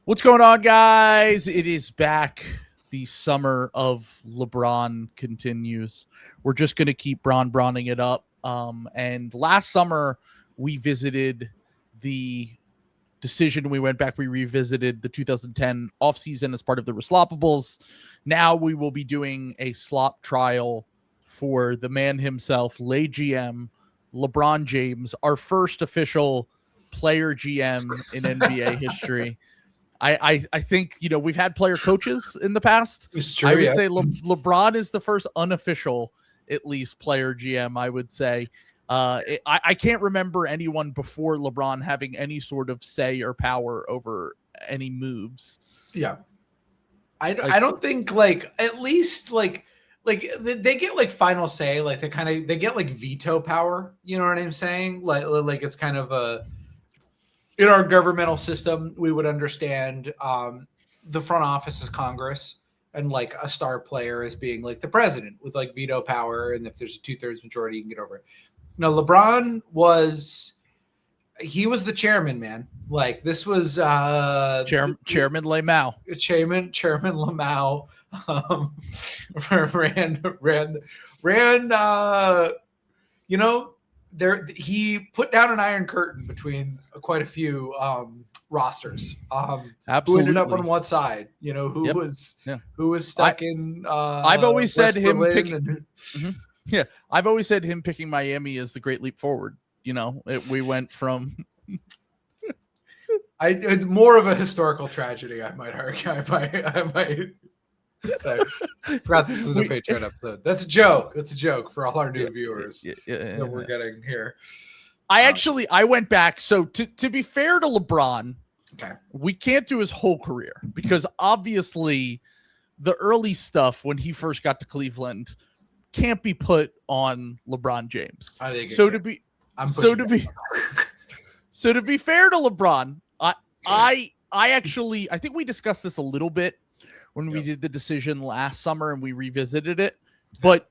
What's going on, guys? It is back. The summer of LeBron continues. We're just going to keep brawning it up. And last summer, we visited the decision. We went back. We revisited the 2010 offseason as part of the Resloppables. Now we will be doing a slop trial for the man himself, lay GM, LeBron James, our first official player GM in NBA history. I think, we've had player coaches in the past. It's true, I would say LeBron is the first unofficial, at least, player GM, I would say. I can't remember anyone before LeBron having any sort of say or power over any moves. Yeah. I don't think, at least, they get, final say. They get, veto power. You know what I'm saying? Like it's kind of a... In our governmental system, we would understand the front office is Congress and a star player as being the president with veto power. And if there's a 2/3 majority, you can get over it. Now, LeBron was the chairman, man. This was Chairman Lamau. Chairman Lamau ran there he put down an iron curtain between quite a few rosters. Absolutely. Who ended up on one side, who was stuck in I've always said him picking I've always said him picking Miami is the great leap forward. We went from more of a historical tragedy, I might argue. I might say. I forgot this is a Patreon episode. That's a joke. That's a joke for all our new viewers that we're getting here. I went back. So to be fair to LeBron, okay, we can't do his whole career because obviously the early stuff when he first got to Cleveland can't be put on LeBron James. I think so. To be fair to LeBron, I think we discussed this a little bit when we did the decision last summer and we revisited it, but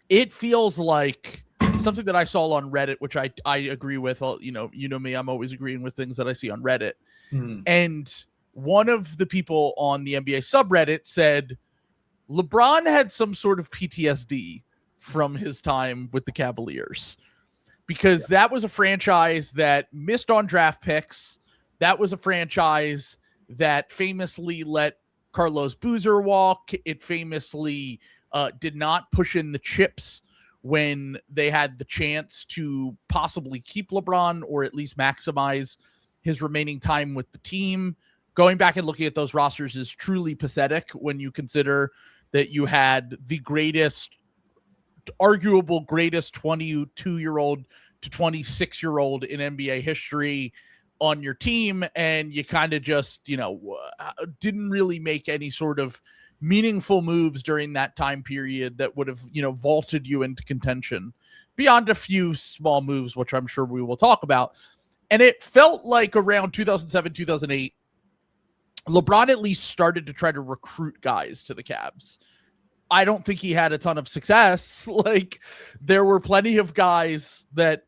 it feels like something that I saw on Reddit, which I agree with. You know me, I'm always agreeing with things that I see on Reddit. And one of the people on the NBA subreddit said LeBron had some sort of PTSD from his time with the Cavaliers because that was a franchise that missed on draft picks. That was a franchise that famously let Carlos Boozer walk. It famously did not push in the chips when they had the chance to possibly keep LeBron or at least maximize his remaining time with the team. Going back and looking at those rosters is truly pathetic when you consider that you had the arguable greatest 22-year-old to 26-year-old in NBA history on your team, and you kind of just, didn't really make any sort of meaningful moves during that time period that would have, vaulted you into contention beyond a few small moves, which I'm sure we will talk about. And it felt like around 2007, 2008, LeBron at least started to try to recruit guys to the Cavs. I don't think he had a ton of success. There were plenty of guys that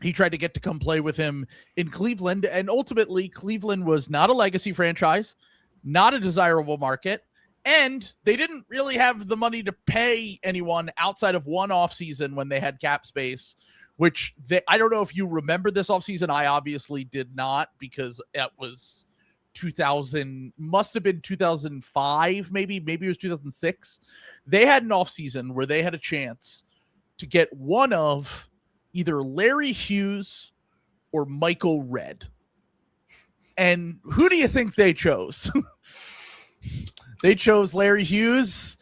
he tried to get to come play with him in Cleveland, and ultimately Cleveland was not a legacy franchise, not a desirable market, and they didn't really have the money to pay anyone outside of one offseason when they had cap space, which I don't know if you remember this offseason. I obviously did not because it was 2000, must have been 2005, maybe it was 2006. They had an offseason where they had a chance to get one of either Larry Hughes or Michael Redd. And who do you think they chose? They chose Larry Hughes.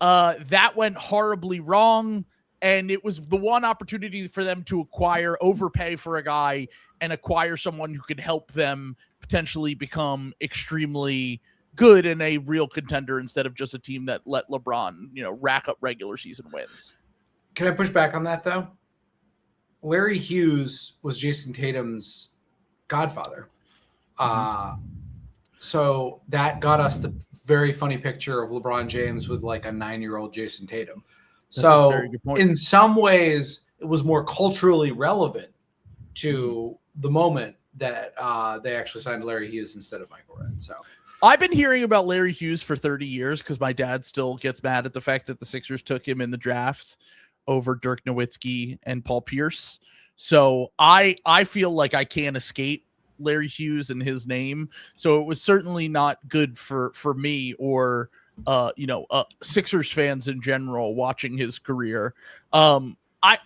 That went horribly wrong. And it was the one opportunity for them to overpay for a guy and acquire someone who could help them potentially become extremely good and a real contender instead of just a team that let LeBron, rack up regular season wins. Can I push back on that, though? Larry Hughes was Jason Tatum's godfather. So that got us the very funny picture of LeBron James with a 9-year-old Jason Tatum. So in some ways, it was more culturally relevant to the moment that they actually signed Larry Hughes instead of Michael Redd. So I've been hearing about Larry Hughes for 30 years because my dad still gets mad at the fact that the Sixers took him in the drafts over Dirk Nowitzki and Paul Pierce. So I feel like I can't escape Larry Hughes and his name. So it was certainly not good for me or Sixers fans in general watching his career. I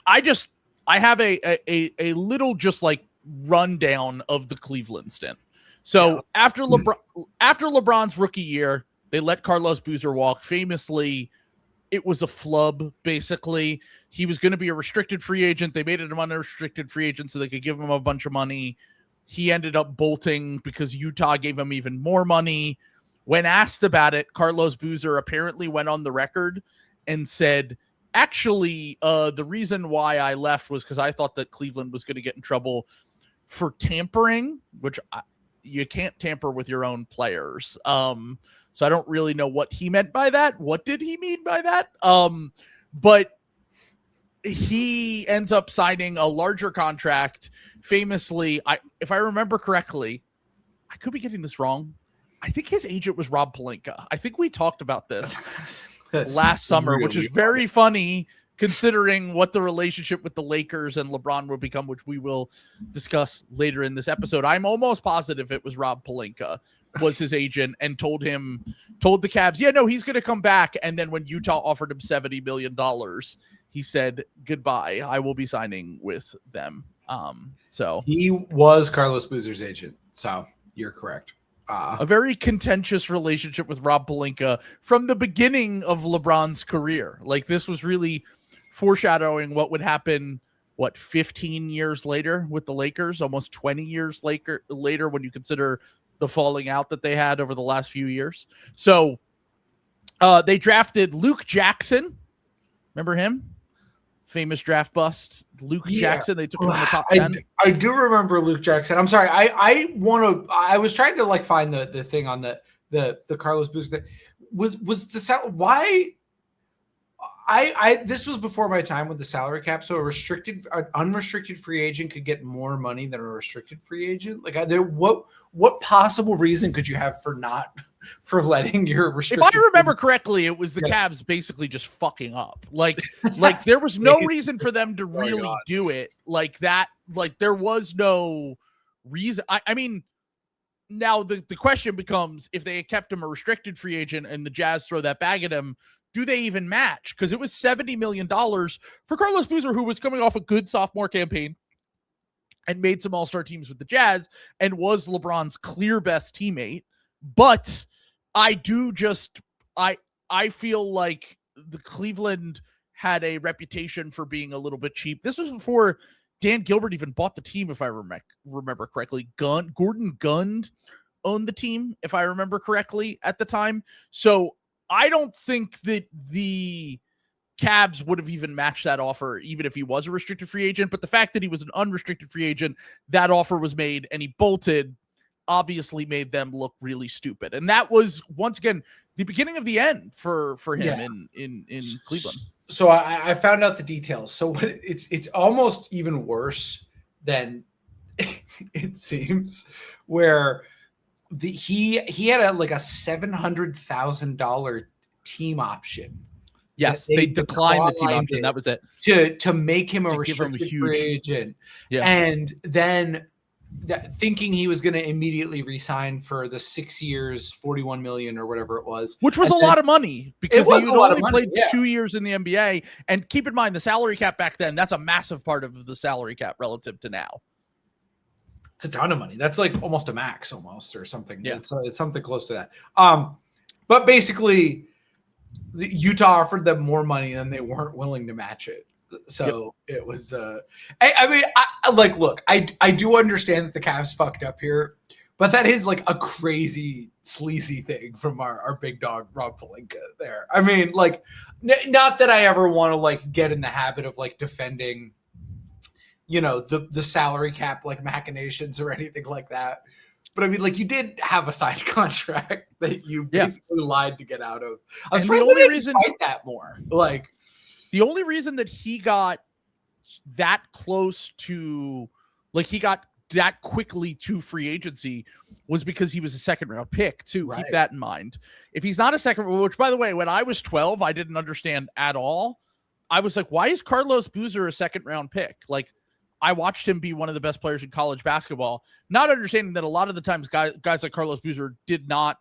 have a little just like rundown of the Cleveland stint. So after LeBron's rookie year, they let Carlos Boozer walk. Famously, it was a flub, basically. He was going to be a restricted free agent. They made it an unrestricted free agent so they could give him a bunch of money. He ended up bolting because Utah gave him even more money. When asked about it, Carlos Boozer apparently went on the record and said, actually, the reason why I left was because I thought that Cleveland was going to get in trouble for tampering, which you can't tamper with your own players. So I don't really know what he meant by that. What did he mean by that? But he ends up signing a larger contract. Famously, if I remember correctly, I could be getting this wrong. I think his agent was Rob Pelinka. I think we talked about this last summer, which is very funny considering what the relationship with the Lakers and LeBron will become, which we will discuss later in this episode. I'm almost positive it was Rob Pelinka was his agent and told the Cavs, yeah, no, he's going to come back. And then when Utah offered him $70 million, he said, goodbye, I will be signing with them. So he was Carlos Boozer's agent. So you're correct. A very contentious relationship with Rob Pelinka from the beginning of LeBron's career. Like, this was really foreshadowing what would happen, 15 years later with the Lakers, almost 20 years later when you consider the falling out that they had over the last few years. So they drafted Luke Jackson. Remember him? Famous draft bust, Luke Jackson. They took him in the top 10. I do remember Luke Jackson. I'm sorry. I was trying to like find the thing on the Carlos Boozer. Was the why? This was before my time with the salary cap. So an unrestricted free agent could get more money than a restricted free agent. Like, what possible reason could you have for letting your restricted? If I remember correctly, it was the Cavs basically just fucking up. Like there was no reason for them to really do it like that. Like, there was no reason. I mean, now the question becomes, if they had kept him a restricted free agent and the Jazz throw that bag at him, do they even match? Because it was $70 million for Carlos Boozer, who was coming off a good sophomore campaign and made some all-star teams with the Jazz and was LeBron's clear best teammate. But I feel like the Cleveland had a reputation for being a little bit cheap. This was before Dan Gilbert even bought the team, if I remember correctly. Gordon Gund owned the team, if I remember correctly, at the time. So I don't think that the Cavs would have even matched that offer, even if he was a restricted free agent. But the fact that he was an unrestricted free agent, that offer was made and he bolted, obviously made them look really stupid. And that was, once again, the beginning of the end for him in Cleveland. So I found out the details. So it's almost even worse than it seems, where he had a $700,000 team option. Yes, they declined the team option. That was it. To make him a restricted free agent. Yeah. And then thinking he was going to immediately resign for the 6 years, 41 million or whatever it was. Which was a lot of money because he only played 2 years in the NBA. And keep in mind, the salary cap back then, that's a massive part of the salary cap relative to now. It's a ton of money. That's like almost a max or something. Yeah. It's something close to that. But basically Utah offered them more money and they weren't willing to match it. So it was, I mean, look, I do understand that the Cavs fucked up here, but that is like a crazy sleazy thing from our big dog, Rob Pelinka there. I mean, like, not that I ever want to like get in the habit of like defending, the salary cap, like machinations or anything like that. But I mean, like, you did have a signed contract that you basically lied to get out of. I was surprised they didn't fight that more. Like, the only reason that he got that close to, like, he got that quickly to free agency was because he was a second round pick too. Right. Keep that in mind. If he's not a second, which by the way, when I was 12, I didn't understand at all. I was like, why is Carlos Boozer a second round pick? Like, I watched him be one of the best players in college basketball, not understanding that a lot of the times guys like Carlos Boozer did not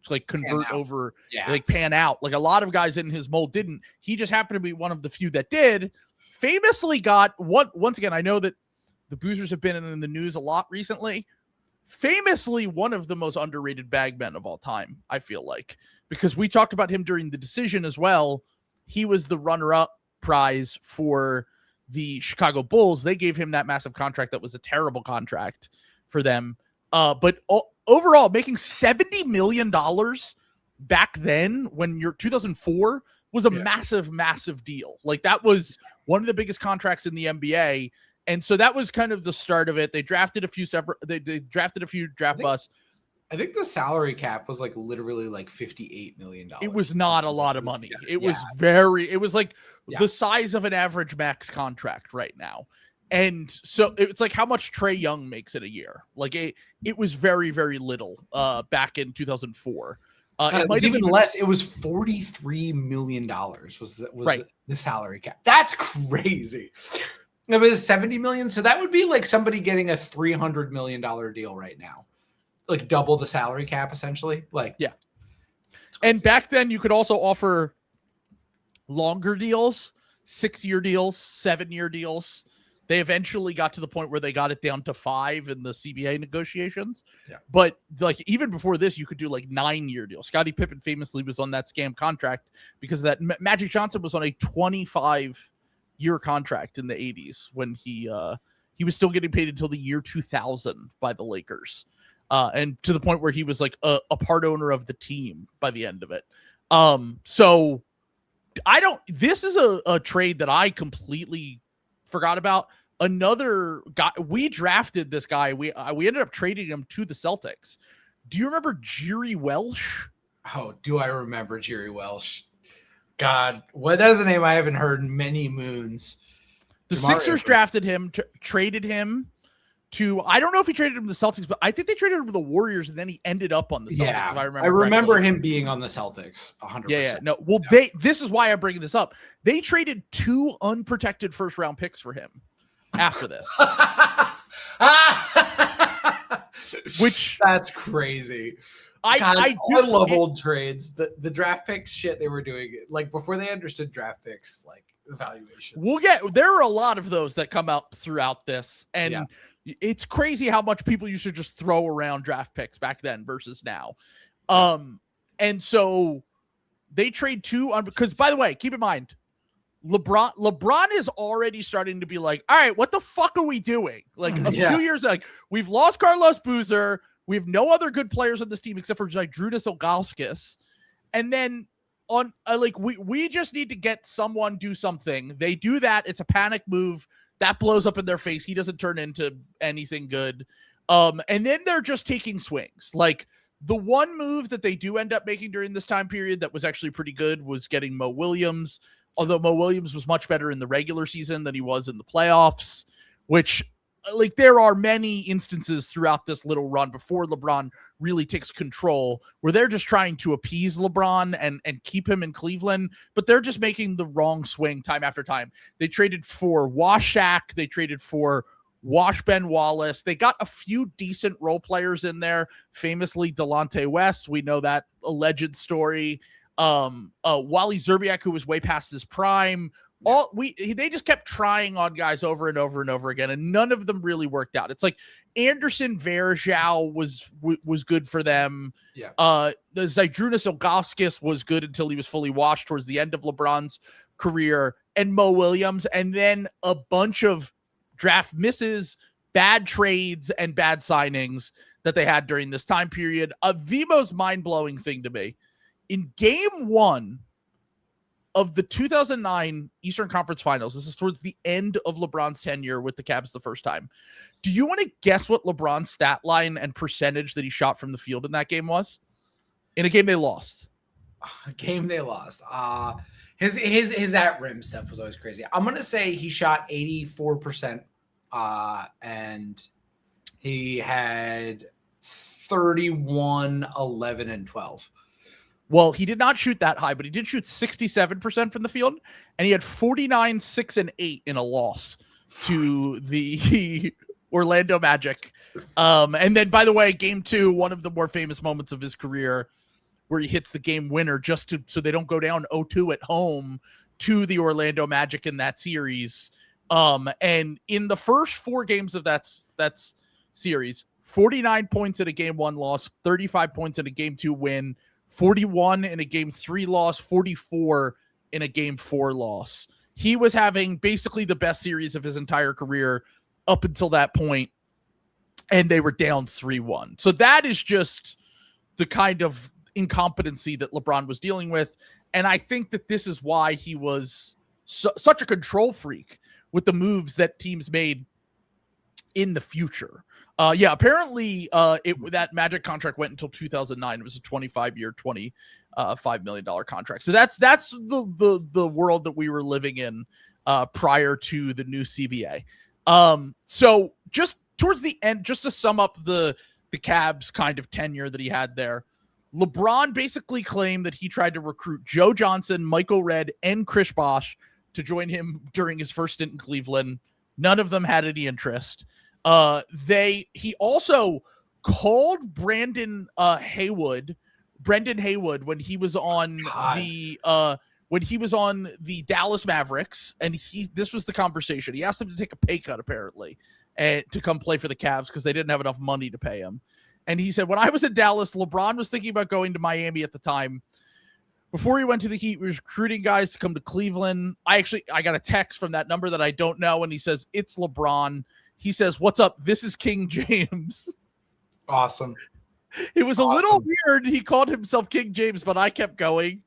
like convert over, like pan out. Like a lot of guys in his mold didn't. He just happened to be one of the few that did. Famously got what, once again, I know that the Boozers have been in the news a lot recently. Famously one of the most underrated bagmen of all time, I feel like, because we talked about him during the decision as well. He was the runner-up prize for the Chicago Bulls. They gave him that massive contract that was a terrible contract for them. But overall, making $70 million back then when you're 2004 was a massive, massive deal. Like that was one of the biggest contracts in the NBA. And so that was kind of the start of it. They drafted a few they drafted a few draft busts. I think the salary cap was like literally like $58 million. It was not a lot of money. It was like the size of an average max contract right now. And so it's like how much Trae Young makes in a year. Like it was very, very little back in 2004. It was even less. It was $43 million was the salary cap. That's crazy. It was $70 million. So that would be like somebody getting a $300 million deal right now. Like double the salary cap, essentially. Like, yeah. And back then you could also offer longer deals, 6-year deals, 7-year deals. They eventually got to the point where they got it down to 5 in the CBA negotiations. Yeah. But like even before this, you could do like 9-year deals. Scottie Pippen famously was on that scam contract because of that. Magic Johnson was on a 25-year contract in the 80s when he was still getting paid until the year 2000 by the Lakers. And to the point where he was like a part owner of the team by the end of it. So this is a trade that I completely forgot about. Another guy, we drafted this guy. We ended up trading him to the Celtics. Do you remember Jerry Welsh? Oh, do I remember Jerry Welsh? God, that's a name I haven't heard in many moons. The Sixers drafted him, traded him to, I don't know if he traded him to the Celtics, but I think they traded him to the Warriors, and then he ended up on the Celtics. Yeah, if I remember. I remember him being on the Celtics. 100%. Yeah. No, well, this is why I'm bringing this up. They traded 2 unprotected first-round picks for him after this. Which that's crazy. I love old trades. The draft picks shit they were doing, like before they understood draft picks, like evaluations. There are a lot of those that come out throughout this, and it's crazy how much people used to just throw around draft picks back then versus now. And so they trade 2 because by the way, keep in mind, LeBron is already starting to be like, all right, what the fuck are we doing? Like a few years, like we've lost Carlos Boozer. We have no other good players on this team except for Zydrunas Ilgauskas. And then we just need to get someone do something. They do that. It's a panic move that blows up in their face. He doesn't turn into anything good. And then they're just taking swings. Like the one move that they do end up making during this time period that was actually pretty good was getting Mo Williams. Although Mo Williams was much better in the regular season than he was in the playoffs, which like there are many instances throughout this little run before LeBron really takes control where they're just trying to appease LeBron and keep him in Cleveland, but they're just making the wrong swing time after time. They traded for Washak. They traded for Ben Wallace. They got a few decent role players in there, famously Delonte West. We know that alleged story. Wally Zerbiak, who was way past his prime. They just kept trying on guys over and over and over again, and none of them really worked out. It's like Anderson Varejao was good for them. Yeah. The Zydrunas Ilgauskas was good until he was fully washed towards the end of LeBron's career, and Mo Williams, and then a bunch of draft misses, bad trades, and bad signings that they had during this time period. The most mind-blowing thing to me, in game 1 of the 2009 Eastern Conference Finals, this is towards the end of LeBron's tenure with the Cavs the first time. Do you want to guess what LeBron's stat line and percentage that he shot from the field in that game was? In a game they lost. A game they lost. His at rim stuff was always crazy. I'm gonna say he shot 84%, and He had 31, 11, and 12. Well, he did not shoot that high, but he did shoot 67% from the field, and he had 49, 6, and 8 in a loss to the Orlando Magic. And then, by the way, game 2, one of the more famous moments of his career, where he hits the game winner so they don't go down 0-2 at home to the Orlando Magic in that series. And in the first 4 games of that series, 49 points in a game 1 loss, 35 points in a game 2 win, 41 in a game 3 loss, 44 in a game 4 loss. He was having basically the best series of his entire career up until that point, and they were down 3-1. So that is just the kind of incompetency that LeBron was dealing with. And I think that this is why he was such a control freak with the moves that teams made in the future. Apparently that Magic contract went until 2009. It was a 25-year, $25 million contract. So that's the world that we were living in prior to the new CBA. So just towards the end, just to sum up the Cavs kind of tenure that he had there, LeBron basically claimed that he tried to recruit Joe Johnson, Michael Redd, and Chris Bosh to join him during his first stint in Cleveland. None of them had any interest. He also called Brendan Haywood when he was on the Dallas Mavericks, and this was the conversation. He asked him to take a pay cut apparently and to come play for the Cavs because they didn't have enough money to pay him. And he said, when I was in Dallas, LeBron was thinking about going to Miami at the time. Before he went to the Heat, he was recruiting guys to come to Cleveland. I got a text from that number that I don't know, and he says, it's LeBron. He says, what's up? This is King James. Awesome. It was a little weird. He called himself King James, but I kept going.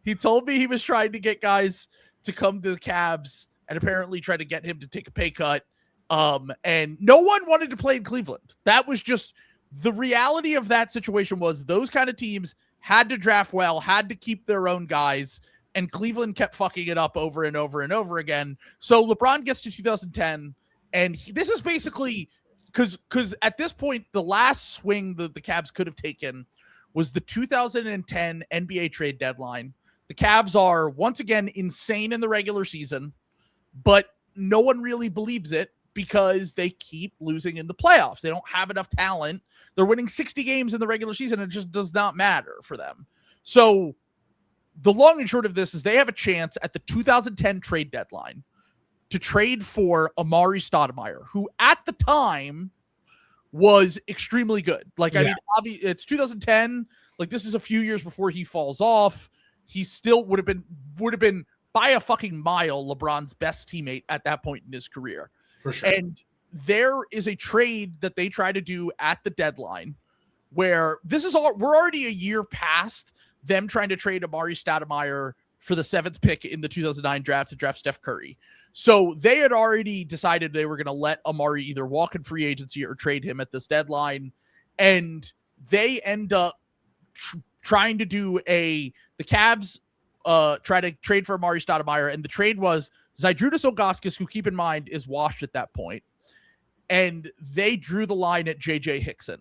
He told me he was trying to get guys to come to the Cavs and apparently tried to get him to take a pay cut. And no one wanted to play in Cleveland. That was just the reality of that situation. Was those kind of teams had to draft well, had to keep their own guys, and Cleveland kept fucking it up over and over and over again. So LeBron gets to 2010, and this is basically because at this point, the last swing that the Cavs could have taken was the 2010 NBA trade deadline. The Cavs are once again insane in the regular season, but no one really believes it because they keep losing in the playoffs. They don't have enough talent. They're winning 60 games in the regular season. It just does not matter for them. So the long and short of this is they have a chance at the 2010 trade deadline to trade for Amari Stoudemire, who at the time was extremely good. Like, I mean, obviously it's 2010. Like, this is a few years before he falls off. He still would have been by a fucking mile LeBron's best teammate at that point in his career. For sure. And there is a trade that they try to do at the deadline where we're already a year past them trying to trade Amari Stoudemire for the 7th pick in the 2009 draft to draft Steph Curry. So they had already decided they were going to let Amari either walk in free agency or trade him at this deadline. And they end up trying to do the Cavs try to trade for Amari Stoudemire. And the trade was Zydrunas Ilgauskas, who, keep in mind, is washed at that point. And they drew the line at J.J. Hickson.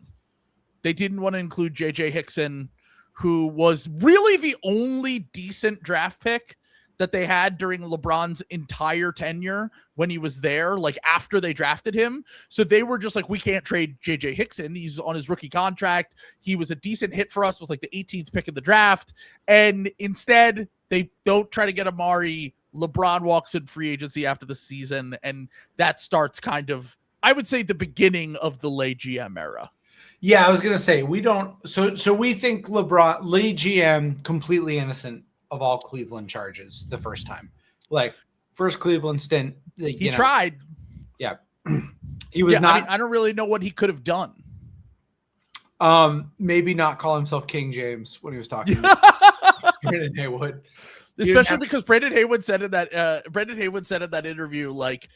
They didn't want to include J.J. Hickson, who was really the only decent draft pick that they had during LeBron's entire tenure when he was there, like after they drafted him. So they were just like, we can't trade J.J. Hickson. He's on his rookie contract. He was a decent hit for us with like the 18th pick of the draft. And instead, they don't try to get Amari. LeBron walks in free agency after the season, and that starts kind of, I would say, the beginning of the Lay GM era. Yeah, I was gonna say we don't. So we think Lay GM completely innocent of all Cleveland charges the first time, like first Cleveland stint. He tried. Yeah, he was not. I mean, I don't really know what he could have done. Maybe not call himself King James when he was talking to Brendan Haywood. Especially because Brendan Haywood said in that interview, like,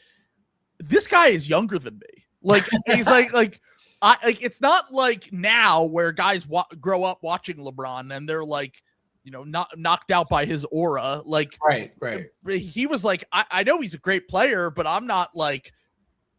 this guy is younger than me. Like, he's like it's not like now where guys grow up watching LeBron and they're like, not knocked out by his aura. Like, right. He was like, I know he's a great player, but I'm not like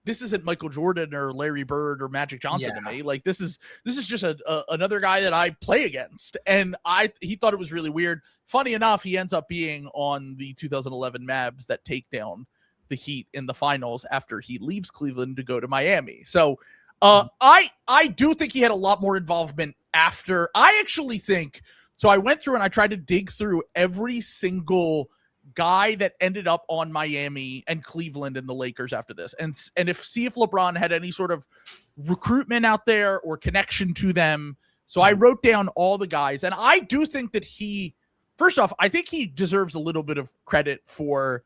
this isn't Michael Jordan or Larry Bird or Magic Johnson to me. Like this is just another guy that I play against. And he thought it was really weird. Funny enough, he ends up being on the 2011 Mavs that take down the Heat in the finals after he leaves Cleveland to go to Miami. So I do think he had a lot more involvement after. I actually think, so I went through and I tried to dig through every single guy that ended up on Miami and Cleveland and the Lakers after this, and see if LeBron had any sort of recruitment out there or connection to them. So I wrote down all the guys, and I do think that first off, I think he deserves a little bit of credit for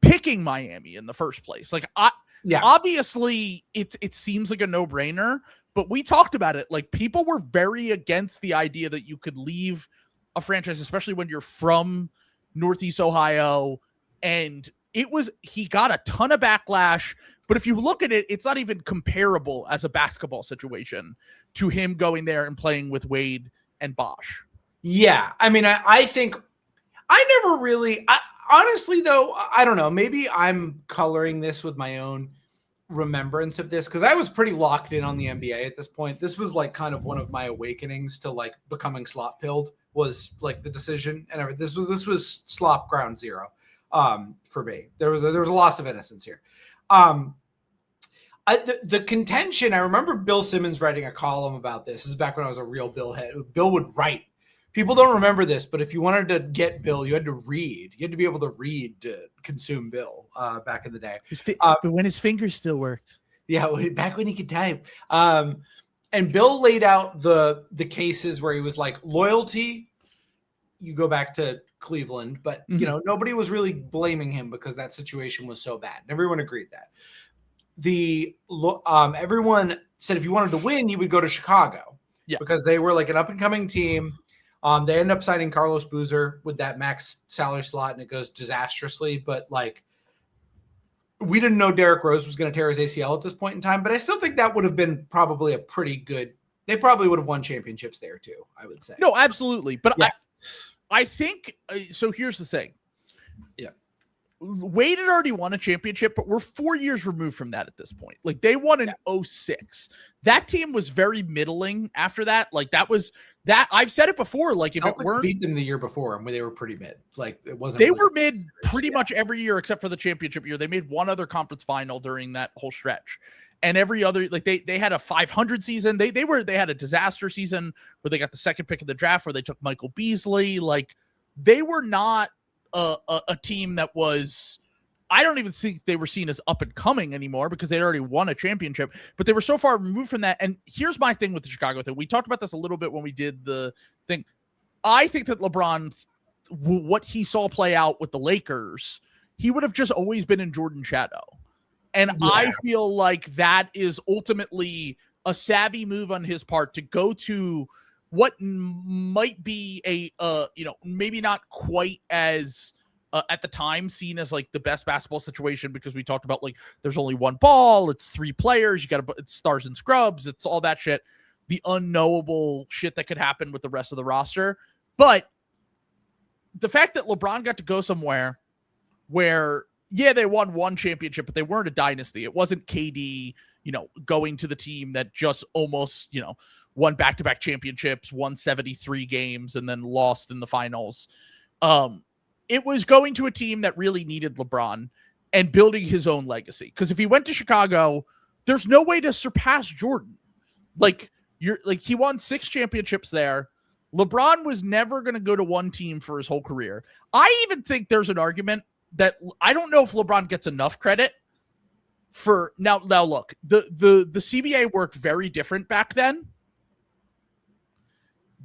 picking Miami in the first place. Like, obviously it seems like a no-brainer, but we talked about it. Like, people were very against the idea that you could leave a franchise, especially when you're from Northeast Ohio. And he got a ton of backlash, but if you look at it, it's not even comparable as a basketball situation to him going there and playing with Wade and Bosh. Yeah. I mean, I think I never really, honestly though, I don't know, maybe I'm coloring this with my own remembrance of this, because I was pretty locked in on the NBA at this point. This was like kind of one of my awakenings to like becoming slop pilled, was like the decision and everything. This was slop ground zero for me. There was a loss of innocence here. The contention, I remember Bill Simmons writing a column about this. This is back when I was a real Bill head. Bill would write. People don't remember this, but if you wanted to get Bill, you had to read. You had to be able to read to consume Bill back in the day. But when his fingers still worked. Yeah, back when he could type. And Bill laid out the cases where he was like, loyalty, you go back to Cleveland, but you know, nobody was really blaming him because that situation was so bad. And everyone agreed that. Everyone said if you wanted to win, you would go to Chicago. Yeah. Because they were like an up-and-coming team. They end up signing Carlos Boozer with that max salary slot, and it goes disastrously. But like, we didn't know Derrick Rose was going to tear his ACL at this point in time. But I still think that would have been probably a pretty good. They probably would have won championships there too, I would say. No, absolutely. But yeah. I think so. Here's the thing. Yeah. Wade had already won a championship, but we're 4 years removed from that at this point. Like, they won in 2006. That team was very middling after that. Like, that was that. I've said it before. Like, if Celtics it weren't, beat them the year before, and they were pretty mid. Like, it wasn't. They were mid pretty much every year except for the championship year. They made one other conference final during that whole stretch, and every other, like, they had a 500 season. They had a disaster season where they got the second pick of the draft where they took Michael Beasley. Like, they were not a team that was, I don't even think they were seen as up and coming anymore because they'd already won a championship, but they were so far removed from that. And here's my thing with the Chicago thing. We talked about this a little bit when we did the thing. I think that LeBron, what he saw play out with the Lakers, he would have just always been in Jordan's shadow. And yeah. I feel like that is ultimately a savvy move on his part to go to what might be a, maybe not quite as at the time seen as like the best basketball situation, because we talked about like, there's only one ball, it's three players, it's stars and scrubs, it's all that shit, the unknowable shit that could happen with the rest of the roster. But the fact that LeBron got to go somewhere where, yeah, they won one championship, but they weren't a dynasty. It wasn't KD, going to the team that just almost, won back-to-back championships, won 73 games, and then lost in the finals. It was going to a team that really needed LeBron and building his own legacy. Because if he went to Chicago, there's no way to surpass Jordan. He won 6 championships there. LeBron was never going to go to one team for his whole career. I even think there's an argument that I don't know if LeBron gets enough credit for now. Look, the CBA worked very different back then.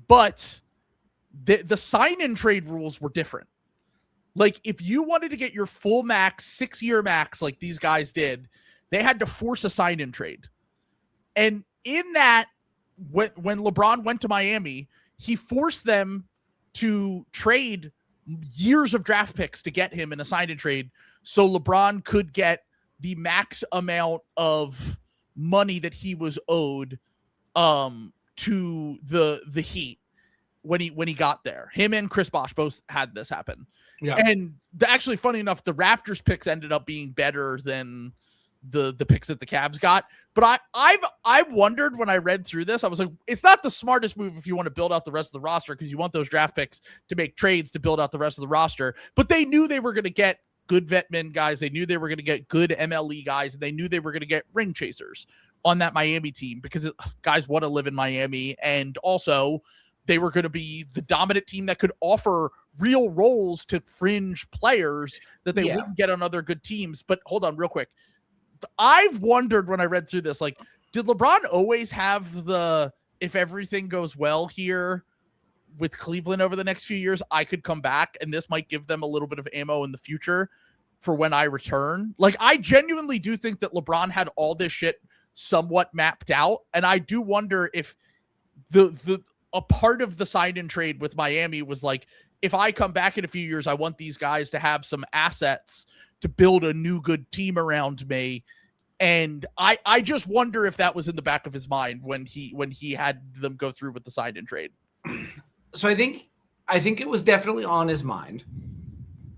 But the sign-in trade rules were different. Like, if you wanted to get your full max, 6-year max, like these guys did, they had to force a sign-in trade. And in that, when LeBron went to Miami, he forced them to trade years of draft picks to get him in a sign-in trade, so LeBron could get the max amount of money that he was owed to the Heat when he got there. Him and Chris Bosh both had this happen. Yeah. And actually, funny enough, the Raptors picks ended up being better than the picks that the Cavs got. But I wondered when I read through this, I was like, it's not the smartest move if you want to build out the rest of the roster, because you want those draft picks to make trades to build out the rest of the roster. But they knew they were going to get good vet men guys. They knew they were going to get good MLE guys, and they knew they were going to get ring chasers on that Miami team, because guys want to live in Miami. And also they were going to be the dominant team that could offer real roles to fringe players that they wouldn't get on other good teams. But hold on real quick. I've wondered when I read through this, like, did LeBron always have the, if everything goes well here with Cleveland over the next few years, I could come back and this might give them a little bit of ammo in the future for when I return? Like, I genuinely do think that LeBron had all this shit somewhat mapped out. And I do wonder if a part of the sign and trade with Miami was like, if I come back in a few years, I want these guys to have some assets to build a new good team around me. And I just wonder if that was in the back of his mind when he had them go through with the sign and trade. So I think it was definitely on his mind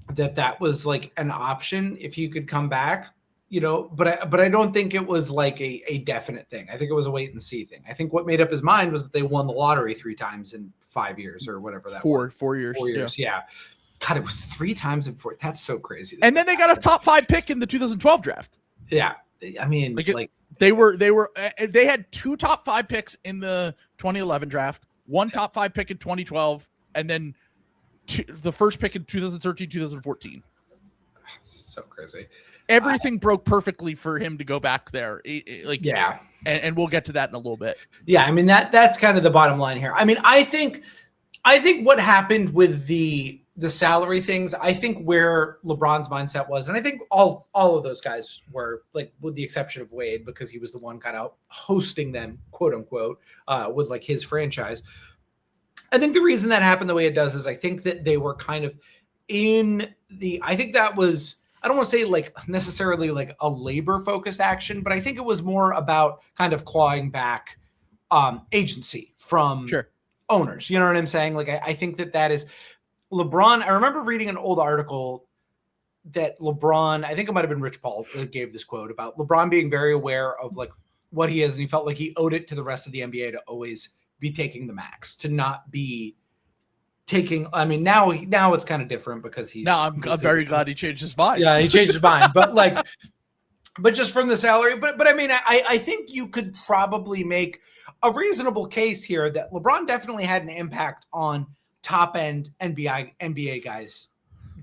that was like an option if you could come back, but I don't think it was like a definite thing. I think it was a wait and see thing. I think what made up his mind was that they won the lottery 3 times in 5 years or whatever that was. 4 years. 4 years. Yeah. God, it was 3 times in 4. That's so crazy. And then they got a top 5 pick in the 2012 draft. Yeah. I mean, they had 2 top 5 picks in the 2011 draft, 1 top 5 pick in 2012, and then the first pick in 2013, 2014. So crazy. Everything broke perfectly for him to go back there. And we'll get to that in a little bit. Yeah, I mean that's kind of the bottom line here. I mean, I think what happened with the salary things, I think where LeBron's mindset was, and I think all of those guys were, like, with the exception of Wade, because he was the one kind of hosting them, quote unquote, with like his franchise. I think the reason that happened the way it does is I think that they were kind of I think that was, I don't want to say like necessarily like a labor focused action, but I think it was more about kind of clawing back agency from owners. You know what I'm saying? Like, I think that is LeBron. I remember reading an old article that LeBron, I think it might've been Rich Paul that gave this quote about LeBron being very aware of like what he is. And he felt like he owed it to the rest of the NBA to always be taking the max, to not be taking, I mean, now it's kind of different because I'm very glad he changed his mind. Yeah, he changed his mind, but just from the salary. But I mean, I think you could probably make a reasonable case here that LeBron definitely had an impact on top end NBA guys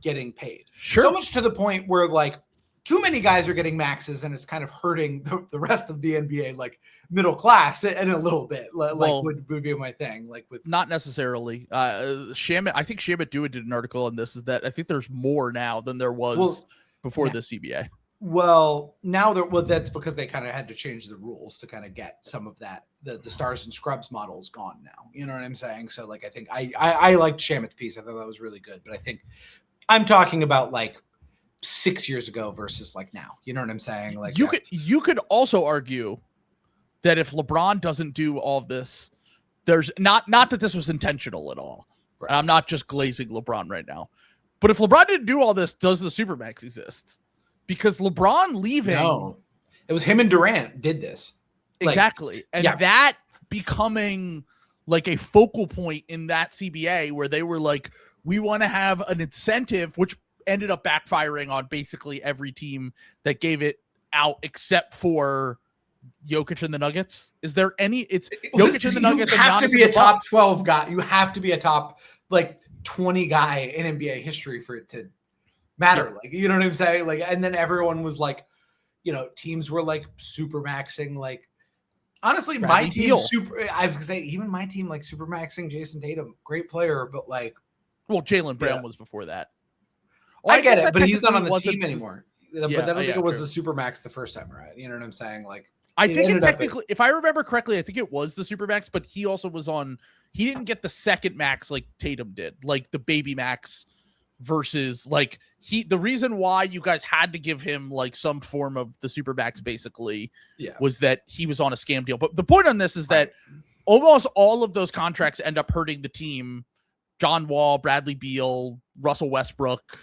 getting paid. Sure. So much to the point where like too many guys are getting maxes and it's kind of hurting the rest of the NBA, like middle class, and a little bit would be my thing. Like, with not necessarily Shamit. I think Shamit Dua did an article on this, is that I think there's more now than there was before the CBA. Well, now that's because they kind of had to change the rules to kind of get some of that, the stars and scrubs model is gone now. You know what I'm saying? So like, I think I liked Shamit's piece. I thought that was really good, but I think I'm talking about like 6 years ago versus like now. You know what I'm saying? Like, you could also argue that if LeBron doesn't do all of this, there's not that this was intentional at all. Right. And I'm not just glazing LeBron right now, but if LeBron didn't do all this, does the Supermax exist? Because LeBron leaving, it was him and Durant did this. Exactly. And that becoming like a focal point in that CBA where they were like, we want to have an incentive, which ended up backfiring on basically every team that gave it out except for Jokic and the Nuggets. Is there any? It's Jokic and the Nuggets. You have to be a top 12 guy. You have to be a top like 20 guy in NBA history for it to matter. Like, you know what I'm saying? Like, and then everyone was like, teams were like super maxing. Like, honestly, my team I was gonna say, even my team like super maxing Jason Tatum, great player, but like, well, Jaylen Brown was before that. Oh, I get it, but he's not on the team anymore. But I don't think it was the Supermax the first time, right? You know what I'm saying? Like, I think it technically, if I remember correctly, I think it was the Supermax, but he also was on. He didn't get the second max like Tatum did, like the baby max versus like the reason why you guys had to give him like some form of the Supermax basically was that he was on a scam deal. But the point on this is that almost all of those contracts end up hurting the team. John Wall, Bradley Beal, Russell Westbrook,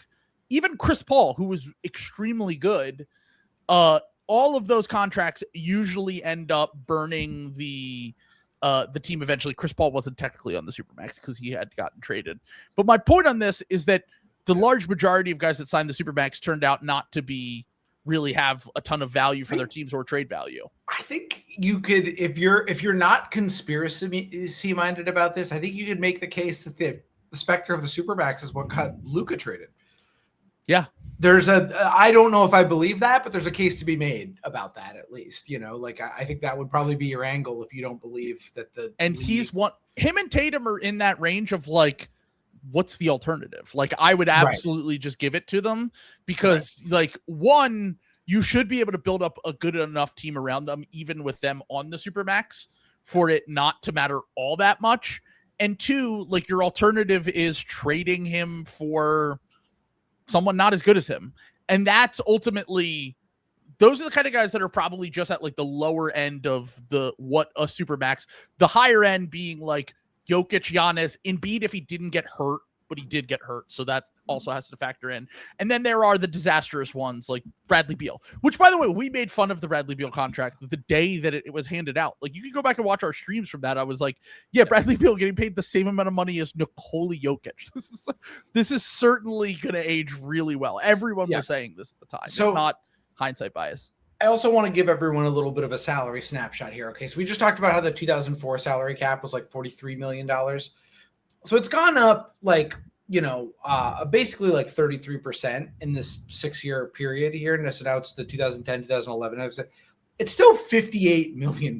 even Chris Paul, who was extremely good, all of those contracts usually end up burning the team eventually. Chris Paul wasn't technically on the Supermax because he had gotten traded. But my point on this is that the large majority of guys that signed the Supermax turned out not to be really have a ton of value for their teams or trade value. I think you could, if you're not conspiracy minded about this, I think you could make the case that the specter of the Supermax is what cut Luka traded. Yeah. I don't know if I believe that, but there's a case to be made about that at least, like I think that would probably be your angle if you don't believe that him and Tatum are in that range of like, what's the alternative? Like I would absolutely just give it to them because like one, you should be able to build up a good enough team around them, even with them on the Supermax for it not to matter all that much. And two, like your alternative is trading him for someone not as good as him. And that's ultimately, those are the kind of guys that are probably just at like the lower end of what a Supermax, the higher end being like Jokic, Giannis, Embiid if he didn't get hurt, but he did get hurt. So that also has to factor in. And then there are the disastrous ones like Bradley Beal, which by the way, we made fun of the Bradley Beal contract the day that it was handed out. Like you can go back and watch our streams from that. I was like, yeah, Bradley Beal getting paid the same amount of money as Nikola Jokic. This is certainly going to age really well. Everyone was saying this at the time. So, it's not hindsight bias. I also want to give everyone a little bit of a salary snapshot here. Okay. So we just talked about how the 2004 salary cap was like $43 million. So it's gone up like, basically like 33% in this 6-year period here. And so now it's the 2010, 2011. It's still $58 million.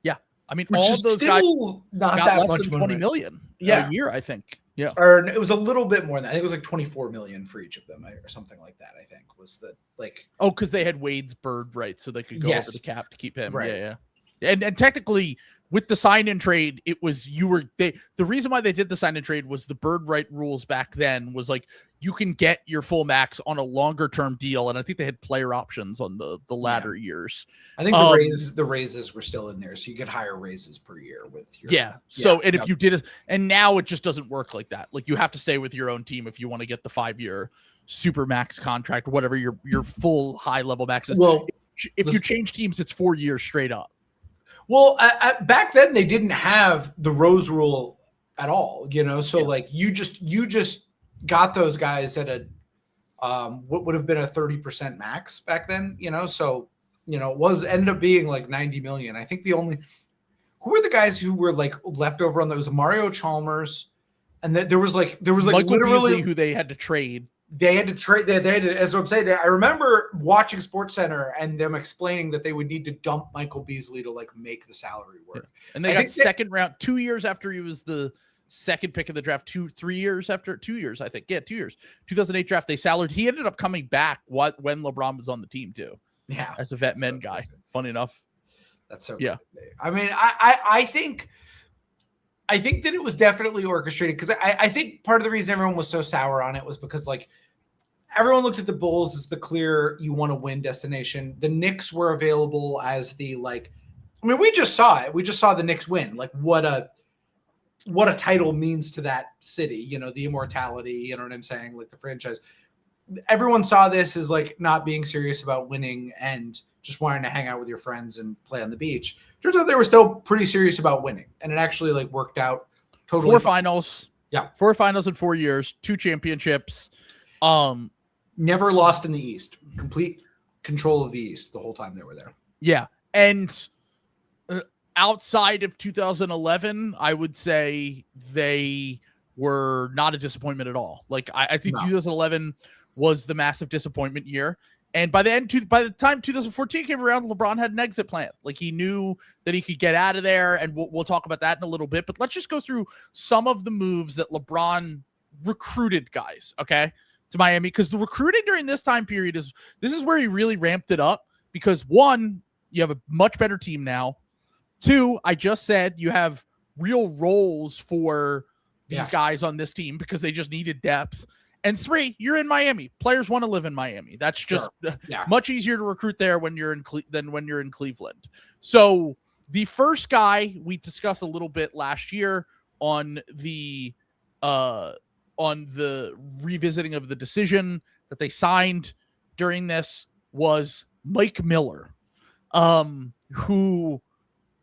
Yeah. I mean, all of those guys not got that less much than money. 20 million a year, I think. Yeah. Or it was a little bit more than that. I think it was like 24 million for each of them or something like that. I think was the like. Oh, because they had Wade's bird right. So they could go over the cap to keep him. Right. Yeah. And technically with the sign-in trade, it was the reason why they did the sign-in trade was the bird right rules back then was like you can get your full max on a longer term deal, and I think they had player options on the latter years. I think the raises were still in there, so you get higher raises per year with your So and if you did it, and now it just doesn't work like that. Like you have to stay with your own team if you want to get the 5-year super max contract, whatever your full high level max is. Well, if you change teams, it's 4 years straight up. Well, back then they didn't have the Rose Rule at all, So like you just got those guys at a what would have been a 30% max back then, So it ended up being like 90 million. I think who were the guys who were like left over on those? Mario Chalmers, and there was like Michael literally Beasley, who they had to trade. They had to trade. They had to, as I'm saying, I remember watching SportsCenter and them explaining that they would need to dump Michael Beasley to like make the salary work. Yeah. And they got second round 2 years after he was the second pick of the draft. 2 years after 2 years, I think. Yeah, 2 years. 2008 draft. They salaries. He ended up coming back when LeBron was on the team too. Yeah, as a vet men guy. Funny enough. That's so. Yeah. Good. I mean, I think that it was definitely orchestrated because I think part of the reason everyone was so sour on it was because like everyone looked at the Bulls as the clear you want to win destination. The Knicks were available as the like. I mean, we just saw it. We just saw the Knicks win. Like what a title means to that city. The immortality. You know what I'm saying? Like the franchise. Everyone saw this as like not being serious about winning and just wanting to hang out with your friends and play on the beach. Turns out they were still pretty serious about winning, and it actually like worked out totally. 4 finals. Yeah. 4 finals in 4 years, 2 championships. Never lost in the East. Complete control of the East the whole time they were there. Yeah. And outside of 2011, I would say they were not a disappointment at all. Like I think 2011 was the massive disappointment year. And by the time 2014 came around, LeBron had an exit plan. Like he knew that he could get out of there, and we'll talk about that in a little bit. But let's just go through some of the moves that LeBron recruited guys, okay, to Miami, because the recruiting during this time period is where he really ramped it up. Because 1, you have a much better team now. 2, I just said you have real roles for these guys on this team because they just needed depth. And 3, you're in Miami. Players want to live in Miami. That's just much easier to recruit there when you're than when you're in Cleveland. So the first guy we discussed a little bit last year on the revisiting of the decision that they signed during this was Mike Miller, who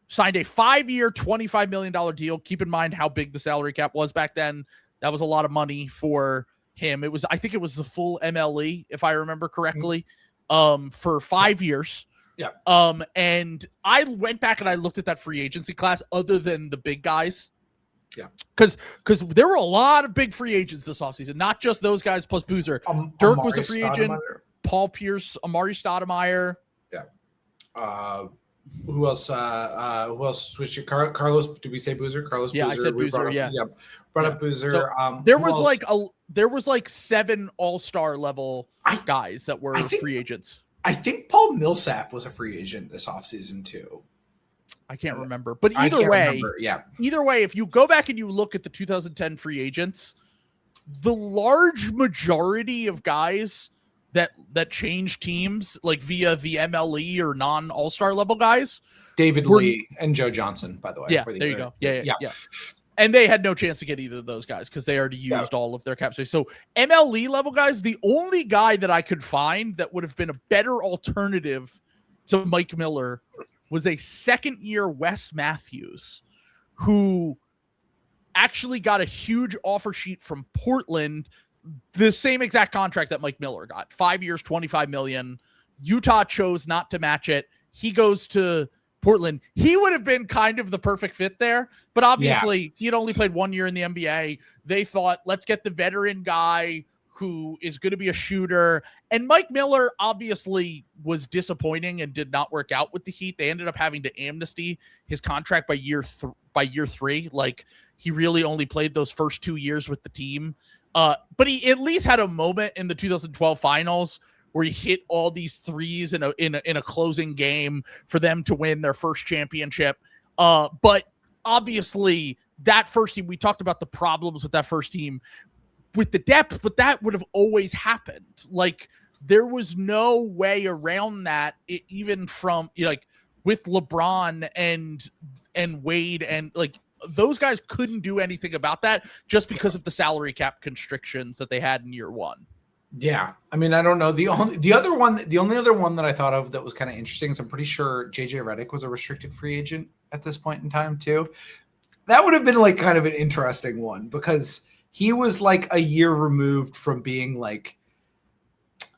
signed a 5-year, $25 million deal. Keep in mind how big the salary cap was back then. That was a lot of money for him. I think it was the full MLE, if I remember correctly, for 5 years. Yeah. And I went back and I looked at that free agency class other than the big guys. Yeah. Because there were a lot of big free agents this offseason, not just those guys plus Boozer. Dirk was a free agent. Paul Pierce, Amari Stoudemire. Yeah. Who else? Who else switched? Carlos? Did we say Boozer? Carlos? Yeah, Boozer. I said Boozer. Brought up Boozer. So there was like 7 all-star level guys that were free agents. I think Paul Millsap was a free agent this offseason too. I can't remember, but either way, if you go back and you look at the 2010 free agents, the large majority of guys that changed teams like via the MLE or non all-star level guys, David Lee and Joe Johnson, by the way. Yeah, there you go. Yeah. And they had no chance to get either of those guys because they already used all of their cap space. So MLE level guys, the only guy that I could find that would have been a better alternative to Mike Miller was a second-year Wes Matthews, who actually got a huge offer sheet from Portland, the same exact contract that Mike Miller got, 5 years, $25 million. Utah chose not to match it. He goes to Portland. He would have been kind of the perfect fit there, but obviously he had only played 1 year in the NBA. They thought, let's get the veteran guy who is going to be a shooter. And Mike Miller obviously was disappointing and did not work out with the Heat. They ended up having to amnesty his contract by year 3. Like, he really only played those first 2 years with the team. But he at least had a moment in the 2012 finals where he hit all these threes in a closing game for them to win their first championship. But obviously that first team, we talked about the problems with that first team with the depth, but that would have always happened. Like, there was no way around that, even from like with LeBron and Wade, and like those guys couldn't do anything about that just because of the salary cap constrictions that they had in year one. Yeah. I mean, I don't know. The only other one that I thought of that was kind of interesting is I'm pretty sure JJ Redick was a restricted free agent at this point in time too. That would have been like kind of an interesting one because he was like a year removed from being like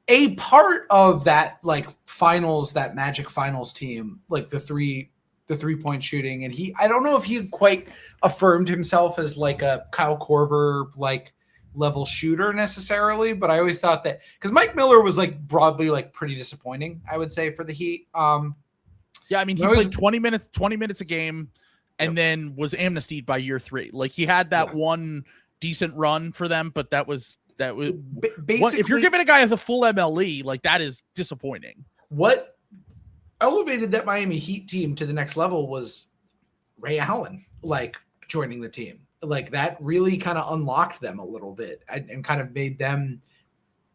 a part of that like finals, that Magic finals team, like the 3-point shooting. And I don't know if he quite affirmed himself as like a Kyle Korver, like level shooter necessarily, but I always thought that because Mike Miller was like broadly like pretty disappointing, I would say, for the Heat. Yeah, I mean, he played 20 minutes a game and then was amnestied by year 3. Like, he had that one decent run for them, but that was basically, if you're giving a guy the full MLE, like, that is disappointing. What elevated that Miami Heat team to the next level was Ray Allen, like, joining the team. Like, that really kind of unlocked them a little bit and kind of made them,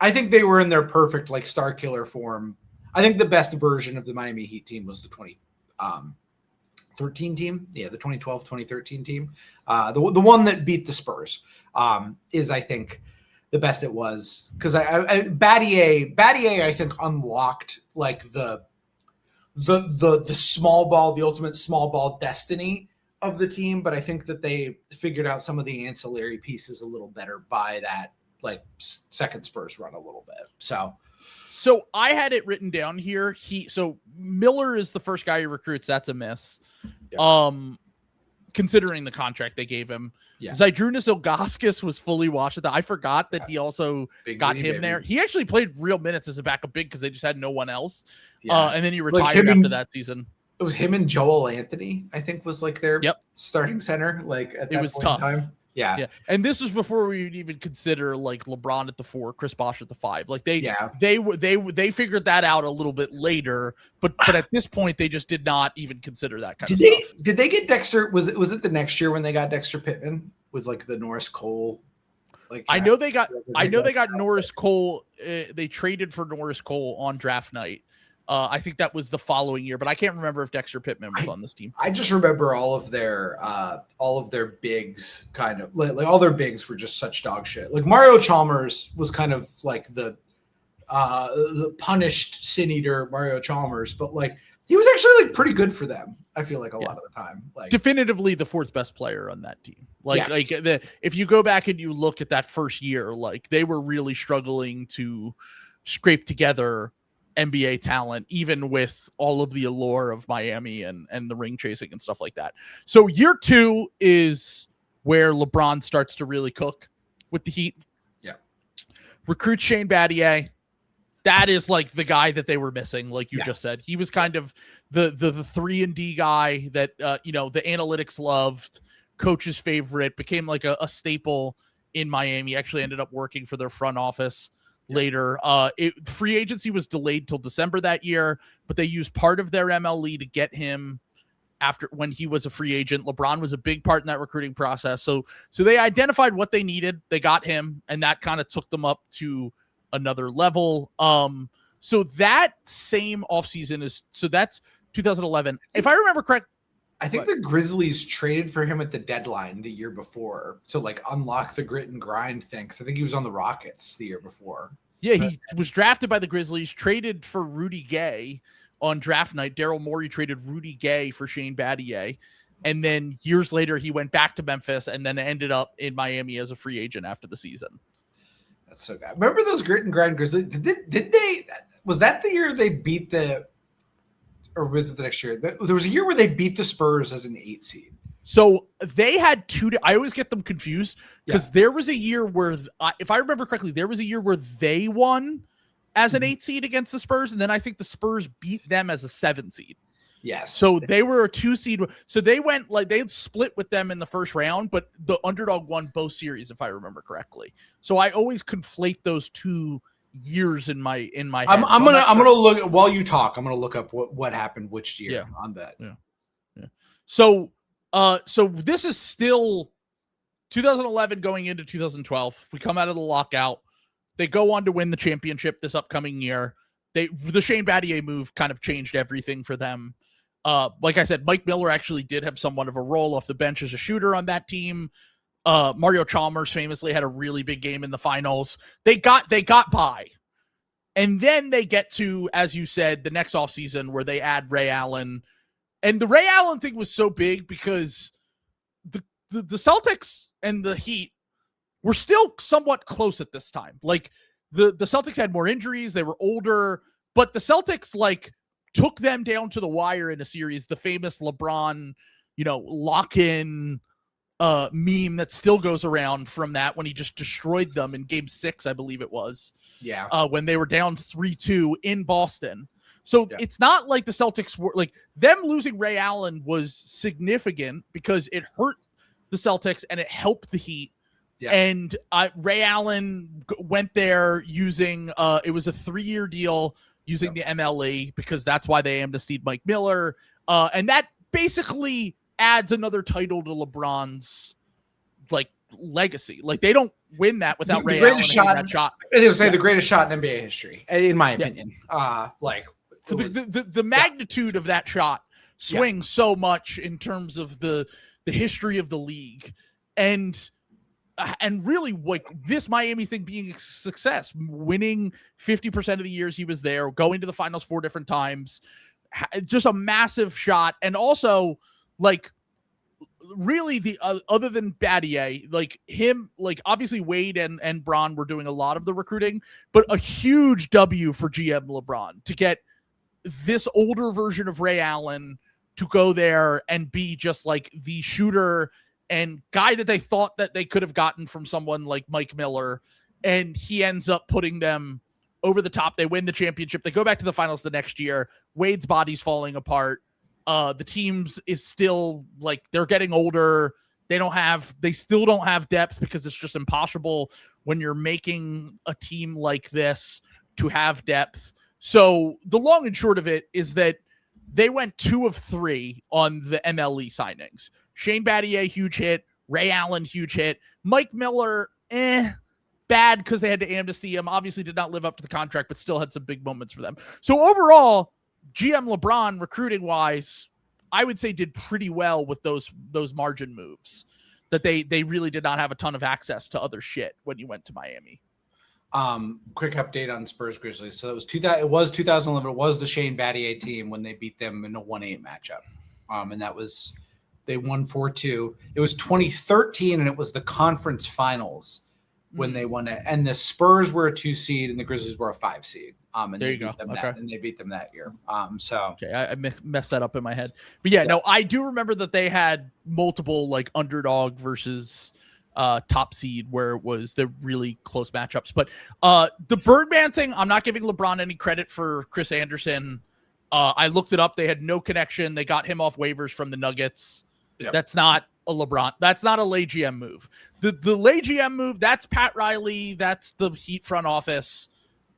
I think they were in their perfect, like, star killer form. I think the best version of the Miami Heat team was the 2013 team. Yeah, the 2012, 2013 team. The one that beat the Spurs is, I think, the best it was. Because Battier, I think, unlocked, like, the small ball, the ultimate small ball destiny of the team, but I think that they figured out some of the ancillary pieces a little better by that, like, second Spurs run a little bit. So I had it written down here. So Miller is the first guy he recruits. That's a miss. Yeah. Considering the contract they gave him. Yeah. Zydrunas Ilgauskas was fully washed at that. I forgot that he also got him there. He actually played real minutes as a backup big because they just had no one else. Yeah. And then he retired after that season. It was him and Joel Anthony, I think, was like their starting center. Like, at that was point tough. In time. Yeah. And this was before we would even consider like LeBron at the 4, Chris Bosh at the 5. Like, they figured that out a little bit later, but at this point they just did not even consider that kind of stuff. Did they get Dexter? Was it the next year when they got Dexter Pittman with like the Norris Cole? Like, I know they got Norris Cole. They traded for Norris Cole on draft night. I think that was the following year, but I can't remember if Dexter Pittman was on this team. I just remember all of their bigs, kind of like all their bigs were just such dog shit. Like, Mario Chalmers was kind of like the the punished sin eater Mario Chalmers, but like he was actually like pretty good for them. I feel like a lot of the time, like definitively the fourth best player on that team. If you go back and you look at that first year, like they were really struggling to scrape together NBA talent, even with all of the allure of Miami and the ring chasing and stuff like that. So year 2 is where LeBron starts to really cook with the Heat. Yeah. Recruit Shane Battier. That is like the guy that they were missing, like you just said. He was kind of the 3-and-D guy that the analytics loved, coach's favorite, became like a staple in Miami. Actually ended up working for their front office later. Free agency was delayed till December that year, but they used part of their MLE to get him after when he was a free agent. LeBron was a big part in that recruiting process. So they identified what they needed. They got him, and that kind of took them up to another level. So that same offseason that's 2011. If I remember correct, I think the Grizzlies traded for him at the deadline the year before to like unlock the grit and grind thing. I think he was on the Rockets the year before. Yeah, he was drafted by the Grizzlies, traded for Rudy Gay on draft night. Daryl Morey traded Rudy Gay for Shane Battier. And then years later, he went back to Memphis and then ended up in Miami as a free agent after the season. That's so good. Remember those grit and grind Grizzlies? Did they? Was that the year they beat the? Or was it the next year? There was a year where they beat the Spurs as an 8 seed. So they had I always get them confused because there was a year where, if I remember correctly, there was a year where they won as an 8 seed against the Spurs. And then I think the Spurs beat them as a 7 seed. Yes. So they were a 2 seed. So they went they had split with them in the first round, but the underdog won both series, if I remember correctly. So I always conflate those 2 years in my head. I'm gonna look while you talk. I'm gonna look up what happened which year on that. Yeah. So this is still 2011 going into 2012. We come out of the lockout. They go on to win the championship this upcoming year. The Shane Battier move kind of changed everything for them. Like I said, Mike Miller actually did have somewhat of a role off the bench as a shooter on that team. Mario Chalmers famously had a really big game in the finals. They got by. And then they get to, as you said, the next offseason where they add Ray Allen. And the Ray Allen thing was so big because the Celtics and the Heat were still somewhat close at this time. Like the Celtics had more injuries, they were older, but the Celtics took them down to the wire in a series, the famous LeBron, lock-in meme that still goes around from that when he just destroyed them in game 6, I believe it was. Yeah. When they were down 3-2 in Boston. So it's not like the Celtics were them losing Ray Allen was significant because it hurt the Celtics and it helped the Heat. Yeah. And Ray Allen went there using it was a 3-year deal using the MLE because that's why they amnestied Mike Miller. And that basically adds another title to LeBron's legacy. They don't win that without Ray Allen hitting that shot. They would say the greatest shot in NBA history, in my opinion. The magnitude of that shot swings so much in terms of the history of the league, and really this Miami thing being a success, winning 50% of the years he was there, going to the finals 4 different times, just a massive shot. And also really the other than Battier, him, obviously Wade and Bron were doing a lot of the recruiting, but a huge W for GM LeBron to get this older version of Ray Allen to go there and be just the shooter and guy that they thought that they could have gotten from someone like Mike Miller. And he ends up putting them over the top. They win the championship. They go back to the finals the next year. Wade's body's falling apart. The teams is still they're getting older. They still don't have depth because it's just impossible when you're making a team like this to have depth. So the long and short of it is that they went 2 of 3 on the MLE signings. Shane Battier, huge hit. Ray Allen, huge hit. Mike Miller, bad because they had to amnesty him. Obviously did not live up to the contract, but still had some big moments for them. So overall, GM LeBron, recruiting-wise, I would say did pretty well with those margin moves. That they really did not have a ton of access to other shit when you went to Miami. Quick update on Spurs Grizzlies. So it was 2011. It was the Shane Battier team when they beat them in a 1-8 matchup. And that was, they won 4-2. It was 2013, and it was the conference finals when they won it. And the Spurs were a 2 seed, and the Grizzlies were a 5 seed. And there they you beat go. them and they beat them that year. Okay, I messed that up in my head. But yeah, no, I do remember that they had multiple like underdog versus top seed where it was the really close matchups. But the Birdman thing, I'm not giving LeBron any credit for Chris Anderson. I looked it up. They had no connection. They got him off waivers from the Nuggets. Yep. That's not a LeBron. That's not a lay GM move. The lay GM move, that's Pat Riley. That's the Heat front office.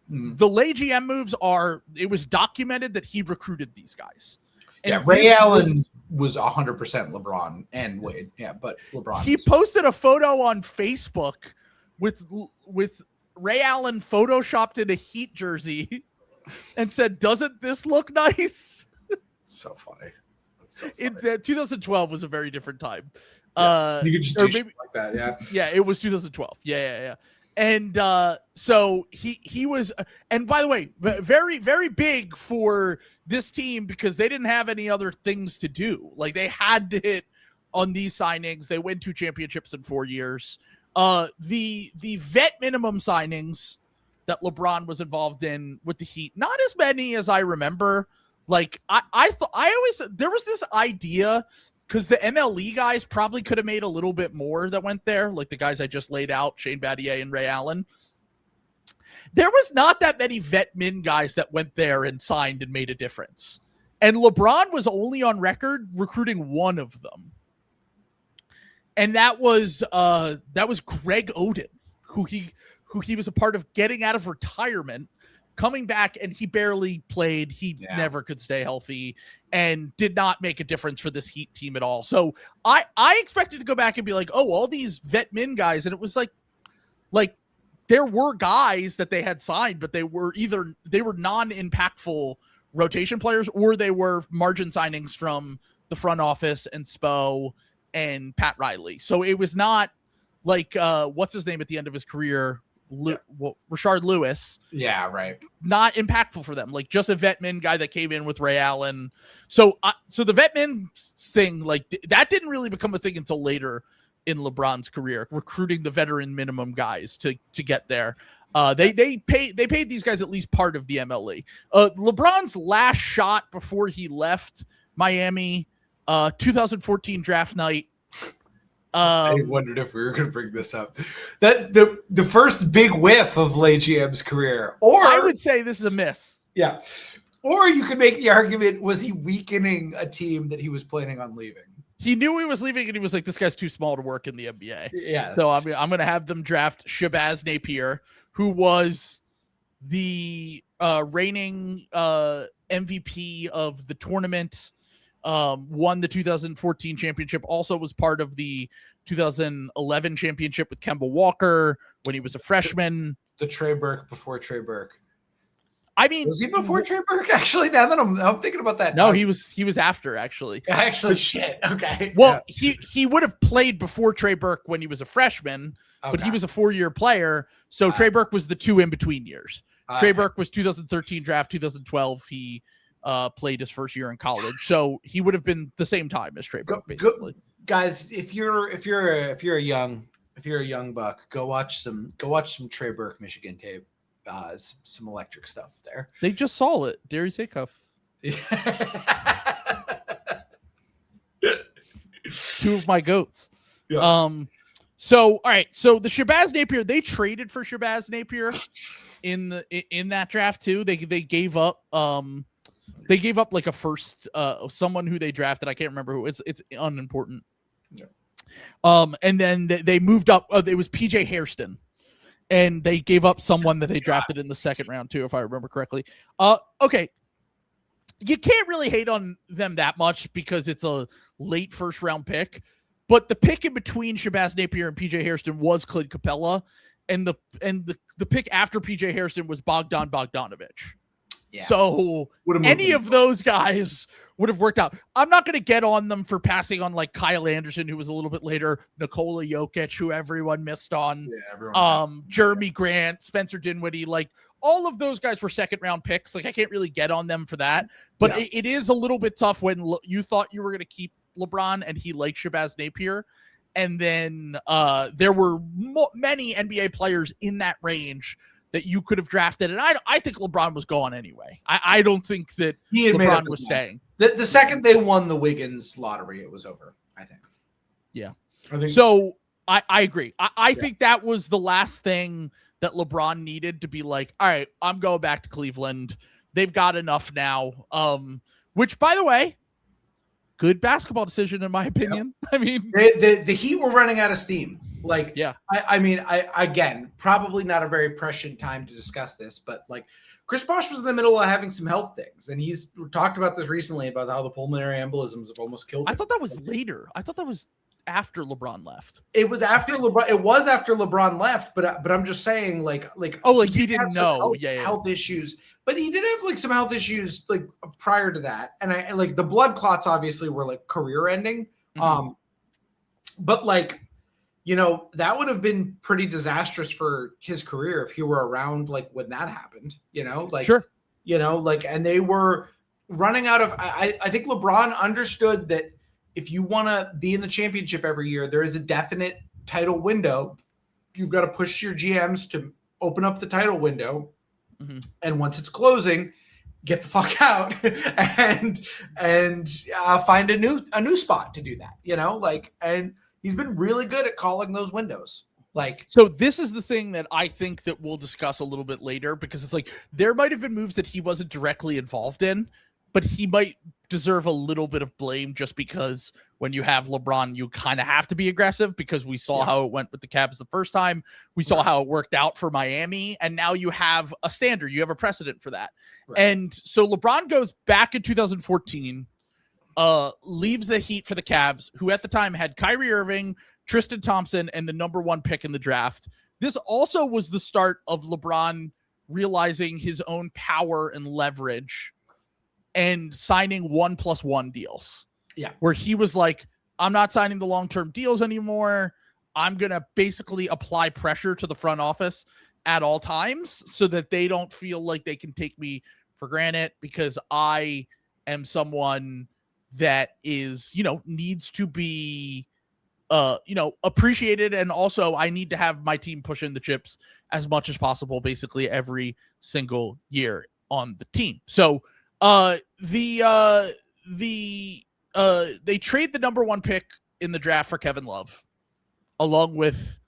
The lay GM moves are, it was documented that he recruited these guys. And Ray Allen was 100% LeBron and Wade. Yeah, but LeBron. He posted a photo on Facebook with Ray Allen photoshopped in a Heat jersey and said, "Doesn't this look nice?" It's so funny. So funny. 2012 was a very different time. Yeah, you could just do shit like that. Yeah. Yeah, it was 2012. Yeah. And so he was, and by the way, very, very big for this team because they didn't have any other things to do. Like they had to hit on these signings. They win 2 championships in 4 years. The vet minimum signings that LeBron was involved in with the Heat, not as many as I remember. Like I always, there was this idea because the MLE guys probably could have made a little bit more that went there, like the guys I just laid out, Shane Battier and Ray Allen. There was not that many vet min guys that went there and signed and made a difference. And LeBron was only on record recruiting one of them. And that was Greg Oden, who he was a part of getting out of retirement, coming back, and he barely played. He never could stay healthy and did not make a difference for this Heat team at all. So I expected to go back and be like, oh, all these vet min guys. And it was like there were guys that they had signed, but they were non-impactful rotation players or they were margin signings from the front office and Spo and Pat Riley. So it was not like, what's his name at the end of his career? Rashard Lewis. Yeah, right. Not impactful for them. Like just a vet min guy that came in with Ray Allen. So the vet min thing, like that didn't really become a thing until later in LeBron's career, recruiting the veteran minimum guys to get there. They paid these guys at least part of the MLE. LeBron's last shot before he left Miami, 2014 draft night. I wondered if we were going to bring this up. That the first big whiff of Lay GM's career, or I would say this is a miss. Yeah, or you could make the argument: was he weakening a team that he was planning on leaving? He knew he was leaving, and he was like, "This guy's too small to work in the NBA." Yeah. So I'm going to have them draft Shabazz Napier, who was the reigning MVP of the tournament. Won the 2014 championship, also was part of the 2011 championship with Kemba Walker when he was a freshman. The Trey Burke before Trey Burke. I mean, was he before Trey Burke? Actually, now that I'm thinking about that. No, he was after actually. Actually, shit. Okay. Well, he would have played before Trey Burke when he was a freshman, but he was a 4-year player. So Trey Burke was the 2 in between years. Trey Burke was 2013 draft, 2012. He played his first year in college, so he would have been the same time as Trey Burke, basically. Guys, if you're a young buck, go watch some Trey Burke Michigan tape. Some electric stuff there. They just saw it. Dare you think of? 2 of my goats. Yeah. So all right. So the Shabazz Napier, they traded for Shabazz Napier in that draft too. They gave up. They gave up like a first, someone who they drafted. I can't remember who. It's unimportant. Yeah. And then they moved up. It was PJ Hairston, and they gave up someone that they drafted in the second round too, if I remember correctly. Okay, you can't really hate on them that much because it's a late first round pick. But the pick in between Shabazz Napier and PJ Hairston was Clint Capella, and the pick after PJ Hairston was Bogdan Bogdanovic. So any of those guys would have worked out. I'm not going to get on them for passing on like Kyle Anderson, who was a little bit later, Nikola Jokic, who everyone missed on, Jeremy Grant, Spencer Dinwiddie, like all of those guys were second round picks. Like I can't really get on them for that, but it is a little bit tough when you thought you were going to keep LeBron and he liked Shabazz Napier. And then there were many NBA players in that range that you could have drafted. And I think LeBron was gone anyway. I don't think that LeBron was staying. The second they won the Wiggins lottery, it was over, I think. Yeah. So I agree. I think that was the last thing that LeBron needed to be like, all right, I'm going back to Cleveland. They've got enough now. Which, by the way, good basketball decision, in my opinion. Yep. I mean, the Heat were running out of steam. Like, yeah, I mean, again, probably not a very prescient time to discuss this, but like Chris Bosh was in the middle of having some health things, and he's talked about this recently about how the pulmonary embolisms have almost killed him. I thought that was later. I thought that was after LeBron left. It was after LeBron. It was after LeBron left, but I'm just saying, like he didn't know, health issues, but he did have like some health issues like prior to that, and I like the blood clots obviously were like career ending, but like. You know, that would have been pretty disastrous for his career if he were around like when that happened, you know, like, sure. You know, like, and they were running out of, I think LeBron understood that if you want to be in the championship every year, there is a definite title window. You've got to push your GMs to open up the title window. And once it's closing, get the fuck out and find a new spot to do that, you know, like, and he's been really good at calling those windows. Like, so this is the thing that I think that we'll discuss a little bit later, because it's like there might have been moves that he wasn't directly involved in, but he might deserve a little bit of blame just because when you have LeBron, you kind of have to be aggressive, because we saw how it went with the Cavs the first time. We saw how it worked out for Miami, and now you have a standard. You have a precedent for that. Right. And so LeBron goes back in 2014, leaves the Heat for the Cavs, who at the time had Kyrie Irving, Tristan Thompson, and the number 1 pick in the draft. This also was the start of LeBron realizing his own power and leverage and signing 1+1 deals. Yeah. Where he was like, I'm not signing the long-term deals anymore. I'm going to basically apply pressure to the front office at all times so that they don't feel like they can take me for granted, because I am someone that is, you know, needs to be, you know, appreciated. And also I need to have my team pushing the chips as much as possible, basically every single year on the team. So, they trade the number 1 pick in the draft for Kevin Love, along with,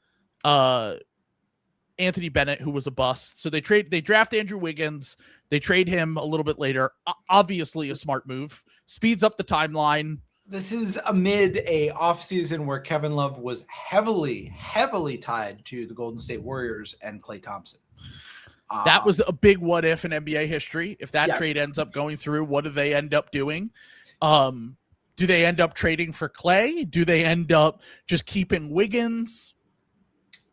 Anthony Bennett, who was a bust. So they draft Andrew Wiggins. They trade him a little bit later. Obviously a smart move. Speeds up the timeline. This is amid a offseason where Kevin Love was heavily tied to the Golden State Warriors and Klay Thompson. That was a big what if in NBA history. If that trade ends up going through, what do they end up doing? Do they end up trading for Klay? Do they end up just keeping Wiggins?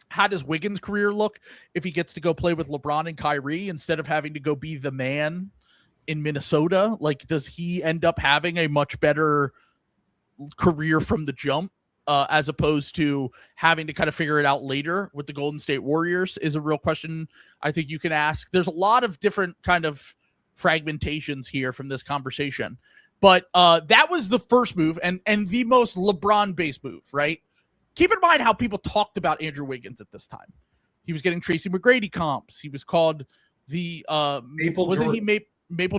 How does Wiggins' career look if he gets to go play with LeBron and Kyrie instead of having to go be the man in Minnesota? Like, does he end up having a much better career from the jump, as opposed to having to kind of figure it out later with the Golden State Warriors, is a real question I think you can ask. There's a lot of different kind of fragmentations here from this conversation, but that was the first move and the most LeBron-based move, right? Keep in mind how people talked about Andrew Wiggins at this time. He was getting Tracy McGrady comps. He was called the Maple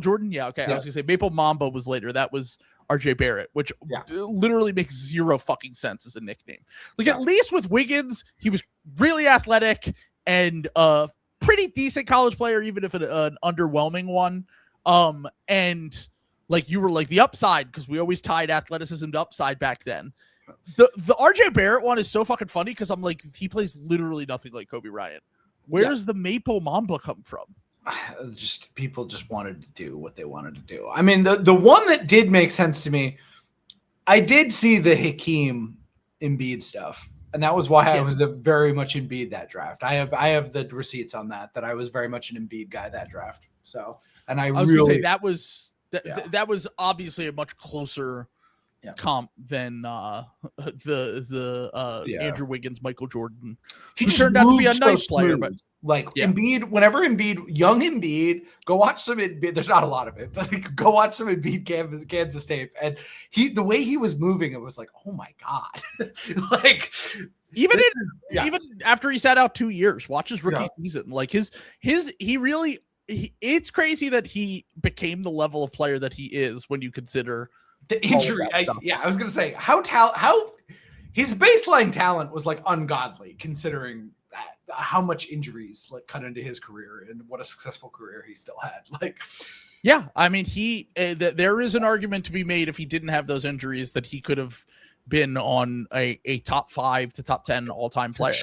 Jordan? Yeah, okay. Yeah. I was gonna say Maple Mamba was later. That was RJ Barrett, which literally makes zero fucking sense as a nickname. Like, at least with Wiggins, he was really athletic and pretty decent college player, even if an underwhelming one. And like, you were like the upside, because we always tied athleticism to upside back then. The RJ Barrett one is so fucking funny, because I'm like, he plays literally nothing like Kobe Bryant. Where's the Maple Mamba come from? Just people just wanted to do what they wanted to do. I mean, the one that did make sense to me, I did see the Hakeem Embiid stuff, and that was why I was very much Embiid that draft. I have the receipts on that I was very much an Embiid guy that draft. So And I was really gonna say that was obviously a much closer comp than Andrew Wiggins, Michael Jordan. He just turned out to be a nice player, but Embiid, whenever young Embiid, go watch some Embiid. There's not a lot of it, but go watch some Embiid Kansas State. And the way he was moving, it was like, oh my God. Like even after he sat out 2 years, watch his rookie season. Like it's crazy that he became the level of player that he is when you consider the injury. I was going to say how his baseline talent was like ungodly considering how much injuries like cut into his career and what a successful career he still had. Like, yeah, I mean, there is an argument to be made if he didn't have those injuries that he could have been on a top 5 to top 10 all-time player.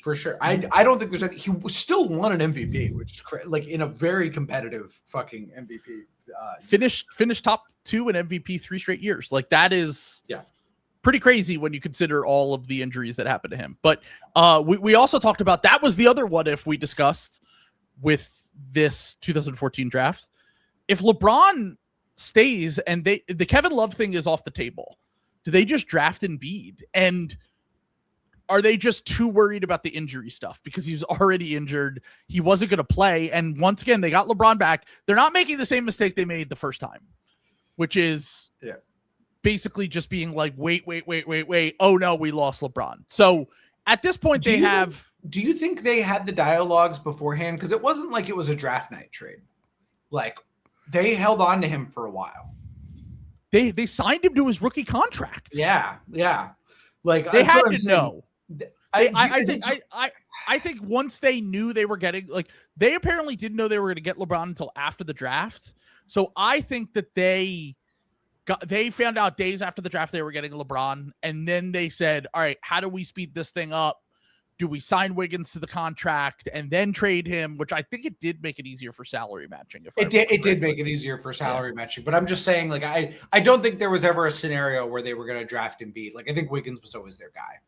For sure. I don't think there's any. He still won an MVP, which is like in a very competitive fucking MVP. Finished top 2 in MVP 3 straight years. Like that is pretty crazy when you consider all of the injuries that happened to him. But we also talked about that was the other what if we discussed with this 2014 draft. If LeBron stays and the Kevin Love thing is off the table, do they just draft Embiid? And are they just too worried about the injury stuff because he's already injured? He wasn't going to play. And once again, they got LeBron back. They're not making the same mistake they made the first time, which is basically just being like, wait. Oh no, we lost LeBron. So at this point, do you think they had the dialogues beforehand? Because it wasn't like it was a draft night trade. Like they held on to him for a while. They signed him to his rookie contract. Yeah. Like they had to know. I think once they knew they were getting, like, they apparently didn't know they were going to get LeBron until after the draft. So I think that they found out days after the draft they were getting LeBron, and then they said, all right, how do we speed this thing up? Do we sign Wiggins to the contract and then trade him? Which I think it did make it easier for salary matching. It did make it easier for salary matching. But I'm just saying, like, I don't think there was ever a scenario where they were going to draft Embiid. Like, I think Wiggins was always their guy.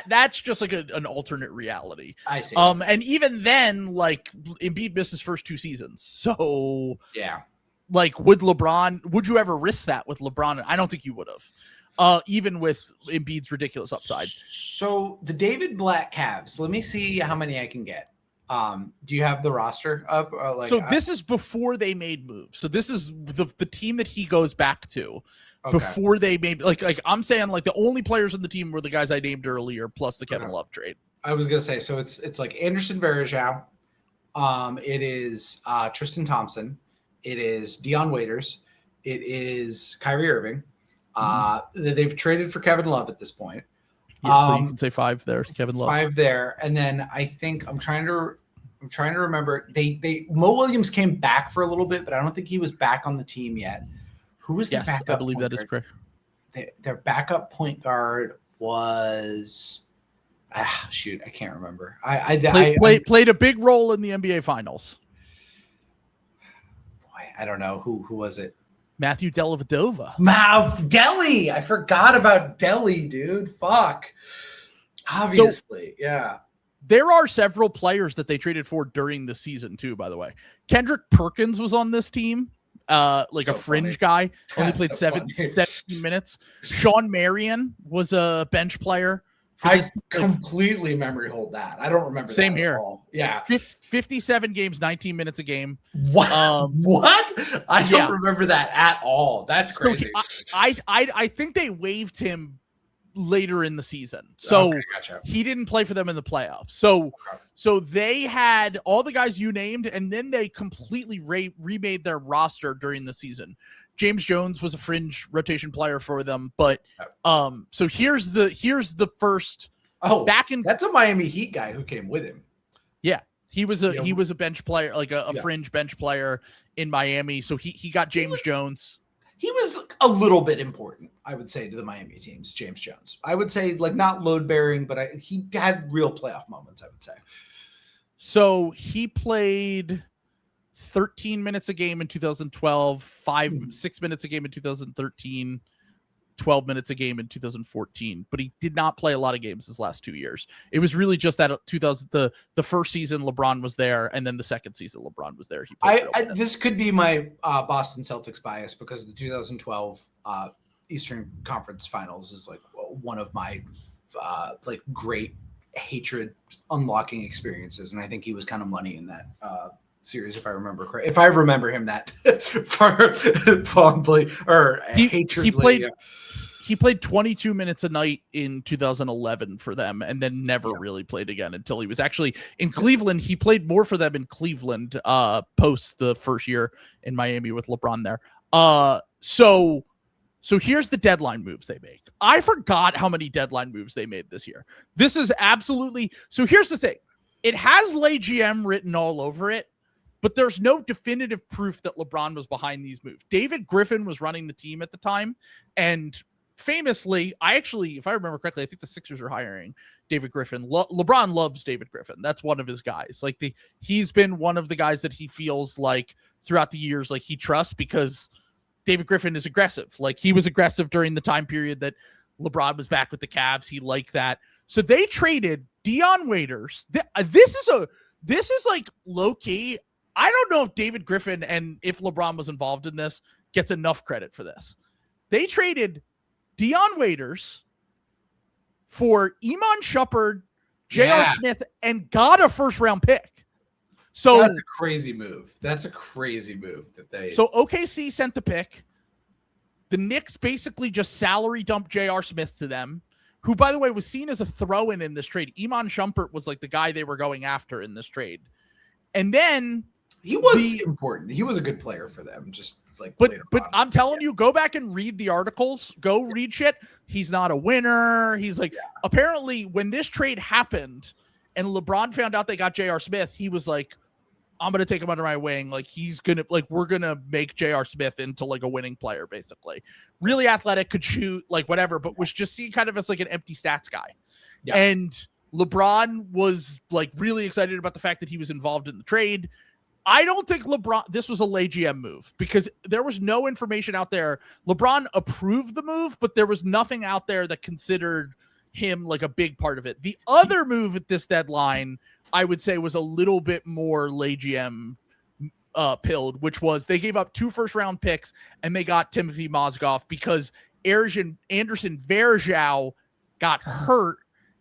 That's just like an alternate reality. I see. And even then, like, Embiid missed his first 2 seasons. So like, would you ever risk that with LeBron? I don't think you would have. Even with Embiid's ridiculous upside. So the David Black Cavs, let me see how many I can get. Do you have the roster up? This is before they made moves. So this is the team that he goes back to before they made, like I'm saying, like, the only players on the team were the guys I named earlier, plus the Kevin Love trade. I was going to say, so it's like Anderson Varejao. It is Tristan Thompson. It is Dion Waiters. It is Kyrie Irving. They've traded for Kevin Love at this point. So you can say 5 there, Kevin Love. 5 there, and then I think I'm trying to remember. Mo Williams came back for a little bit, but I don't think he was back on the team yet. Who was the backup? I believe that is correct. Their backup point guard was I can't remember. I played a big role in the NBA Finals. Boy, I don't know who was it. Matthew Dellavedova. Delly. I forgot about Delly, dude. Fuck. Obviously, yeah. There are several players that they traded for during the season, too, by the way. Kendrick Perkins was on this team, a fringe guy. Only played 17 minutes. Sean Marion was a bench player. I completely memory hold that. I don't remember. Same that here. At all. Yeah. 57 games, 19 minutes a game. What? What? I don't remember that at all. That's crazy. So I think they waived him later in the season. So gotcha. He didn't play for them in the playoffs. So they had all the guys you named, and then they completely remade their roster during the season. James Jones was a fringe rotation player for them, but so here's the first. That's a Miami Heat guy who came with him. Yeah, he was a bench player, like a fringe bench player in Miami. So he got James Jones. He was a little bit important, I would say, to the Miami teams. James Jones, I would say, like, not load bearing, but he had real playoff moments, I would say. So he played 13 minutes a game in 2012, 6 minutes a game in 2013, 12 minutes a game in 2014, but he did not play a lot of games his last 2 years. It was really just that the first season LeBron was there, and then the second season LeBron was there. He this could be my Boston Celtics bias, because the 2012 Eastern Conference Finals is like one of my like great hatred unlocking experiences, and I think he was kind of money in that series, if I remember correctly. If I remember him that fondly or hatredly. He played 22 minutes a night in 2011 for them, and then never really played again until he was actually in Cleveland. He played more for them in Cleveland post the first year in Miami with LeBron there. So here's the deadline moves they make. I forgot how many deadline moves they made this year. This is absolutely... So here's the thing. It has Lay GM written all over it, but there's no definitive proof that LeBron was behind these moves. David Griffin was running the team at the time, and famously, if I remember correctly, I think the Sixers are hiring David Griffin. LeBron loves David Griffin. That's one of his guys. Like he's been one of the guys that he feels like throughout the years, like he trusts, because David Griffin is aggressive. Like he was aggressive during the time period that LeBron was back with the Cavs. He liked that. So they traded Dion Waiters. This is like low key. I don't know if David Griffin and if LeBron was involved in this gets enough credit for this. They traded Dion Waiters for Iman Shumpert, J.R. Smith, and got a first-round pick. So that's a crazy move. That they... So OKC sent the pick. The Knicks basically just salary dumped J.R. Smith to them, who, by the way, was seen as a throw-in in this trade. Iman Shumpert was like the guy they were going after in this trade. And then... He was important. He was a good player for them. Just like, but I'm telling you, go back and read the articles. Go read shit. He's not a winner. He's like, apparently when this trade happened and LeBron found out they got J.R. Smith, he was like, I'm going to take him under my wing. Like we're going to make J.R. Smith into like a winning player, basically. Really athletic, could shoot, like whatever, but was just seen kind of as like an empty stats guy. Yeah. And LeBron was like really excited about the fact that he was involved in the trade. I don't think this was a Lay GM move, because there was no information out there. LeBron approved the move, but there was nothing out there that considered him like a big part of it. The other move at this deadline, I would say, was a little bit more Lay GM pilled, which was they gave up 2 first-round picks and they got Timothy Mozgov because Anderson Varejao got hurt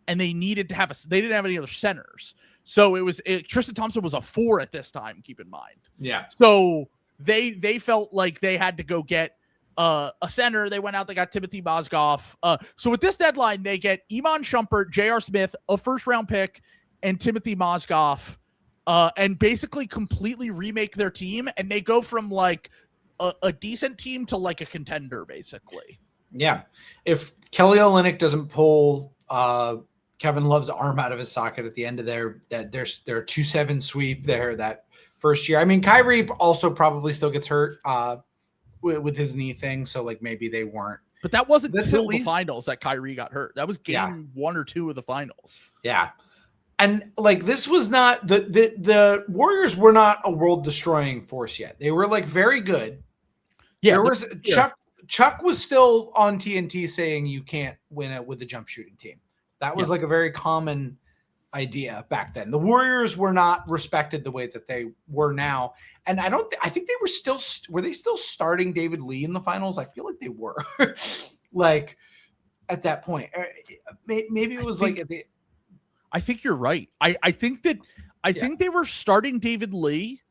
and they needed to they didn't have any other centers. So Tristan Thompson was a 4 at this time, keep in mind. Yeah. So they felt like they had to go get a center. They went out, they got Timothy Mozgov. So with this deadline, they get Iman Shumpert, J.R. Smith, a first-round pick, and Timothy Mozgov, and basically completely remake their team. And they go from like a decent team to like a contender, basically. Yeah. If Kelly Olynyk doesn't pull Kevin Love's arm out of his socket at the end of their 2-7 sweep there that first year. I mean, Kyrie also probably still gets hurt with his knee thing, so like maybe they weren't. But that wasn't until the finals that Kyrie got hurt. That was game 1 or 2 of the finals. Yeah. And like this was not the Warriors were not a world destroying force yet. They were like very good. Yeah, there was Chuck was still on TNT saying you can't win it with a jump shooting team. That was like a very common idea back then. The Warriors were not respected the way that they were now. And I think they were still starting David Lee in the finals? I feel like they were like at that point. Maybe it was I think you're right. I think they were starting David Lee,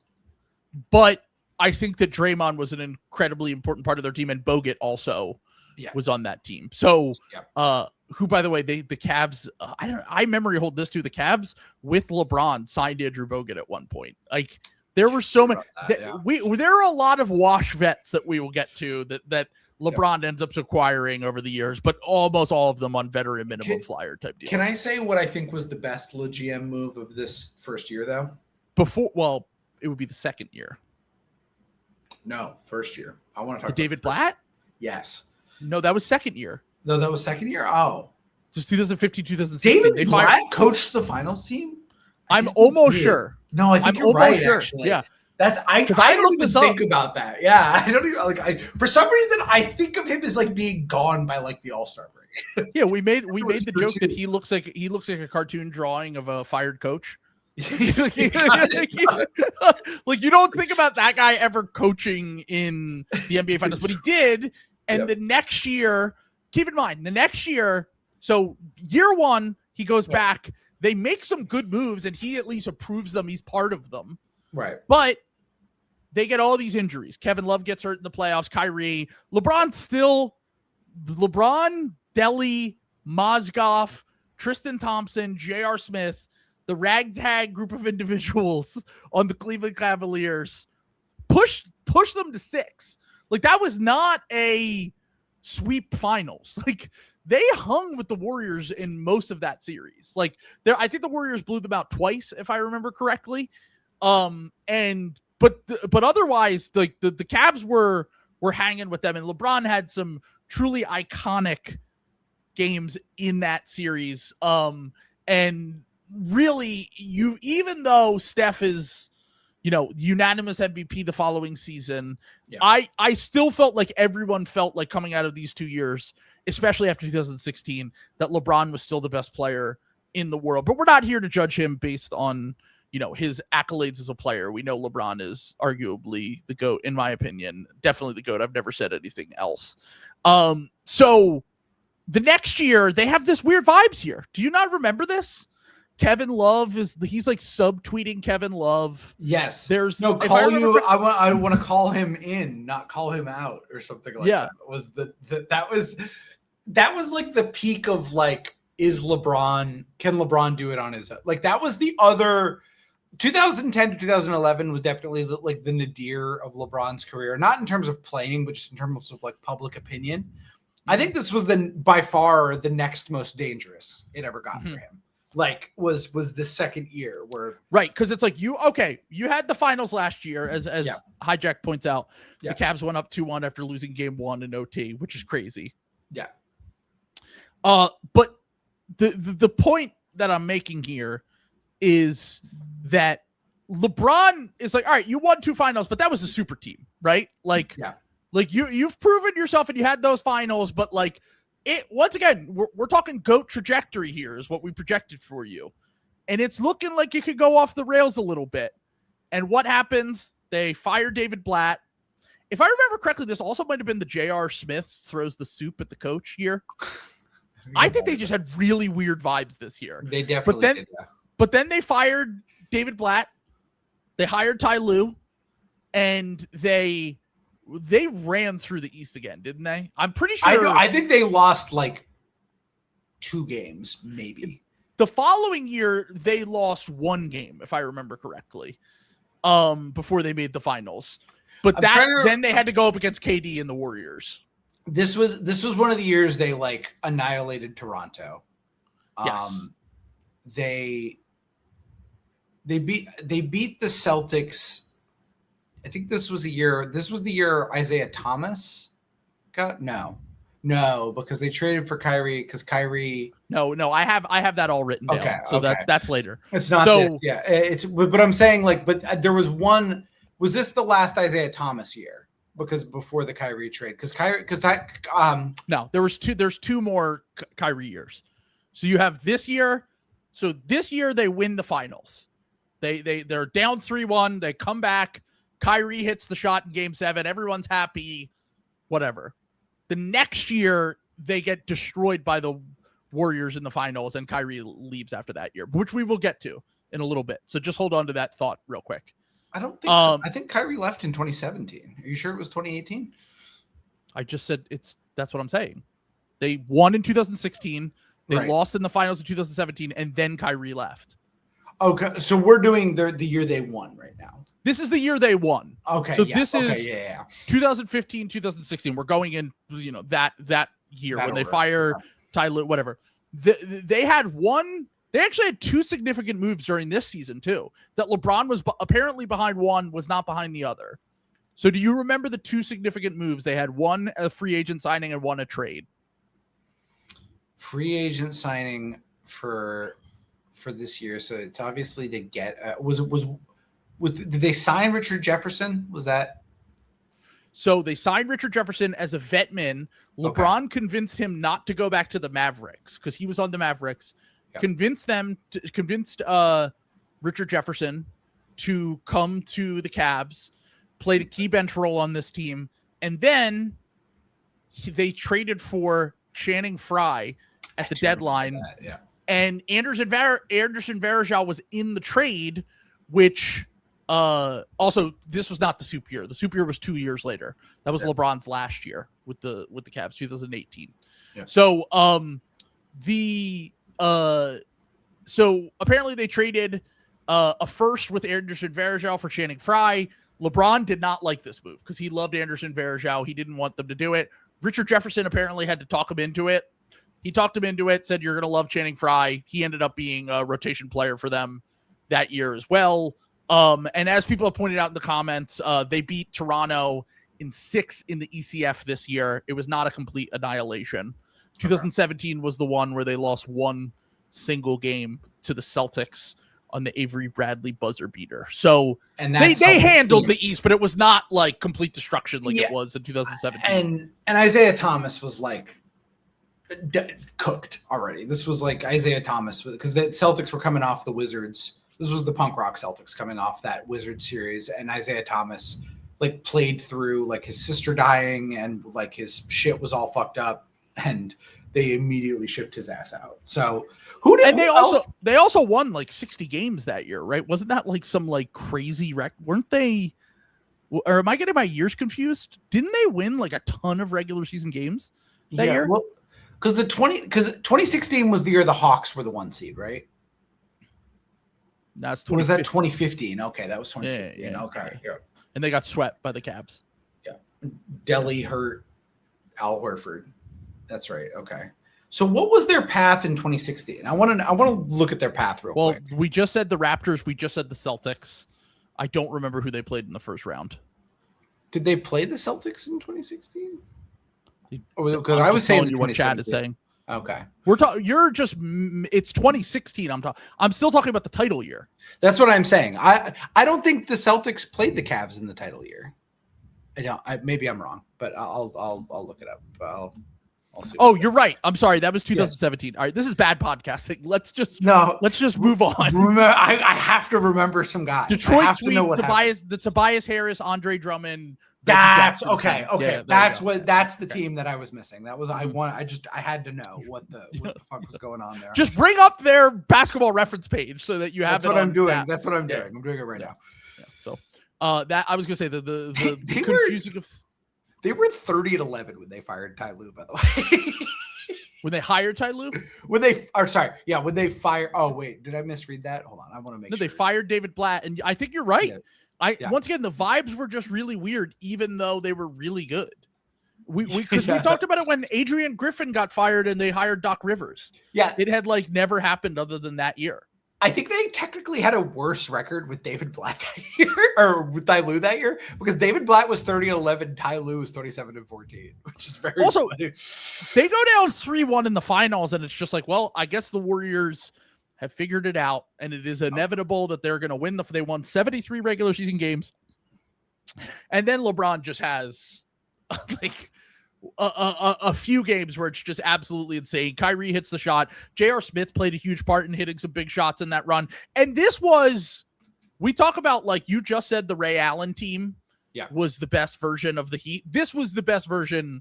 but I think that Draymond was an incredibly important part of their team, and Bogut also was on that team. So, who, by the way, the Cavs, I memory hold this too. The Cavs with LeBron signed Andrew Bogut at one point. Like there were so many. There are a lot of wash vets that we will get to that LeBron ends up acquiring over the years, but almost all of them on veteran minimum flyer type deals. Can I say what I think was the best GM move of this first year, though? It would be the second year. No, first year. I want to talk about David Blatt? Yes. No, that was second year. No, that was second year? Oh. Just 2015, 2016. David Blatt coached the finals team? I'm almost sure. No, I think you're right, actually. Yeah. I don't even think about that. Yeah, I don't even for some reason I think of him as like being gone by like the All-Star break. Yeah, we made the joke that he looks like a cartoon drawing of a fired coach. Like you don't think about that guy ever coaching in the NBA Finals, but he did. And the next year, keep in mind, so year one, he goes back. They make some good moves, and he at least approves them. He's part of them. Right. But they get all these injuries. Kevin Love gets hurt in the playoffs. Kyrie. LeBron, Delly, Mozgov, Tristan Thompson, J.R. Smith, the ragtag group of individuals on the Cleveland Cavaliers push them to 6. Like, that was not a sweep finals. Like, they hung with the Warriors in most of that series. Like, I think the Warriors blew them out twice, if I remember correctly. But otherwise, like the Cavs were hanging with them, and LeBron had some truly iconic games in that series. And really, even though Steph is, unanimous MVP the following season, I still felt like everyone felt like coming out of these 2 years, especially after 2016, that LeBron was still the best player in the world. But we're not here to judge him based on his accolades as a player. We know LeBron is arguably the GOAT, in my opinion. Definitely the GOAT. I've never said anything else. So the next year, they have this weird vibes here. Do you not remember this? Kevin Love he's like subtweeting Kevin Love. Yes. There's no call you. I want to call him in, not call him out or something like that. That was like the peak of like, can LeBron do it on his own? Like, that was the other 2010 to 2011 was definitely the nadir of LeBron's career, not in terms of playing, but just in terms of like public opinion. I think this was by far the next most dangerous it ever got for him. Like, was the second year where because it's like you had the finals last year, as Hijack points out. The Cavs went up 2-1 after losing game 1 in OT, which is crazy. Yeah. But the point that I'm making here is that LeBron is like, all right, you won 2 finals, but that was a super team, right? Like, like you've proven yourself and you had those finals, but like once again, we're talking GOAT trajectory here is what we projected for you. And it's looking like you could go off the rails a little bit. And what happens? They fire David Blatt. If I remember correctly, this also might have been the J.R. Smith throws the soup at the coach year. I think they just had really weird vibes this year. They definitely did. Yeah. But then they fired David Blatt. They hired Ty Lue, and they ran through the East again, didn't they? I'm pretty sure. I think they lost like 2 games, maybe. The following year, they lost 1 game, if I remember correctly, before they made the finals. But then they had to go up against KD and the Warriors. This was one of the years they like annihilated Toronto. Yes. They beat the Celtics. I think this was the year Isaiah Thomas got no, because they traded for Kyrie because Kyrie. No, I have that all written down. Okay, so that's later. It's not this. Yeah, but I'm saying like, but there was one. Was this the last Isaiah Thomas year? Because before the Kyrie trade, no, there's 2 more Kyrie years. So you have this year. So this year they win the finals. They're down 3-1. They come back. Kyrie hits the shot in game 7. Everyone's happy. Whatever. The next year they get destroyed by the Warriors in the finals, and Kyrie leaves after that year, which we will get to in a little bit. So just hold on to that thought real quick. I don't think so. I think Kyrie left in 2017. Are you sure it was 2018? I just said that's what I'm saying. They won in 2016. They lost in the finals in 2017, and then Kyrie left. Okay, so we're doing the year they won right now. This is the year they won. Okay, so this is 2015, 2016. We're going in, that year when they fire Ty Lue, whatever. They had one. They actually had 2 significant moves during this season too. That LeBron was apparently behind one, was not behind the other. So do you remember the 2 significant moves? They had one a free agent signing and one a trade. Free agent signing for this year. So it's obviously to get was Did they sign Richard Jefferson? Was that? So they signed Richard Jefferson as a vet min. LeBron convinced him not to go back to the Mavericks because he was on the Mavericks. Yep. Convinced Richard Jefferson to come to the Cavs, played a key bench role on this team, and then they traded for Channing Frye at the deadline. Yeah. And Anderson Varejao was in the trade, which also this was not the soup year. The soup year was 2 years later. That was LeBron's last year with the Cavs, 2018. Yeah. So so apparently they traded a first with Anderson Varejao for Channing Frye. LeBron did not like this move because he loved Anderson Varejao. He didn't want them to do it. Richard Jefferson apparently had to talk him into it. He talked him into it, said, you're going to love Channing Frye. He ended up being a rotation player for them that year as well. And as people have pointed out in the comments, they beat Toronto in 6 in the ECF this year. It was not a complete annihilation. 2017 was the one where they lost one single game to the Celtics on the Avery Bradley buzzer beater. So and they handled the East, but it was not like complete destruction like it was in 2017. And Isaiah Thomas was like cooked already. This was like Isaiah Thomas because the Celtics were coming off the Wizards. This was the punk rock Celtics coming off that Wizard series, and Isaiah Thomas like played through like his sister dying and like his shit was all fucked up, and they immediately shipped his ass out. So they also won like 60 games that year, right? Wasn't that like some like crazy weren't they? Or am I getting my years confused? Didn't they win like a ton of regular season games that year? Well, because 2016 was the year the Hawks were the 1 seed, right? That's was that 2015? Okay, that was 2015. Yeah. Okay, yeah. And they got swept by the Cavs. Yeah, Delly hurt Al Horford. That's right. Okay. So what was their path in 2016? I want to look at their path real quick. Well, we just said the Raptors. We just said the Celtics. I don't remember who they played in the first round. Did they play the Celtics in 2016? Because I was saying what Chad is saying. Okay. We're talking. You're just. It's 2016. I'm still talking about the title year. That's what I'm saying. I don't think the Celtics played the Cavs in the title year. Maybe I'm wrong, but I'll look it up. I'll see. Oh, you're right. I'm sorry. That was 2017. Yes. All right. This is bad podcasting. Let's just move on. I have to remember some guys. Detroit Sweep, Tobias Harris, Andre Drummond. That's okay. Okay. Yeah, that's the team that I was missing. That was, I had to know what the fuck was going on there. Just bring up their basketball reference page so that you have That's what I'm doing. That's what I'm doing. I'm doing it right now. Yeah. So, that I was going to say the confusing they were 30-11 when they fired Ty Lue, by the way. When they hired Ty Lue? When they fired. Oh, wait. Did I misread that? Hold on. I want to make sure. They fired David Blatt. And I think you're right. Once again, the vibes were just really weird, even though they were really good. We talked about it when Adrian Griffin got fired and they hired Doc Rivers. Yeah. It had like never happened other than that year. I think they technically had a worse record with David Blatt that year, or with Ty Lue that year, because David Blatt was 30-11, Ty Lue was 27-14, which is very also funny. They go down 3-1 in the finals, and it's just like, well, I guess the Warriors have figured it out, and it is inevitable that they're going to win. They won 73 regular season games, and then LeBron just has like a few games where it's just absolutely insane. Kyrie hits the shot. J.R. Smith played a huge part in hitting some big shots in that run. And this was, we talk about, like you just said, the Ray Allen team was the best version of the Heat. This was the best version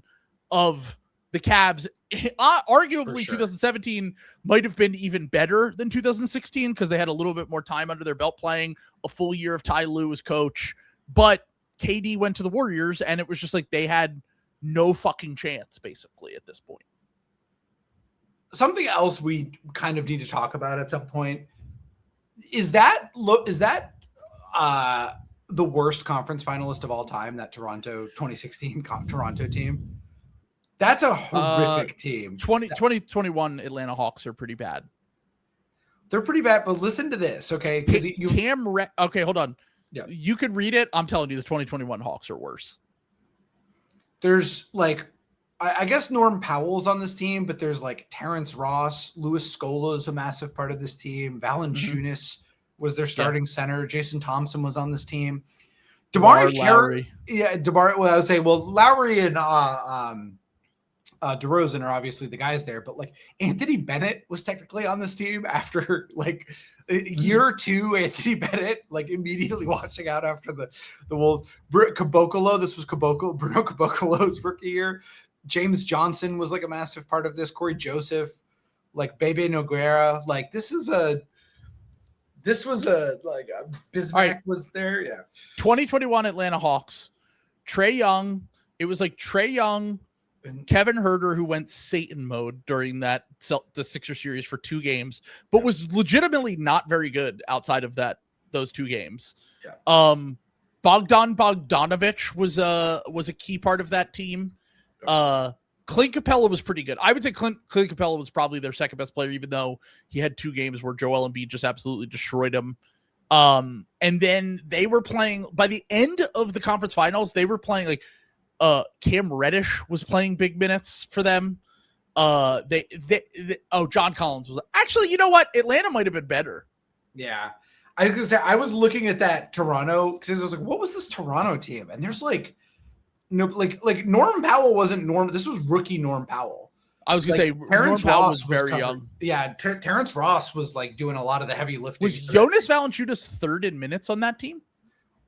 of the Cavs. Arguably, sure. 2017 might have been even better than 2016 because they had a little bit more time under their belt playing a full year of Ty Lue as coach. But KD went to the Warriors, and it was just like they had no fucking chance, basically, at this point. Something else we kind of need to talk about at some point is that the worst conference finalist of all time, that Toronto 2016 Toronto team. That's a horrific team. 2021 Atlanta Hawks are pretty bad. They're pretty bad, but listen to this, okay? Okay, hold on. Yeah. You could read it. I'm telling you, the 2021 Hawks are worse. There's like, I guess Norm Powell's on this team, but there's like Terrence Ross, Louis Scola is a massive part of this team. Valanciunas was their starting center. Jason Thompson was on this team. DeMar Lowry. Yeah, DeMar. Well, I would say, Lowry and DeRozan are obviously the guys there, but like Anthony Bennett was technically on this team after like year two. Anthony Bennett like immediately watching out after the Wolves. Caboclo, this was Bruno Caboclo's rookie year. James Johnson was like a massive part of this. Corey Joseph, like Bebe Nogueira, like this was a Bismack right. Was there. Yeah. 2021 Atlanta Hawks, Trae Young. It was like Trae Young, Kevin Huerter, who went Satan mode during the Sixer series for 2 games, but was legitimately not very good outside of those 2 games. Yeah. Bogdan Bogdanovic was a key part of that team. Clint Capella was pretty good. I would say Clint Capella was probably their second best player, even though he had 2 games where Joel Embiid just absolutely destroyed him. And then they were playing by the end of the conference finals. They were playing like Cam Reddish was playing big minutes for them. John Collins was actually, you know what? Atlanta might have been better. Yeah. I was gonna say, I was looking at that Toronto because I was like, what was this Toronto team? And there's like, like Norm Powell wasn't Norm. This was rookie Norm Powell. I was gonna say Terrence Norm Powell Ross was very young. Yeah, Terrence Ross was like doing a lot of the heavy lifting. Was Jonas Valanciunas third in minutes on that team?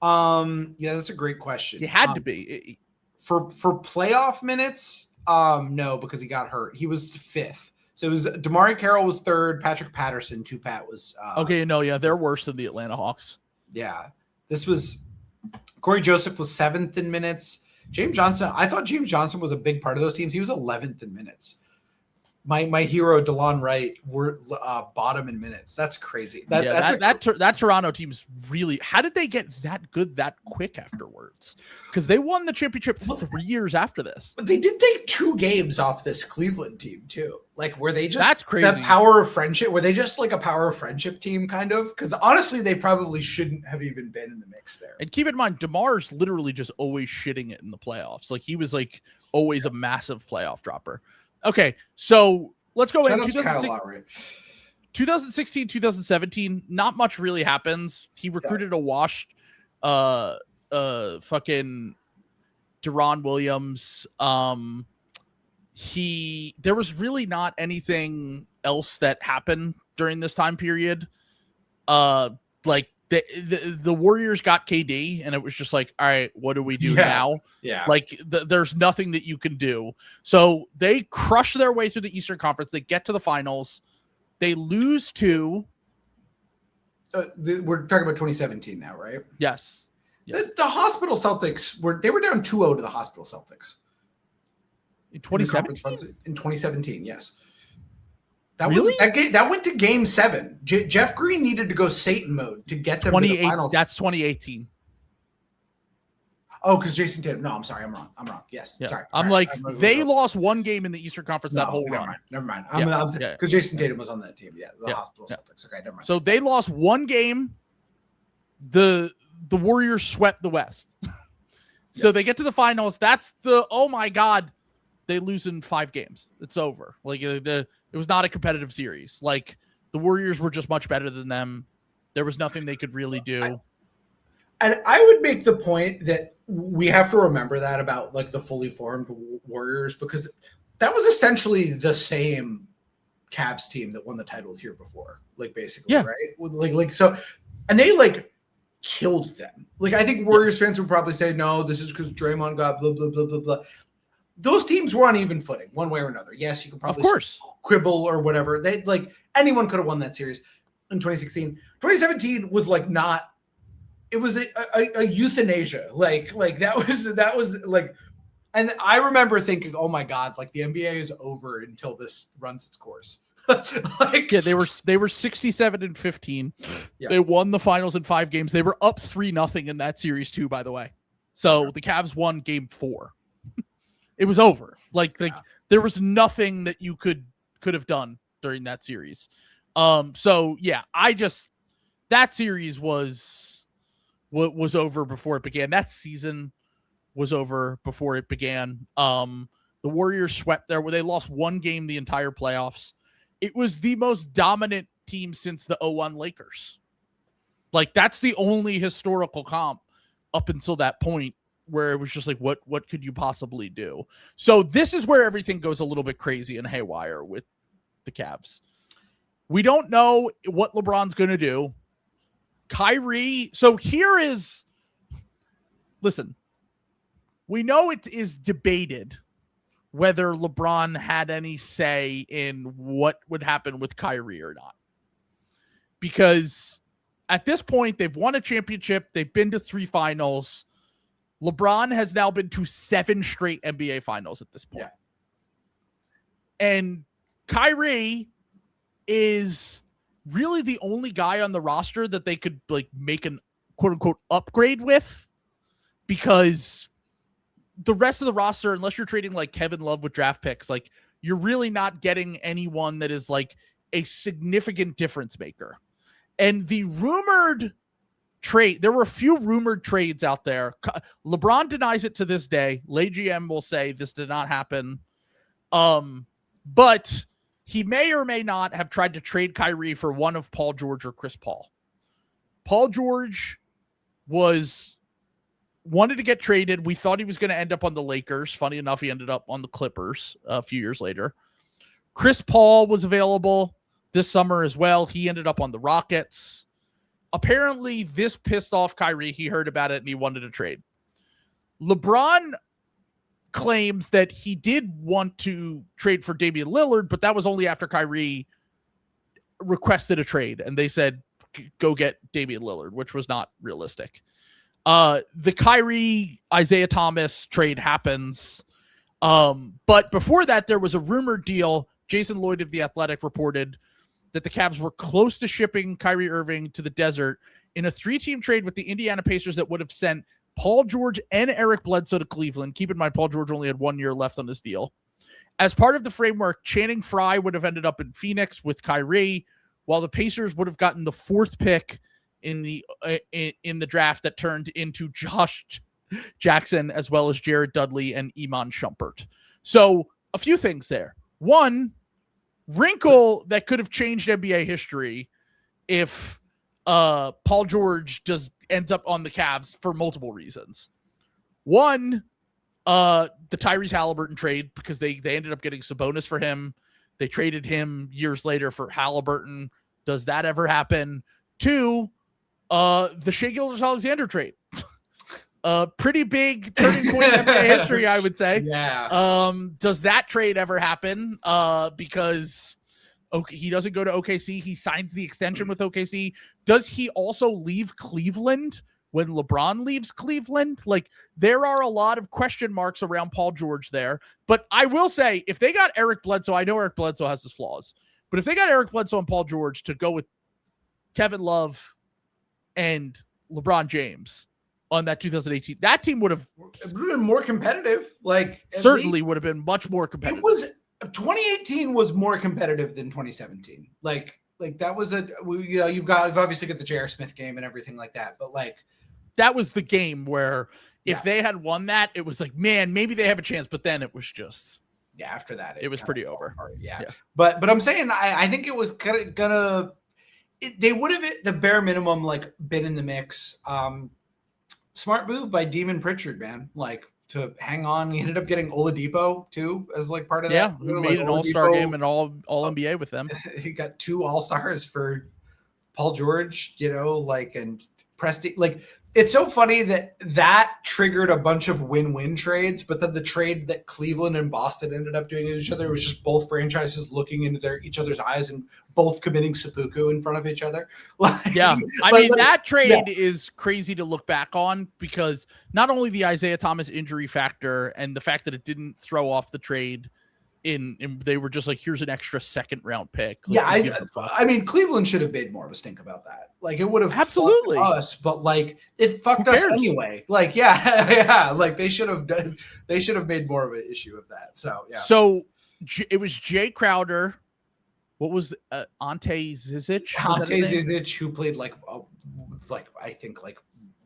Yeah, that's a great question. He had to be for playoff minutes. No, because he got hurt. He was 5th. So it was DeMar Carroll was 3rd. Patrick Patterson, 2-Pat was. Okay, no, yeah, they're worse than the Atlanta Hawks. Yeah, this was Corey Joseph was 7th in minutes. James Johnson, I thought James Johnson was a big part of those teams. He was 11th in minutes. My hero, DeLon Wright, were bottom in minutes. That's crazy. That Toronto team's really. How did they get that good that quick afterwards? Because they won the championship 3 years after this. But they did take 2 games off this Cleveland team too. Like where they just that's crazy. That power of friendship. Were they just like a power of friendship team kind of? Because honestly, they probably shouldn't have even been in the mix there. And keep in mind, DeMar's literally just always shitting it in the playoffs. Like he was like always a massive playoff dropper. Okay, so let's go in 2016, 2017. Not much really happens. He recruited a washed fucking Deron Williams. There was really not anything else that happened during this time period. Like the Warriors got KD, and it was just like, all right, what do we do now? Yeah, like there's nothing that you can do. So they crush their way through the Eastern Conference. They get to the finals. They lose to. We're talking about 2017 now, right? Yes. The Hospital Celtics were down 2-0 to the Hospital Celtics in 2017. In 2017, yes. That went to Game 7. Jeff Green needed to go Satan mode to get them to the finals. That's 2018. Oh, because Jason Tatum. No, I'm sorry. I'm wrong. Yes. Yeah. Sorry. They lost 1 game in the Eastern Conference that whole run. Never mind. Because Jason Tatum was on that team. Yeah. The Hospital Celtics. Okay, never mind. So they lost 1 game. The Warriors swept the West. So they get to the finals. That's oh my God. They lose in 5 games. It's over. Like it was not a competitive series. Like the Warriors were just much better than them. There was nothing they could really do. And I would make the point that we have to remember that about like the fully formed Warriors, because that was essentially the same Cavs team that won the title here before, like basically, right? Like so, and they like killed them. Like I think Warriors fans would probably say, no, this is because Draymond got blah blah blah blah blah. Those teams were on even footing, one way or another. Yes, you can probably quibble or whatever. They like anyone could have won that series in 2016. 2017 was like not. It was a euthanasia. Like that was like, and I remember thinking, oh my God, like the NBA is over until this runs its course. They were 67-15. Yeah. They won the finals in 5 games. They were up 3-0 in that series too, by the way. So the Cavs won Game 4. It was over. Like there was nothing that you could have done during that series. So yeah, that series was over before it began. That season was over before it began. The Warriors swept there where they lost 1 game the entire playoffs. It was the most dominant team since the 01 Lakers. Like, that's the only historical comp up until that point where it was just like, what could you possibly do? So this is where everything goes a little bit crazy and haywire with the Cavs. We don't know what LeBron's going to do. Kyrie. So here is, listen, we know it is debated whether LeBron had any say in what would happen with Kyrie or not. Because at this point, they've won a championship. They've been to 3 finals. LeBron has now been to 7 straight NBA finals at this point. Yeah. And Kyrie is really the only guy on the roster that they could like make an quote unquote upgrade with, because the rest of the roster, unless you're trading like Kevin Love with draft picks, like you're really not getting anyone that is like a significant difference maker. And the rumored trade, there were a few rumored trades out there. LeBron denies it to this day. Lay GM will say this did not happen. But he may or may not have tried to trade Kyrie for one of Paul George or Chris Paul. Paul George wanted to get traded. We thought he was going to end up on the Lakers. Funny enough, he ended up on the Clippers a few years later. Chris Paul was available this summer as well. He ended up on the Rockets. Apparently, this pissed off Kyrie. He heard about it and he wanted to trade. LeBron claims that he did want to trade for Damian Lillard, but that was only after Kyrie requested a trade. And they said, go get Damian Lillard, which was not realistic. The Kyrie Isaiah Thomas trade happens. But before that, there was a rumored deal. Jason Lloyd of The Athletic reported that the Cavs were close to shipping Kyrie Irving to the desert in a 3-team trade with the Indiana Pacers that would have sent Paul George and Eric Bledsoe to Cleveland. Keep in mind, Paul George only had 1 year left on this deal. As part of the framework, Channing Frye would have ended up in Phoenix with Kyrie, while the Pacers would have gotten the 4th pick in the draft that turned into Josh Jackson, as well as Jared Dudley and Iman Shumpert. So a few things there. One, wrinkle that could have changed NBA history if Paul George ends up on the Cavs for multiple reasons. One, the Tyrese Halliburton trade, because they ended up getting Sabonis for him. They traded him years later for Halliburton. Does that ever happen? Two, the Shai Gilgeous-Alexander trade. Pretty big turning point in NBA history, I would say. Yeah. Does that trade ever happen? Because he doesn't go to OKC. He signs the extension with OKC. Does he also leave Cleveland when LeBron leaves Cleveland? Like, there are a lot of question marks around Paul George there. But I will say, if they got Eric Bledsoe, I know Eric Bledsoe has his flaws, but if they got Eric Bledsoe and Paul George to go with Kevin Love and LeBron James on that 2018, that team would have been more competitive. Like, certainly would have been much more competitive. 2018 was more competitive than 2017. Like that was you've obviously got the J.R. Smith game and everything like that, but like that was the game where if they had won that, it was like, man, maybe they have a chance. But then it was just after that it was pretty over. Yeah. But I'm saying I think it was gonna they would have at the bare minimum like been in the mix. Smart move by Demon Pritchard, man. Like, to hang on. He ended up getting Oladipo too as like part of that. Yeah, made an all-star game and all NBA with them. He got 2 all-stars for Paul George, and Presti. Like, it's so funny that triggered a bunch of win-win trades, but then the trade that Cleveland and Boston ended up doing to each other was just both franchises looking into each other's eyes and both committing seppuku in front of each other. That trade is crazy to look back on, because not only the Isaiah Thomas injury factor and the fact that it didn't throw off the trade in they were just like, here's an extra 2nd round pick. Like, I mean, Cleveland should have made more of a stink about that. Like, it would have absolutely fucked us, but like it fucked us anyway. Like, yeah, like they should have made more of an issue of that. So yeah. So it was Jay Crowder. What was Ante Zizic? Ante Zizic, who played like I think like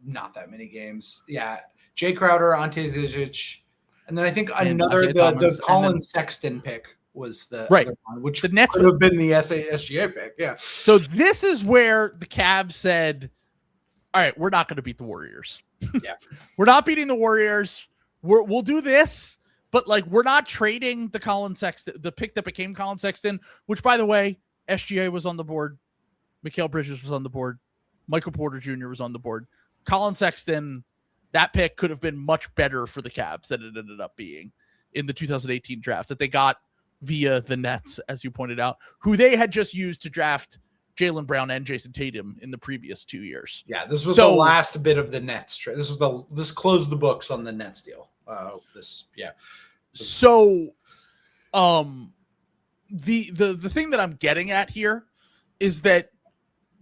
not that many games. Yeah, Jay Crowder, Ante Zizic. And then I think the Colin Sexton pick was the other one, which the Nets would have been the SGA pick. Yeah. So this is where the Cavs said, all right, we're not going to beat the Warriors. Yeah. We're not beating the Warriors. We'll do this, but like we're not trading the Colin Sexton, the pick that became Colin Sexton, which by the way, SGA was on the board, Mikal Bridges was on the board, Michael Porter Jr. was on the board. Colin Sexton, that pick could have been much better for the Cavs than it ended up being in the 2018 draft that they got via the Nets, as you pointed out, who they had just used to draft Jaylen Brown and Jason Tatum in the previous 2 years. Yeah, this was the last bit of the Nets trade. This closed the books on the Nets deal. So, the thing that I'm getting at here is that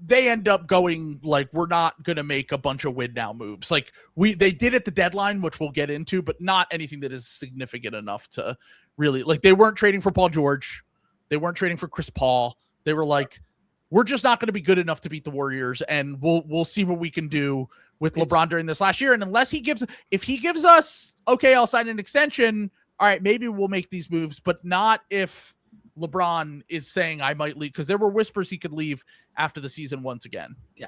they end up going like, we're not going to make a bunch of win now moves. Like they did at the deadline, which we'll get into, but not anything that is significant enough to really like, they weren't trading for Paul George. They weren't trading for Chris Paul. They were like, we're just not going to be good enough to beat the Warriors. And we'll see what we can do with LeBron during this last year. And if he gives us, okay, I'll sign an extension. All right, maybe we'll make these moves, but not if LeBron is saying I might leave, because there were whispers he could leave after the season once again. Yeah.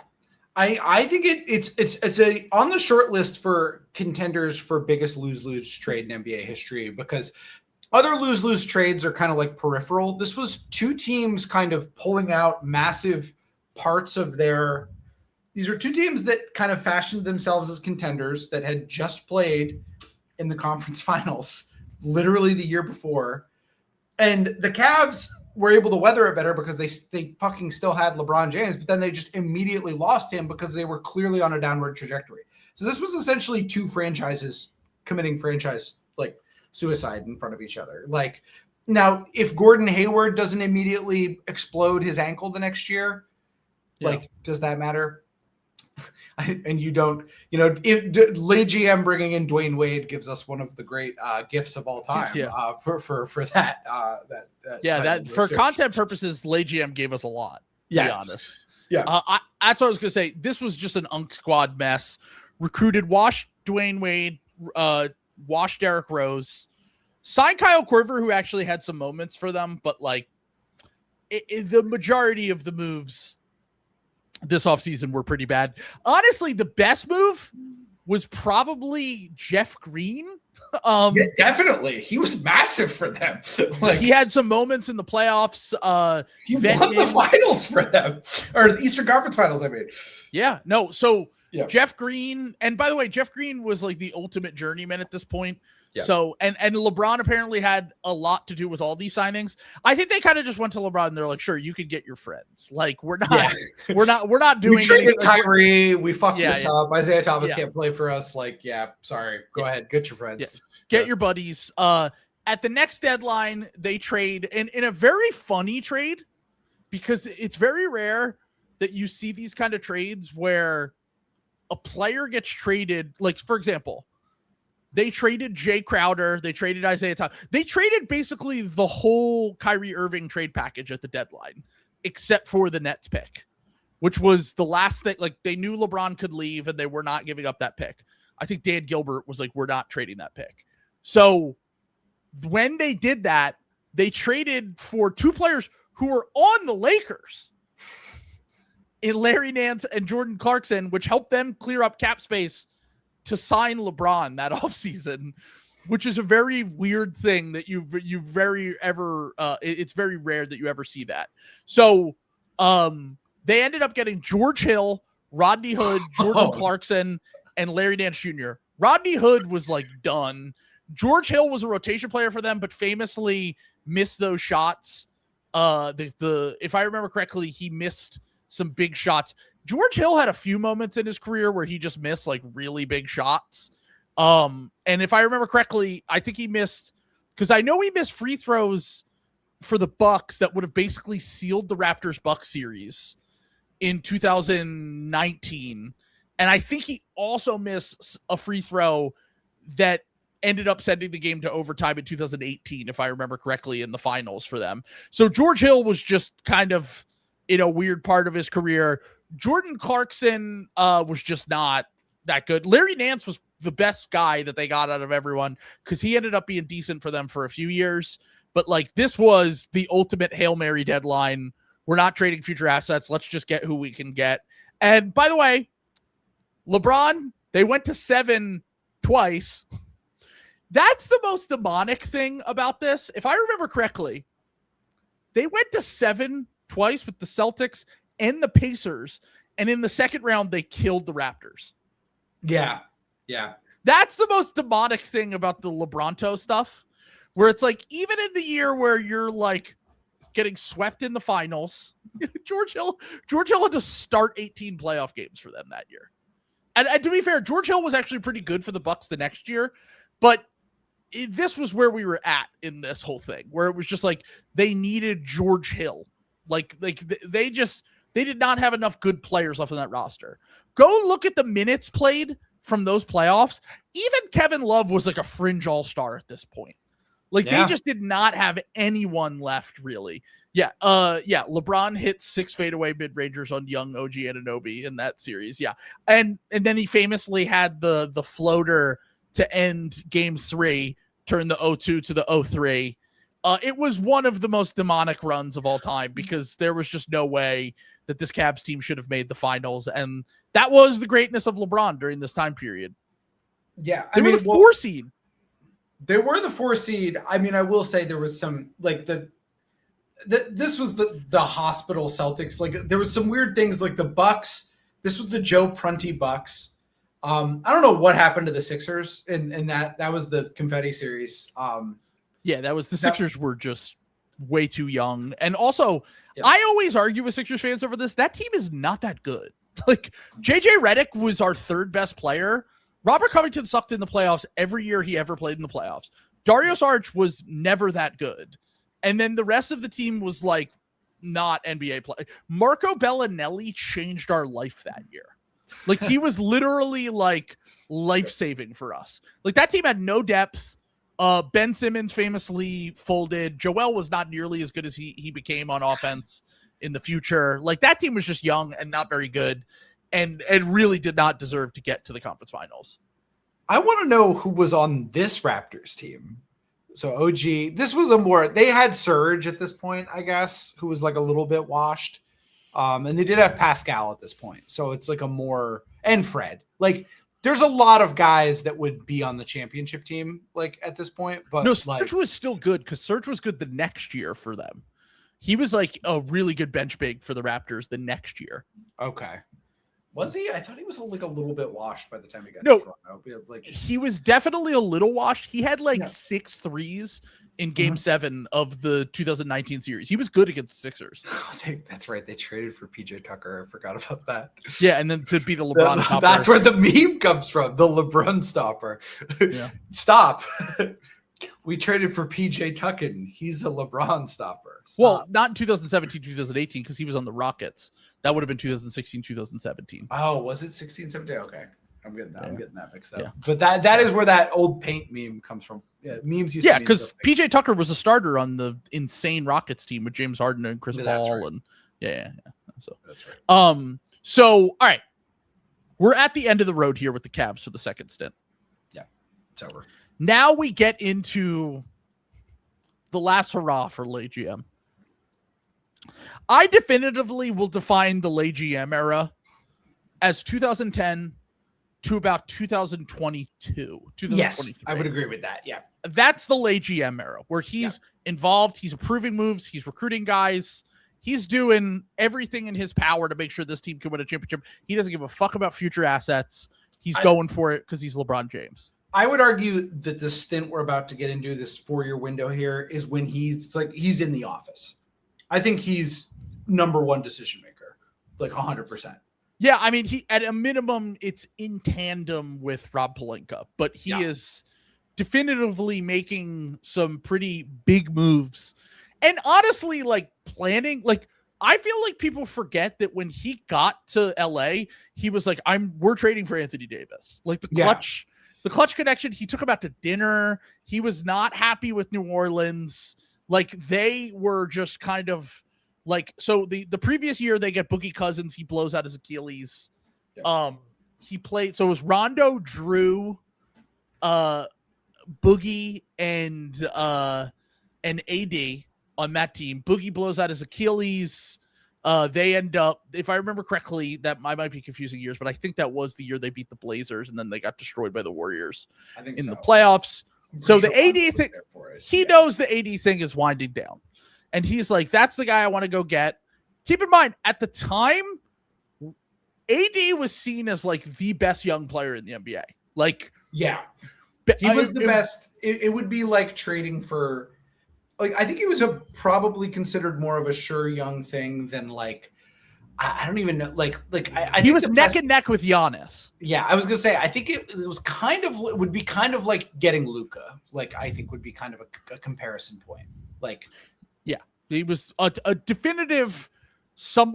I think it's a on the short list for contenders for biggest lose-lose trade in NBA history, because other lose-lose trades are kind of like peripheral. This was two teams kind of pulling out massive parts of their. These are two teams that kind of fashioned themselves as contenders that had just played in the conference finals literally the year before. And the Cavs were able to weather it better because they fucking still had LeBron James, but then they just immediately lost him because they were clearly on a downward trajectory. So this was essentially two franchises committing franchise like suicide in front of each other. Like now, if Gordon Hayward doesn't immediately explode his ankle the next year, like, does that matter? And you don't, if Lay GM bringing in Dwayne Wade gives us one of the great gifts of all time for that. For content purposes, Lay GM gave us a lot, to be honest. Yeah. That's what I was going to say. This was just an Unk Squad mess. Recruited, washed Dwayne Wade, washed Derrick Rose, signed Kyle Korver, who actually had some moments for them, but like the majority of the moves this offseason were pretty bad. Honestly, the best move was probably Jeff Green. Yeah, definitely. He was massive for them. Like, he had some moments in the playoffs. He won the finals for them, or the Eastern Conference Finals, I mean. Yeah, no. So Jeff Green, and by the way, Jeff Green was like the ultimate journeyman at this point. Yeah. So, and LeBron apparently had a lot to do with all these signings. I think they kind of just went to LeBron and they're like, sure, you can get your friends. Like, we're not doing we traded Kyrie. We fucked this up. Isaiah Thomas can't play for us. Like, sorry. Go ahead. Get your friends. Yeah. Get your buddies. At the next deadline, they trade in a very funny trade, because it's very rare that you see these kind of trades where a player gets traded. Like, for example, they traded Jay Crowder. They traded Isaiah Thomas. They traded basically the whole Kyrie Irving trade package at the deadline, except for the Nets pick, which was the last thing. Like, they knew LeBron could leave and they were not giving up that pick. I think Dan Gilbert was like, we're not trading that pick. So when they did that, they traded for two players who were on the Lakers in Larry Nance and Jordan Clarkson, which helped them clear up cap space to sign LeBron that offseason, which is a very weird thing that it's very rare that you ever see that. So they ended up getting George Hill, Rodney Hood, Jordan Clarkson, and Larry Nance Jr. Rodney Hood was like done. George Hill was a rotation player for them, but famously missed those shots. If I remember correctly, he missed some big shots. George Hill had a few moments in his career where he just missed like really big shots. And if I remember correctly, I think he missed, because I know he missed free throws for the Bucks that would have basically sealed the Raptors-Bucks series in 2019. And I think he also missed a free throw that ended up sending the game to overtime in 2018, if I remember correctly, in the finals for them. So George Hill was just kind of in a weird part of his career. Jordan Clarkson was just not that good. Larry Nance was the best guy that they got out of everyone, because he ended up being decent for them for a few years. But like, this was the ultimate Hail Mary deadline. We're not trading future assets. Let's just get who we can get. And by the way, LeBron, they went to 7 twice. That's the most demonic thing about this. If I remember correctly, they went to 7 twice with the Celtics and the Pacers, and in the second round, they killed the Raptors. Yeah. That's the most demonic thing about the LeBronto stuff, where it's like, even in the year where you're like getting swept in the finals, George Hill had to start 18 playoff games for them that year. And to be fair, George Hill was actually pretty good for the Bucks the next year, but this was where we were at in this whole thing, where it was just like they needed George Hill. Like they did not have enough good players left on that roster. Go look at the minutes played from those playoffs. Even Kevin Love was like a fringe all-star at this point. Like they just did not have anyone left really. Yeah. LeBron hit 6 fadeaway mid-rangers on young OG Anunoby in that series. Yeah. And then he famously had the floater to end game 3, turn the 0-2 to the 0-3. It was one of the most demonic runs of all time because there was just no way that this Cavs team should have made the finals. And that was the greatness of LeBron during this time period. Yeah. They were the 4 seed. They were the 4 seed. I mean, I will say there was some like this was the hospital Celtics. Like there was some weird things like the Bucks. This was the Joe Prunty Bucks. I don't know what happened to the Sixers and that was the confetti series. That was the Sixers were just way too young. And also, I always argue with Sixers fans over this. That team is not that good. Like JJ Redick was our 3rd best player. Robert Covington sucked in the playoffs every year he ever played in the playoffs. Dario Saric was never that good. And then the rest of the team was like not NBA play. Marco Bellinelli changed our life that year. Like he was literally like life-saving for us. Like that team had no depth. Ben Simmons famously folded. Joel was not nearly as good as he became on offense in the future. Like that team was just young and not very good. And really did not deserve to get to the conference finals. I want to know who was on this Raptors team. So OG, this was they had Serge at this point, I guess, who was like a little bit washed. And they did have Pascal at this point. So it's like and Fred. Like there's a lot of guys that would be on the championship team, like at this point. But no, Serge was still good because Serge was good the next year for them. He was like a really good bench big for the Raptors the next year. Okay. Was he? I thought he was like a little bit washed by the time he got to Toronto. Like he was definitely a little washed. He had 6 threes in Game 7 of the 2019 series. He was good against the Sixers. That's right. They traded for PJ Tucker. I forgot about that. Yeah, and then to be the LeBron stopper. That's where the meme comes from. The LeBron stopper. Yeah. Stop. We traded for PJ Tucker. He's a LeBron stopper. Stop. Well, not in 2017, 2018, because he was on the Rockets. That would have been 2016, 2017. Oh, was it 16, 17? Okay. I'm getting that mixed up. Yeah. But that is where that old paint meme comes from. Yeah, memes used to be. Because PJ Tucker was a starter on the insane Rockets team with James Harden and Chris Paul. Right. And So that's right. So all right. We're at the end of the road here with the Cavs for the second stint. Yeah. It's over. Now we get into the last hurrah for Lay GM. I definitively will define the Lay GM era as 2010 to about 2022. Yes, I would agree with that. Yeah. That's the Lay GM era where he's involved. He's approving moves. He's recruiting guys. He's doing everything in his power to make sure this team can win a championship. He doesn't give a fuck about future assets. He's going for it because he's LeBron James. I would argue that the stint we're about to get into, this 4-year window here, is when he's in the office. I think he's number one decision maker, like 100%. Yeah, I mean, he at a minimum, it's in tandem with Rob Pelinka, but he is definitively making some pretty big moves. And honestly, like planning, like I feel like people forget that when he got to LA, he was like, we're trading for Anthony Davis. Like the clutch connection, he took him out to dinner. He was not happy with New Orleans. Like they were just kind of like, so the previous year they get Boogie Cousins. He blows out his Achilles. He played, so it was Rondo, Drew, Boogie and AD on that team. Boogie blows out his Achilles. They end up, if I remember correctly, that I might be confusing years, but I think that was the year they beat the Blazers and then they got destroyed by the Warriors in the playoffs. So the AD thing, he knows the AD thing is winding down. And he's like, that's the guy I want to go get. Keep in mind, at the time, AD was seen as like the best young player in the NBA. Like, yeah, he was the best. It would be like trading for, like, I think he was probably considered more of a sure young thing than like, I don't even know. Like I he was neck and neck with Giannis. Yeah, I was gonna say, I think it was kind of, would be kind of like getting Luka. Like, I think would be kind of a comparison point. Like, yeah, he was a definitive.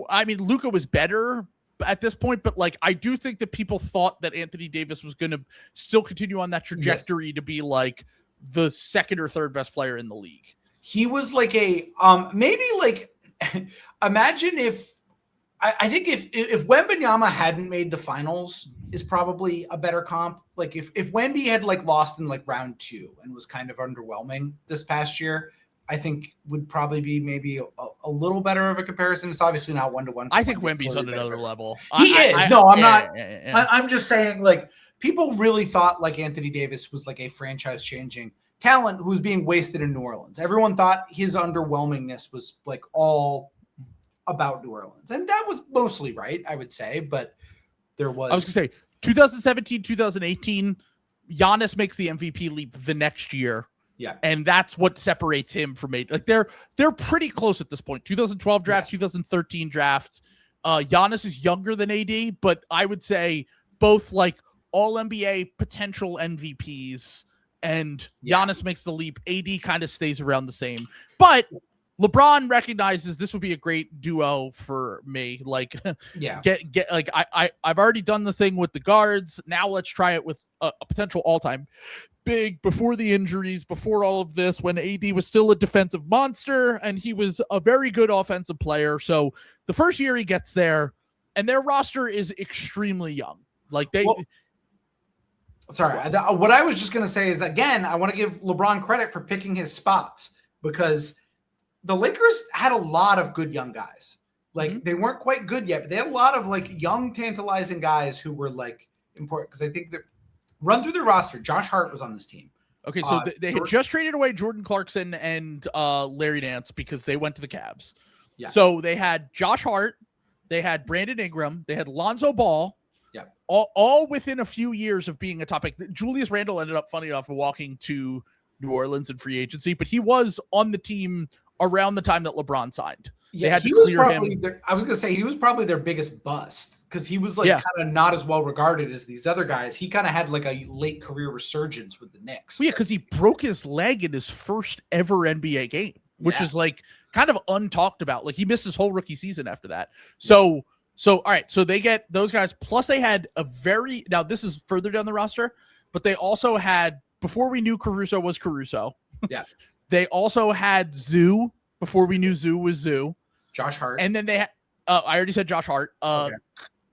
I mean, Luka was better at this point, but like, I do think that people thought that Anthony Davis was going to still continue on that trajectory to be like the second or third best player in the league. He was like a maybe like imagine if I think if Wembanyama hadn't made the finals is probably a better comp. Like if Wemby had like lost in like round 2 and was kind of underwhelming this past year, I think would probably be maybe a little better of a comparison. It's obviously not 1-to-1. I think Wemby's on another level. He is. No, I'm not. I'm just saying, like, people really thought like Anthony Davis was like a franchise changing talent who was being wasted in New Orleans. Everyone thought his underwhelmingness was like all about New Orleans. And that was mostly right, I would say. But there was. I was going to say 2017, 2018, Giannis makes the MVP leap the next year. Yeah. And that's what separates him from AD. Like they're pretty close at this point. 2012 draft, 2013 draft. Giannis is younger than AD, but I would say both like all NBA potential MVPs, and Giannis makes the leap. AD kind of stays around the same. But LeBron recognizes this would be a great duo for me. Like, get like I've already done the thing with the guards. Now let's try it with a potential all-time big, before the injuries, before all of this, when AD was still a defensive monster and he was a very good offensive player. So the first year he gets there, and their roster is extremely young. Like what I was just going to say is, again, I want to give LeBron credit for picking his spots, because the Lakers had a lot of good young guys. Like, they weren't quite good yet, but they had a lot of like young, tantalizing guys who were like important. Because I think that run through the roster, Josh Hart was on this team. Okay, so they had just traded away Jordan Clarkson and Larry Nance because they went to the Cavs. Yeah. So they had Josh Hart, they had Brandon Ingram, they had Lonzo Ball. Yeah. All within a few years of being a top pick. Julius Randle ended up, funny enough, walking to New Orleans in free agency, but he was on the team around the time that LeBron signed. Yeah, I was going to say he was probably their biggest bust, because he was like kind of not as well regarded as these other guys. He kind of had like a late career resurgence with the Knicks. Well, yeah, because he broke his leg in his first ever NBA game, which is like kind of untalked about. Like, he missed his whole rookie season after that. So all right, so they get those guys. Plus they had now this is further down the roster, but they also had, before we knew Caruso was Caruso. Yeah. They also had Zoo before we knew Zoo was Zoo. Josh Hart. And then they had, I already said Josh Hart.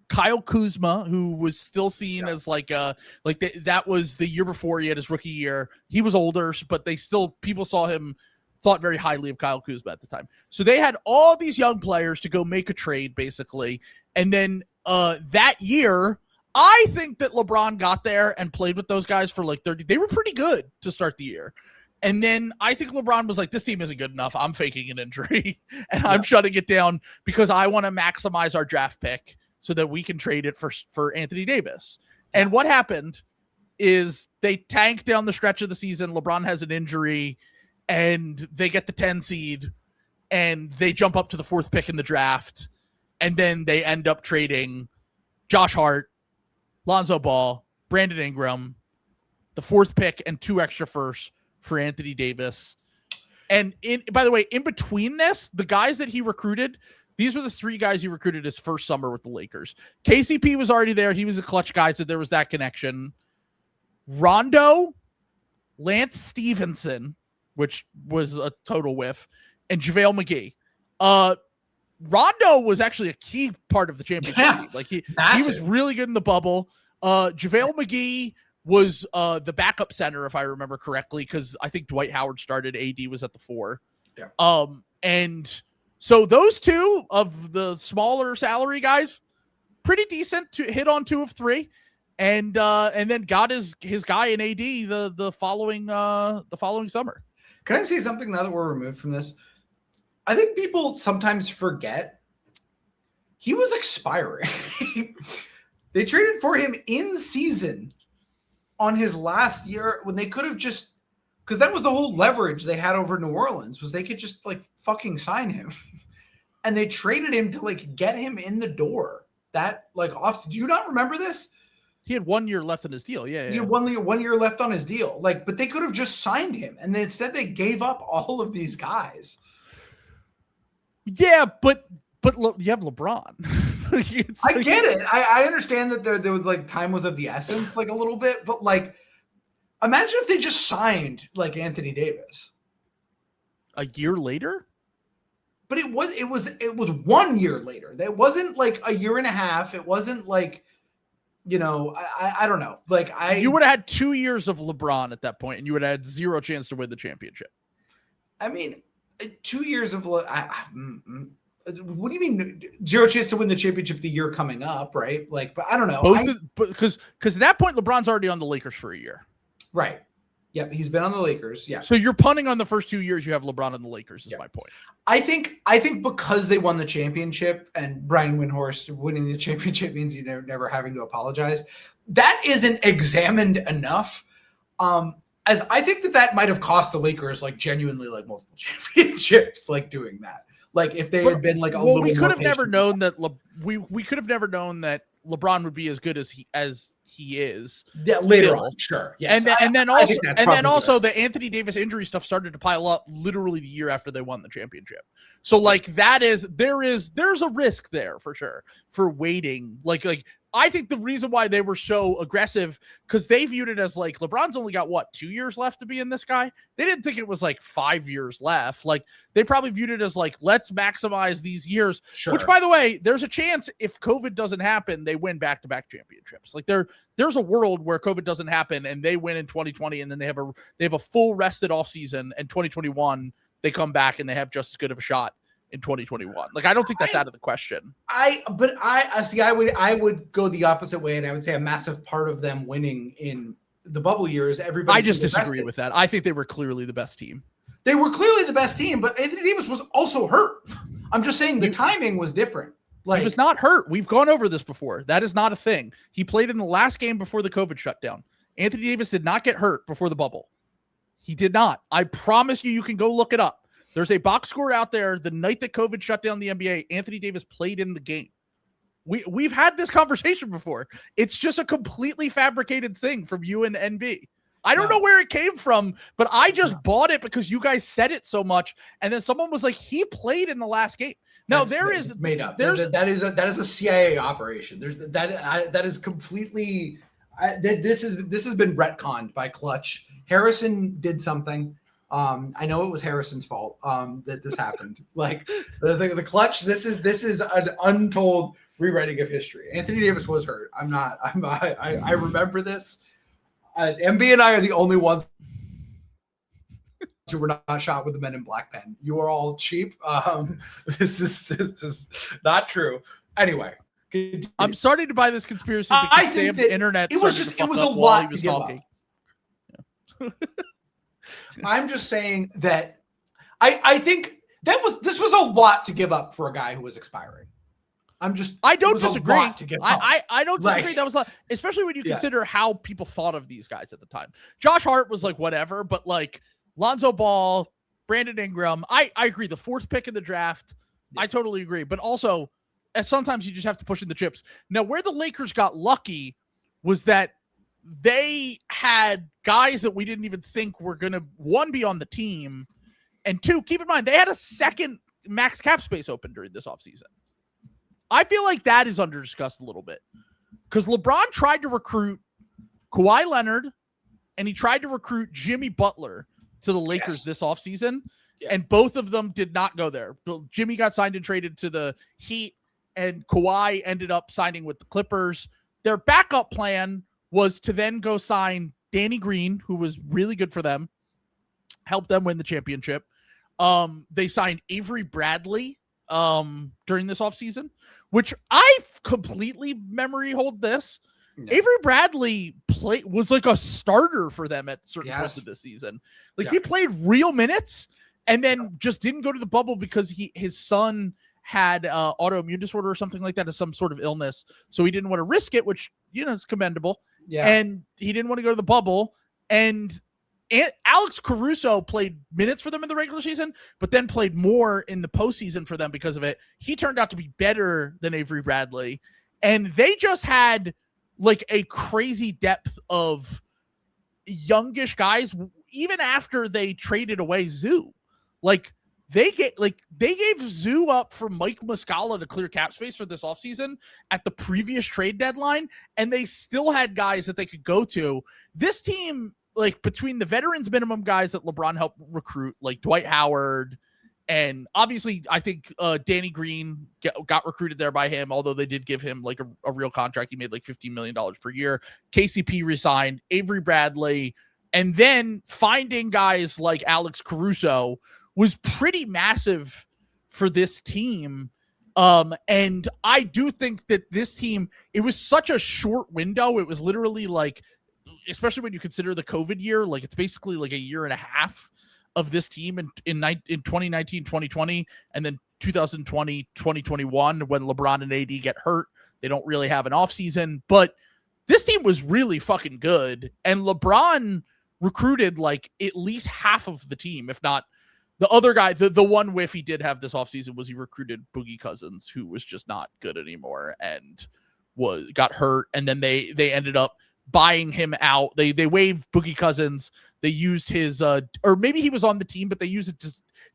Kyle Kuzma, who was still seen as like that was the year before he had his rookie year. He was older, but people thought very highly of Kyle Kuzma at the time. So they had all these young players to go make a trade, basically. And then that year, I think that LeBron got there and played with those guys for like 30. They were pretty good to start the year. And then I think LeBron was like, this team isn't good enough. I'm faking an injury and I'm shutting it down because I want to maximize our draft pick so that we can trade it for Anthony Davis. And what happened is they tanked down the stretch of the season. LeBron has an injury and they get the 10 seed and they jump up to the 4th pick in the draft. And then they end up trading Josh Hart, Lonzo Ball, Brandon Ingram, the 4th pick, and 2 extra firsts for Anthony Davis. And by the way, in between this, the guys that he recruited, these were the 3 guys he recruited his first summer with the Lakers. KCP was already there. He was a clutch guy, so there was that connection. Rondo, Lance Stevenson, which was a total whiff, and JaVale McGee. Rondo was actually a key part of the championship team. Like he was really good in the bubble. JaVale McGee was the backup center, if I remember correctly, because I think Dwight Howard started. AD was at the 4. Yeah. And So those two of the smaller salary guys, pretty decent to hit on 2 of 3, and then got his guy in AD the following summer. Can I say something now that we're removed from this? I think people sometimes forget he was expiring. They traded for him in season on his last year when they could have just, because that was the whole leverage they had over New Orleans, was they could just like fucking sign him. And they traded him to like get him in the door. That like off. Do you not remember this? He had 1 year left on his deal. Yeah. He had 1 year left on his deal. Like, but they could have just signed him, and instead they gave up all of these guys. Yeah, but you have LeBron. I get it. I understand that there was like time was of the essence, like a little bit, but like, imagine if they just signed like Anthony Davis a year later. But it was 1 year later. That wasn't like a year and a half. It wasn't like, you know, I don't know. Like you would have had 2 years of LeBron at that point, and you would have had zero chance to win the championship. I mean, 2 years of what do you mean zero chance to win the championship the year coming up, right? Like, but I don't know. Because at that point, LeBron's already on the Lakers for a year. Right. Yep, he's been on the Lakers. Yeah. So you're punting on the first 2 years you have LeBron on the Lakers, is my point. I think because they won the championship and Brian Windhorst winning the championship means you never having to apologize. That isn't examined enough. As I think that might have cost the Lakers like genuinely like multiple championships, like doing that. Like if they had been like we could have never known that we could have never known that LeBron would be as good as he is. Yeah, later on, sure. Yes. And then also the Anthony Davis injury stuff started to pile up literally the year after they won the championship. So like there's a risk there for sure for waiting. Like I think the reason why they were so aggressive, because they viewed it as like LeBron's only got 2 years left to be in this guy. They didn't think it was like 5 years left. Like they probably viewed it as like, let's maximize these years, which by the way, there's a chance if COVID doesn't happen, they win back-to-back championships. Like there's a world where COVID doesn't happen and they win in 2020. And then they have a full rested off season, and 2021, they come back and they have just as good of a shot in 2021. Like, I don't think that's out of the question. I would go the opposite way, and I would say a massive part of them winning in the bubble years, everybody. I just disagree with that. I think they were clearly the best team. They were clearly the best team, but Anthony Davis was also hurt. I'm just saying the timing was different. Like, he was not hurt. We've gone over this before. That is not a thing. He played in the last game before the COVID shutdown. Anthony Davis did not get hurt before the bubble. He did not. I promise you can go look it up. There's a box score out there. The night that COVID shut down the NBA, Anthony Davis played in the game. We've had this conversation before. It's just a completely fabricated thing from you and NB. I don't know where it came from, but I just bought it because you guys said it so much. And then someone was like, he played in the last game. Now it's made up. That is a CIA operation. That is completely. This has been retconned by Clutch. Harrison did something. I know it was Harrison's fault that this happened. Like the Clutch. This is an untold rewriting of history. Anthony Davis was hurt. I remember this. MB and I are the only ones who were not shot with the Men in Black pen. You are all cheap. This is not true. Anyway, continue. I'm starting to buy this conspiracy because Sam's internet. It was a lot to give up. Yeah. I'm just saying that I think this was a lot to give up for a guy who was expiring. I don't disagree. I don't disagree. That was a lot, especially when you consider how people thought of these guys at the time. Josh Hart was like whatever, but like Lonzo Ball, Brandon Ingram, I agree. The 4th pick in the draft, I totally agree. But also, sometimes you just have to push in the chips. Now, where the Lakers got lucky was that they had guys that we didn't even think were going to, one, be on the team, and two, keep in mind, they had a second max cap space open during this offseason. I feel like that is under-discussed a little bit because LeBron tried to recruit Kawhi Leonard and he tried to recruit Jimmy Butler to the Lakers this offseason, and both of them did not go there. Jimmy got signed and traded to the Heat, and Kawhi ended up signing with the Clippers. Their backup plan was to then go sign Danny Green, who was really good for them, helped them win the championship. They signed Avery Bradley, during this offseason, which I completely memory hold this. No. Avery Bradley was like a starter for them at certain points of this season. Like he played real minutes and then just didn't go to the bubble because his son had autoimmune disorder or something like that, as some sort of illness. So he didn't want to risk it, which, is commendable. Yeah. And he didn't want to go to the bubble. And Alex Caruso played minutes for them in the regular season, but then played more in the postseason for them because of it. He turned out to be better than Avery Bradley. And they just had like a crazy depth of youngish guys, even after they traded away Zoo. Like they gave Zoo up for Mike Muscala to clear cap space for this offseason at the previous trade deadline, and they still had guys that they could go to. This team, like between the veterans minimum guys that LeBron helped recruit, like Dwight Howard, and obviously I think Danny Green got recruited there by him, although they did give him like a real contract. He made like $15 million per year. KCP resigned, Avery Bradley, and then finding guys like Alex Caruso was pretty massive for this team. And I do think that this team, it was such a short window. It was literally like, especially when you consider the COVID year, like it's basically like a year and a half of this team in 2019, 2020, and then 2020, 2021, when LeBron and AD get hurt. They don't really have an offseason, but this team was really fucking good. And LeBron recruited like at least half of the team, if not the other guy. The one whiff he did have this offseason was he recruited Boogie Cousins, who was just not good anymore and got hurt. And then they ended up buying him out. They waived Boogie Cousins. They used his, or maybe he was on the team, but they used a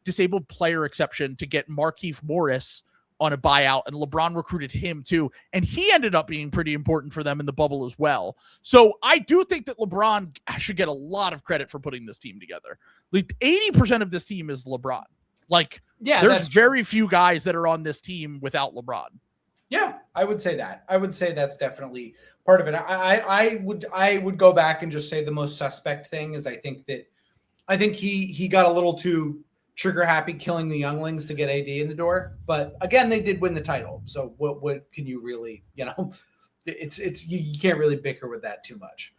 disabled player exception to get Markieff Morris on a buyout, and LeBron recruited him too. And he ended up being pretty important for them in the bubble as well. So I do think that LeBron should get a lot of credit for putting this team together. Like 80% of this team is LeBron. Like, there's very few guys that are on this team without LeBron. Yeah, I would say that. I would say that's definitely part of it. I would go back and just say the most suspect thing is I think he got a little too trigger happy killing the younglings to get AD in the door. But again, they did win the title. So what can you really, it's you can't really bicker with that too much.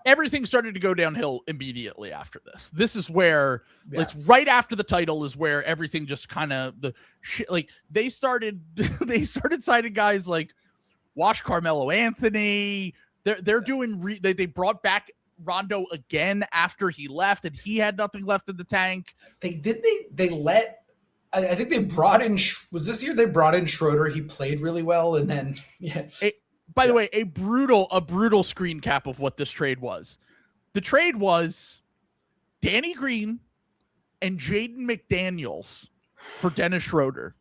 Everything started to go downhill immediately after this. This is where it's right after the title is where everything just kind of like they started signing guys like Wash Carmelo Anthony. They're doing they brought back Rondo again after he left, and he had nothing left in the tank. I think they brought in, was this year they brought in Schroeder? He played really well, and then By the way, a brutal screen cap of what this trade was. The trade was Danny Green and Jaden McDaniels for Dennis Schroeder,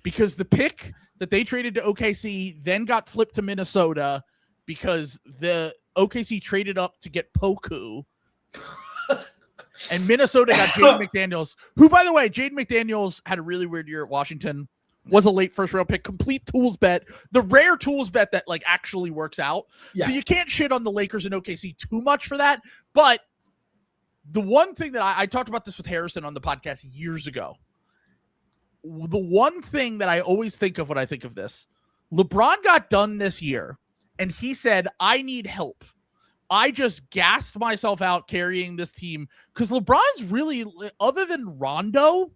because the pick that they traded to OKC then got flipped to Minnesota because the OKC traded up to get Poku. And Minnesota got Jaden McDaniels, who, by the way, Jaden McDaniels had a really weird year at Washington. Was a late first round pick, complete tools bet, the rare tools bet that like actually works out. Yeah. So you can't shit on the Lakers and OKC too much for that. But the one thing that I talked about this with Harrison on the podcast years ago. The one thing that I always think of when I think of this, LeBron got done this year and he said, I need help. I just gassed myself out carrying this team because LeBron's really, other than Rondo,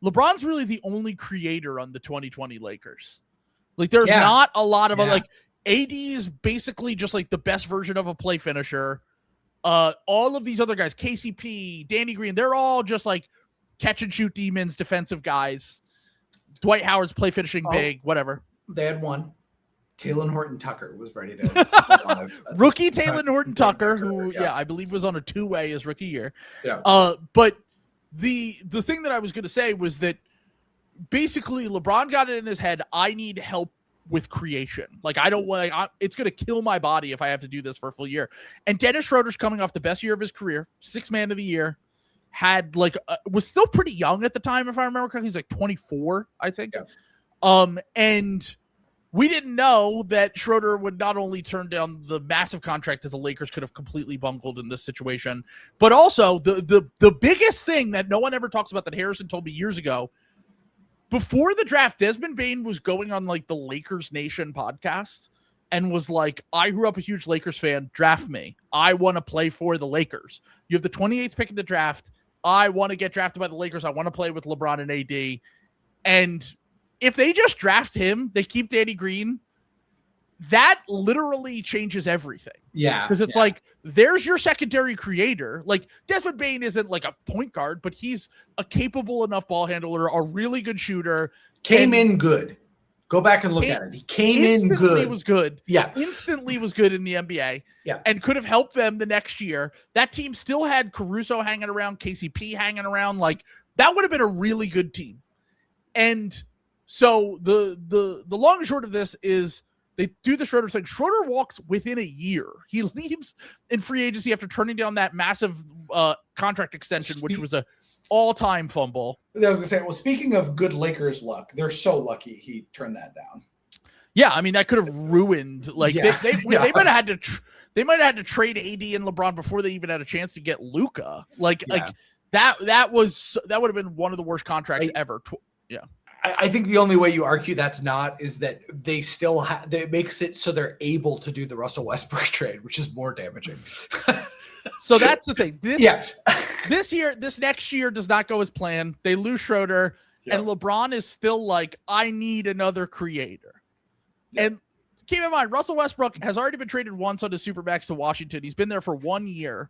LeBron's really the only creator on the 2020 Lakers. Like, there's not a lot of like AD's basically just like the best version of a play finisher. All of these other guys, KCP, Danny Green, they're all just like catch and shoot demons, defensive guys. Dwight Howard's play finishing big, whatever. They had one. Taylor Horton-Tucker was ready to rookie Taylor Horton-Tucker, who I believe was on a two-way his rookie year. Yeah. But the thing that I was going to say was that basically LeBron got it in his head, I need help with creation. Like, I don't want it's going to kill my body if I have to do this for a full year. And Dennis Schroeder's coming off the best year of his career, sixth man of the year, had like was still pretty young at the time, if I remember correctly. He's like 24, I think. Yeah. And we didn't know that Schroeder would not only turn down the massive contract that the Lakers could have completely bungled in this situation, but also the biggest thing that no one ever talks about that Harrison told me years ago, before the draft, Desmond Bane was going on like the Lakers Nation podcast and was like, I grew up a huge Lakers fan. Draft me. I want to play for the Lakers. You have the 28th pick in the draft. I want to get drafted by the Lakers. I want to play with LeBron and AD. And if they just draft him, they keep Danny Green, that literally changes everything. Yeah. Because it's like, there's your secondary creator. Like, Desmond Bane isn't like a point guard, but he's a capable enough ball handler, a really good shooter. Came in good. Go back and look at it. He came in good. Was good. Yeah. Instantly was good in the NBA. Yeah. And could have helped them the next year. That team still had Caruso hanging around, KCP hanging around. Like, that would have been a really good team. And so the long and short of this is they do the Schroeder thing. Schroeder walks within a year. He leaves in free agency after turning down that massive contract extension, which was a all-time fumble. I was going to say, well, speaking of good Lakers luck, they're so lucky he turned that down. Yeah, I mean, that could have ruined. Like, they might have had to. They might have had to trade AD and LeBron before they even had a chance to get Luka. Like that would have been one of the worst contracts ever. I think the only way you argue that's not is that they still have, that makes it so they're able to do the Russell Westbrook trade, which is more damaging. So that's the thing. This next year does not go as planned. They lose Schroeder, and LeBron is still like, I need another creator. And keep in mind, Russell Westbrook has already been traded once on his Supermax to Washington. He's been there for 1 year.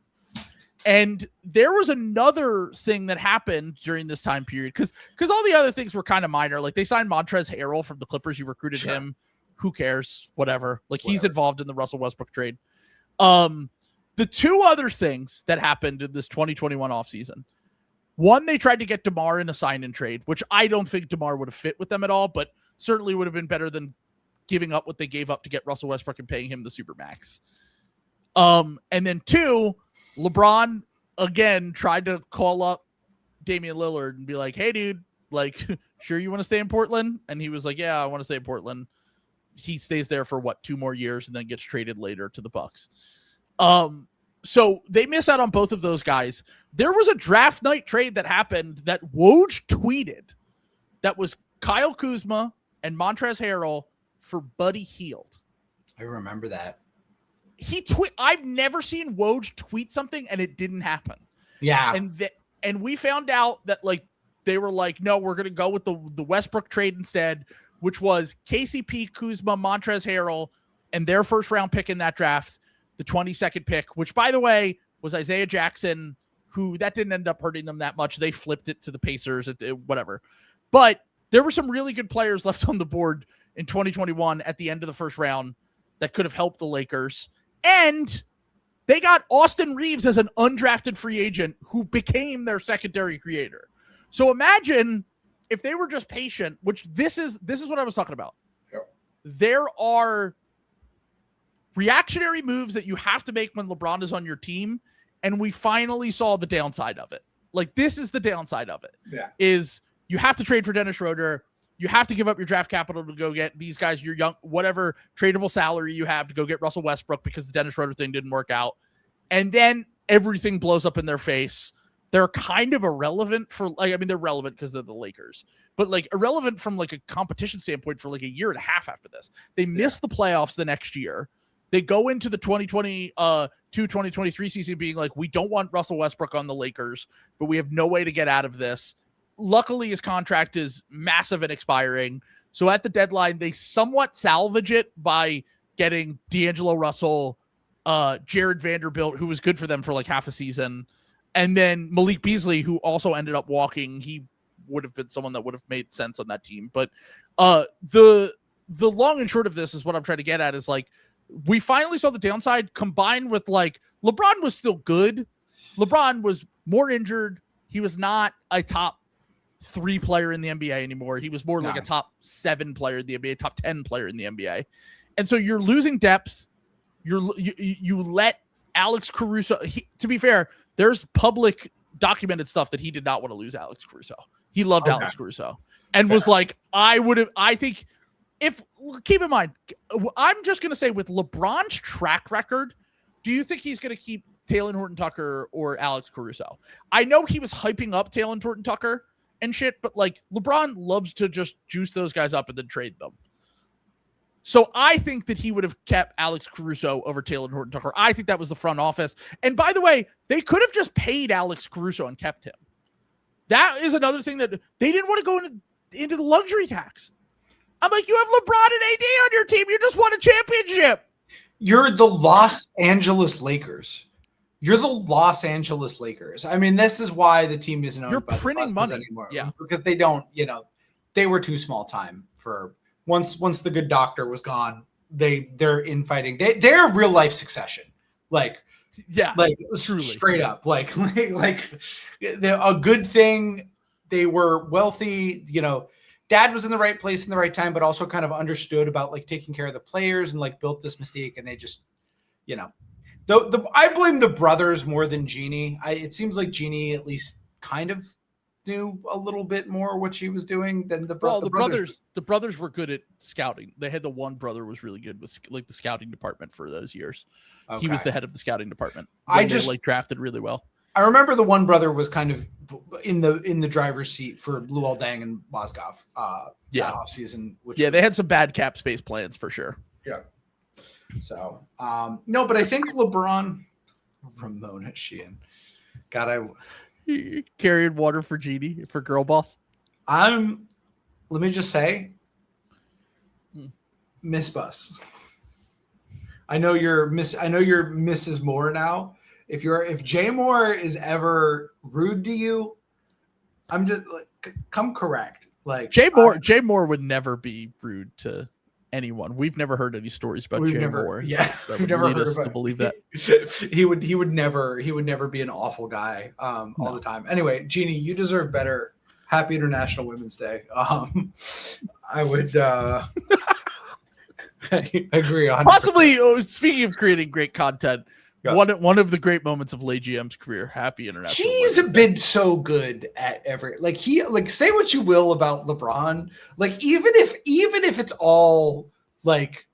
And there was another thing that happened during this time period because all the other things were kind of minor. Like, they signed Montrezl Harrell from the Clippers. You recruited him. Who cares? Whatever. Like, he's involved in the Russell Westbrook trade. The two other things that happened in this 2021 offseason. One, they tried to get DeMar in a sign and trade, which I don't think DeMar would have fit with them at all, but certainly would have been better than giving up what they gave up to get Russell Westbrook and paying him the Supermax. And then two, LeBron again tried to call up Damian Lillard and be like, hey, dude, like, sure you want to stay in Portland? And he was like, yeah, I want to stay in Portland. He stays there for 2 more years and then gets traded later to the Bucks. So they miss out on both of those guys. There was a draft night trade that happened that Woj tweeted that was Kyle Kuzma and Montrezl Harrell for Buddy Hield. I remember that. I've never seen Woj tweet something and it didn't happen. Yeah. And we found out that, like, they were like, no, we're going to go with the Westbrook trade instead, which was KCP, Kuzma, Montrezl Harrell, and their first round pick in that draft, the 22nd pick, which, by the way, was Isaiah Jackson, who that didn't end up hurting them that much. They flipped it to the Pacers, whatever. But there were some really good players left on the board in 2021 at the end of the first round that could have helped the Lakers. And they got Austin Reeves as an undrafted free agent who became their secondary creator. So imagine if they were just patient, which this is what I was talking about. Yep. There are reactionary moves that you have to make when LeBron is on your team. And we finally saw the downside of it. Like, this is the downside of it. Yeah. Is you have to trade for Dennis Schroeder. You have to give up your draft capital to go get these guys, your young, whatever tradable salary you have to go get Russell Westbrook because the Dennis Schroeder thing didn't work out. And then everything blows up in their face. They're kind of irrelevant for, like, I mean, they're relevant because they're the Lakers, but like irrelevant from like a competition standpoint for like a year and a half after this. They miss the playoffs the next year. They go into the 2023 season being like, we don't want Russell Westbrook on the Lakers, but we have no way to get out of this. Luckily, his contract is massive and expiring. So at the deadline, they somewhat salvage it by getting D'Angelo Russell, Jared Vanderbilt, who was good for them for like half a season, and then Malik Beasley, who also ended up walking. He would have been someone that would have made sense on that team. But the long and short of this is what I'm trying to get at is, like, we finally saw the downside combined with, like, LeBron was still good. LeBron was more injured. He was not a top 3 player in the NBA anymore. He was more like a top 7 player in the NBA, top 10 player in the NBA. And so you're losing depth. You let Alex Caruso, to be fair, there's public documented stuff that he did not want to lose Alex Caruso. He loved Alex Caruso and was like, keep in mind, I'm just going to say with LeBron's track record, do you think he's going to keep Talen Horton-Tucker or Alex Caruso? I know he was hyping up Talen Horton-Tucker and shit, but like LeBron loves to just juice those guys up and then trade them. So I think that he would have kept Alex Caruso over Taylor Horton Tucker. I think that was the front office. And by the way, they could have just paid Alex Caruso and kept him. That is another thing that they didn't want to go into the luxury tax. I'm like, you have LeBron and AD on your team. You just won a championship. You're the Los Angeles Lakers. You're the Los Angeles Lakers. I mean, this is why the team isn't owned You're by printing the money anymore. Yeah, because they don't. They were too small time for. Once the good doctor was gone, they're infighting. They're real life Succession, like truly. Straight up, like they're a good thing. They were wealthy, Dad was in the right place in the right time, but also kind of understood about like taking care of the players and like built this mystique. And they just, I blame the brothers more than Jeannie. It seems like Jeannie at least kind of knew a little bit more what she was doing than the brothers. The brothers were good at scouting. They had the one brother was really good with like the scouting department for those years. Okay. He was the head of the scouting department. They drafted really well. I remember the one brother was kind of in the driver's seat for Luol Deng and Mozgov that offseason. They had some bad cap space plans for sure. Yeah. So no, but I think Ramona Sheehan. God, carrying water for Jeannie for girl boss. Let me just say, Miss Bus. I know you're Mrs. Moore now. If Jay Moore is ever rude to you, I'm just like, come correct. Like Jay Moore would never be rude to anyone. We've never heard any stories about Jay Moore. Yeah, we've never heard us to believe that he would never be an awful guy all the time. Anyway, Jeannie, you deserve better. Happy International Women's Day. I would I agree 100%. Possibly speaking of creating great content, one of the great moments of Lay GM's career. Happy International. He's been so good at say what you will about LeBron. Like even if it's all like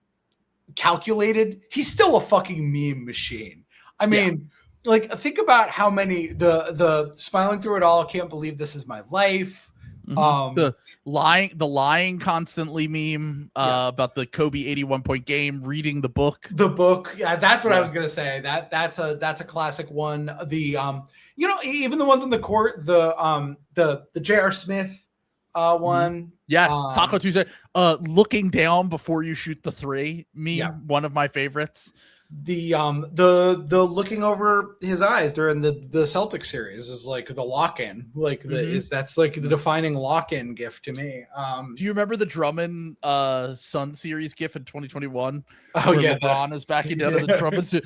calculated, he's still a fucking meme machine. I mean, like think about how many the smiling through it all. Can't believe this is my life. The lying constantly meme about the Kobe 81-point game, reading the book. Yeah, that's what I was gonna say. That's a classic one. The even the ones on the court, the J.R. Smith one. Yes, Taco Tuesday. Looking down before you shoot the three meme, one of my favorites. The looking over his eyes during the Celtics series is like the lock-in, like that's like the defining lock-in gift to me. Do you remember the Drummond Sun series gif in 2021? Oh yeah, LeBron is backing down to the Drummond suit.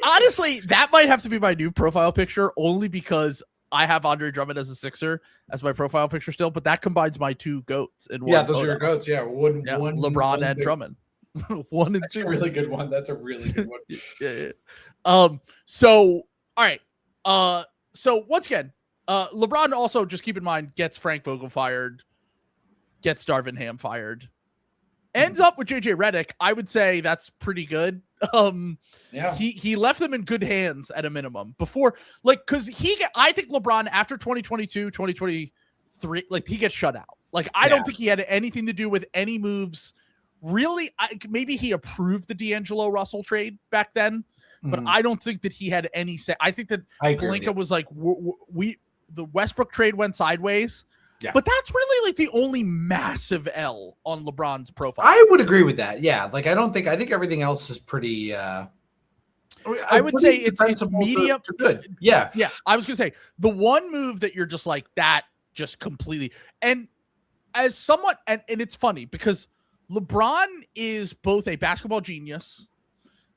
Honestly, that might have to be my new profile picture, only because I have Andre Drummond as a Sixer as my profile picture still, but that combines my two goats in one. Yeah, those are your goats. Yeah, one LeBron and Drummond. 1 and 2. That's a really good one. That's a really good one. yeah. So all right. So once again, LeBron also, just keep in mind, gets Frank Vogel fired, gets Darvin Ham fired, ends up with JJ Redick. I would say that's pretty good. He left them in good hands at a minimum before, like, because I think LeBron after 2022, 2023, like he gets shut out. Like I don't think he had anything to do with any moves. Really, maybe he approved the D'Angelo Russell trade back then, but I don't think that he had any say. I think that Pelinka was like, the Westbrook trade went sideways, but that's really like the only massive L on LeBron's profile. I would agree with that. Yeah, like I think everything else is pretty. I would say it's medium to good. Yeah. I was gonna say the one move that you're just like that, just completely, and as somewhat, and it's funny because LeBron is both a basketball genius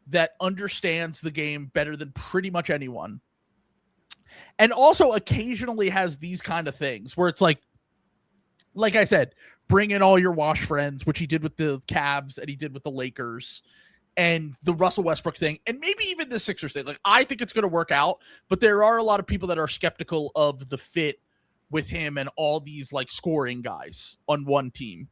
that understands the game better than pretty much anyone, and also occasionally has these kind of things where it's like I said, bring in all your wash friends, which he did with the Cavs and he did with the Lakers, and the Russell Westbrook thing, and maybe even the Sixers thing. Like, I think it's going to work out, but there are a lot of people that are skeptical of the fit with him and all these like scoring guys on one team.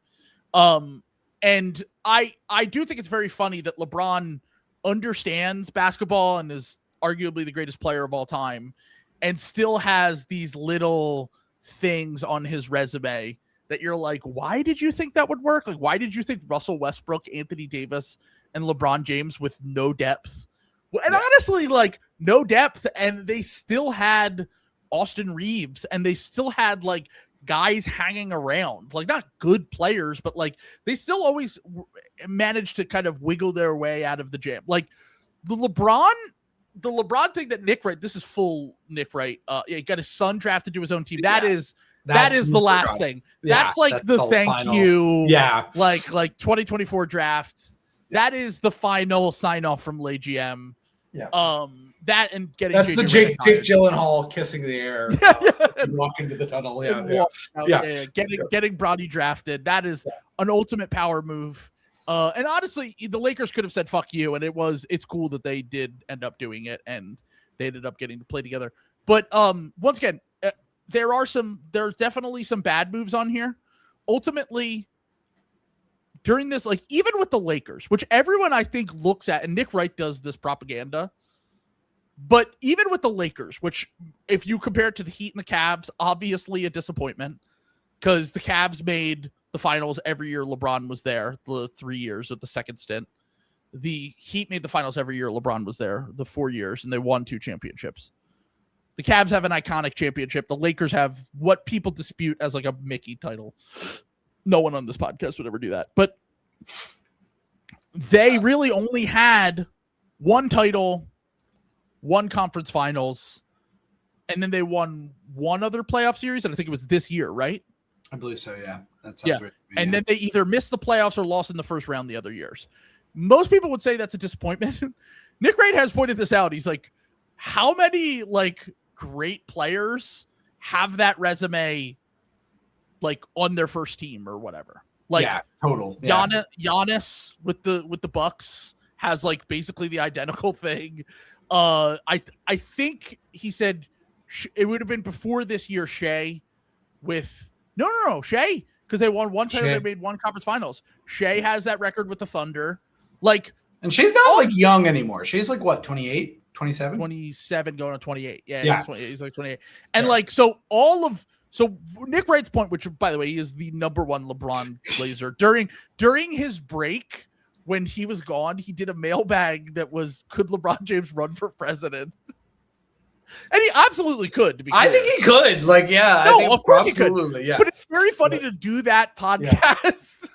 And I do think it's very funny that LeBron understands basketball and is arguably the greatest player of all time, and still has these little things on his resume that you're like, why did you think that would work? Like, why did you think Russell Westbrook, Anthony Davis, and LeBron James with no depth? Well, and honestly, like no depth, and they still had Austin Reeves, and they still had like guys hanging around, like not good players, but like they still always managed to kind of wiggle their way out of the jam. Like the LeBron thing that Nick Wright, this is full Nick Wright. He got his son drafted to his own team. That is the last thing. Yeah, that's like the thank final. you. Yeah. Like 2024 draft. That is the final sign off from Lay GM. Yeah. That and getting that's JJ the Jake retired. Gyllenhaal kissing the air and walking to the tunnel. Getting Bronny drafted. That is an ultimate power move. And honestly, the Lakers could have said "fuck you," and it's cool that they did end up doing it, and they ended up getting to play together. But once again, there's definitely some bad moves on here. Ultimately, during this, like even with the Lakers, which everyone I think looks at, and Nick Wright does this propaganda, but even with the Lakers, which if you compare it to the Heat and the Cavs, obviously a disappointment because the Cavs made the finals every year LeBron was there, the 3 years of the second stint. The Heat made the finals every year LeBron was there, the 4 years, and they won 2 championships. The Cavs have an iconic championship. The Lakers have what people dispute as like a Mickey title. No one on this podcast would ever do that. But they really only had one title, one conference finals, and then they won one other playoff series, and I think it was this year, right? I believe so, yeah. That sounds right. And then they either missed the playoffs or lost in the first round the other years. Most people would say that's a disappointment. Nick Wright has pointed this out. He's like, how many like great players have that resume like on their first team or whatever? Like total. Giannis with the Bucks has like basically the identical thing. I think he said it would have been before this year Shea with no Shea, because they won one title, they made one conference finals. Shea has that record with the Thunder. Like, and she's not like young anymore. She's like what, 28, 27? 27 going to 28. Yeah. He's like 28. And like so Nick Wright's point, which by the way, he is the number one LeBron Blazer. During his break, when he was gone, he did a mailbag that was, could LeBron James run for president? And he absolutely could, to be clear. I think he could. Like, yeah. No, I think of course he could. Yeah. But it's very funny to do that podcast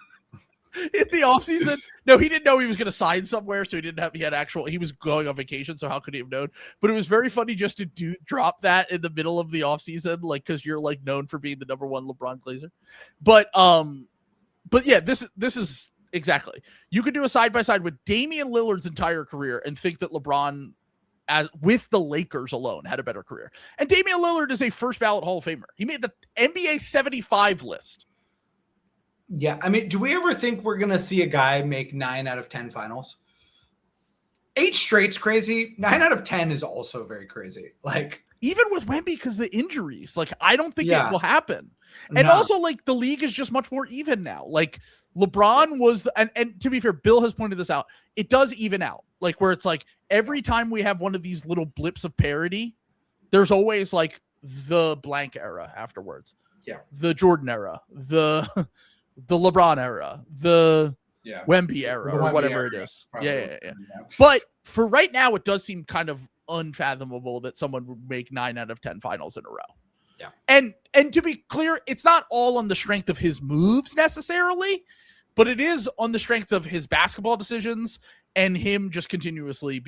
in the offseason. No, he didn't know he was going to sign somewhere, so he was going on vacation, so how could he have known? But it was very funny just to drop that in the middle of the offseason, like, because you're like known for being the number one LeBron Glazer. But yeah, this is exactly. You could do a side-by-side with Damian Lillard's entire career and think that LeBron, as with the Lakers alone, had a better career. And Damian Lillard is a first ballot Hall of Famer. He made the NBA 75 list. Yeah. I mean, do we ever think we're going to see a guy make 9 out of 10 finals? 8 straight's crazy. 9 out of 10 is also very crazy. Like, even with Wemby, because the injuries, like, I don't think it will happen. And also, like, the league is just much more even now. Like, LeBron was, and to be fair, Bill has pointed this out. It does even out, like where it's like every time we have one of these little blips of parity, there's always like the blank era afterwards. Yeah, the Jordan era, the LeBron era, the Wemby era, or whatever it is. Yeah. But for right now, it does seem kind of unfathomable that someone would make 9 out of 10 finals in a row. Yeah. And to be clear, it's not all on the strength of his moves necessarily, but it is on the strength of his basketball decisions and him just continuously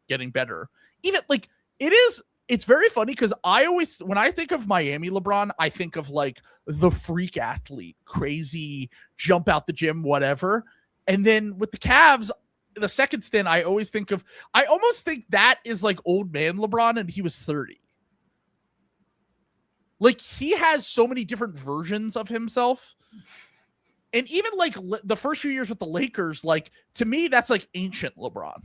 getting better. Even like it's very funny because when I think of Miami LeBron, I think of like the freak athlete, crazy, jump out the gym, whatever. And then with the Cavs, the second stint, I almost think that is like old man LeBron, and he was 30. Like, he has so many different versions of himself. And even like the first few years with the Lakers, like to me, that's like ancient LeBron.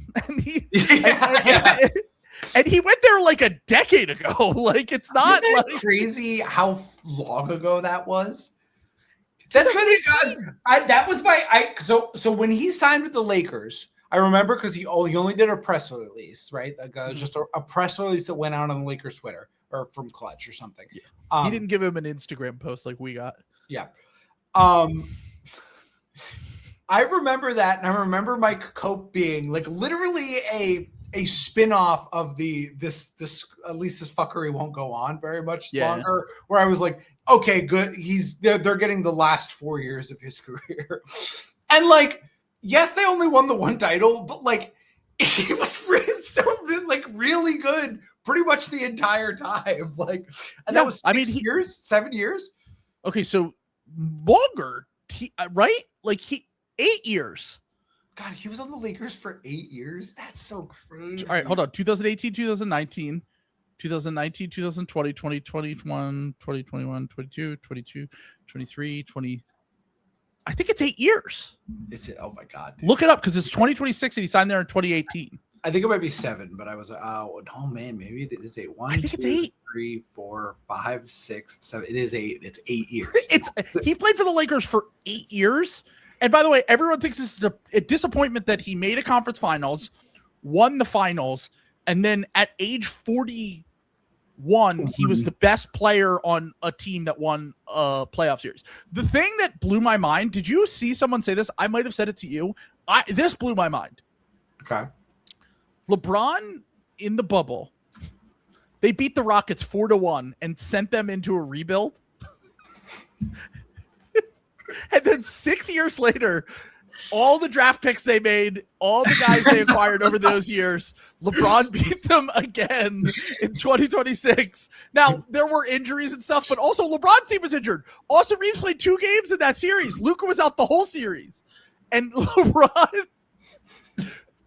And he went there like a decade ago. Like, it's not like crazy how long ago that was. That's really good. That was so when he signed with the Lakers, I remember because he only did a press release, right? Like, just a press release that went out on the Lakers Twitter. or from Clutch or something. Yeah. He didn't give him an Instagram post like we got. Yeah. I remember that, and I remember Mike Cope being like literally a spin-off of this at least this fuckery won't go on very much longer, where I was like, okay, good. They're getting the last 4 years of his career. And like, yes, they only won the one title, but like he was still been like really good pretty much the entire time. Like, and that was 7 years. Okay, so longer, right? Like 8 years. God, he was on the Lakers for 8 years. That's so crazy. All right, hold on. 2018, 2019, 2019, 2020, 2021, 2021, 22, 22, 23, 20. I think it's 8 years. Is it? Oh my God. Dude. Look it up because it's 2026 and he signed there in 2018. I think it might be 7, but I was oh man, maybe it's 8. I think it's 8. 3, 4, 5, 6, 7. It is 8. It's 8 years. He played for the Lakers for 8 years. And by the way, everyone thinks this is a disappointment that he made a conference finals, won the finals, and then at age 41, he was the best player on a team that won a playoff series. The thing that blew my mind, did you see someone say this? I might have said it to you. This blew my mind. Okay. LeBron in the bubble, they beat the Rockets 4-1 and sent them into a rebuild. And then 6 years later, all the draft picks they made, all the guys they acquired over those years, LeBron beat them again in 2026. Now, there were injuries and stuff, but also LeBron's team was injured. Austin Reeves played 2 games in that series. Luka was out the whole series. And LeBron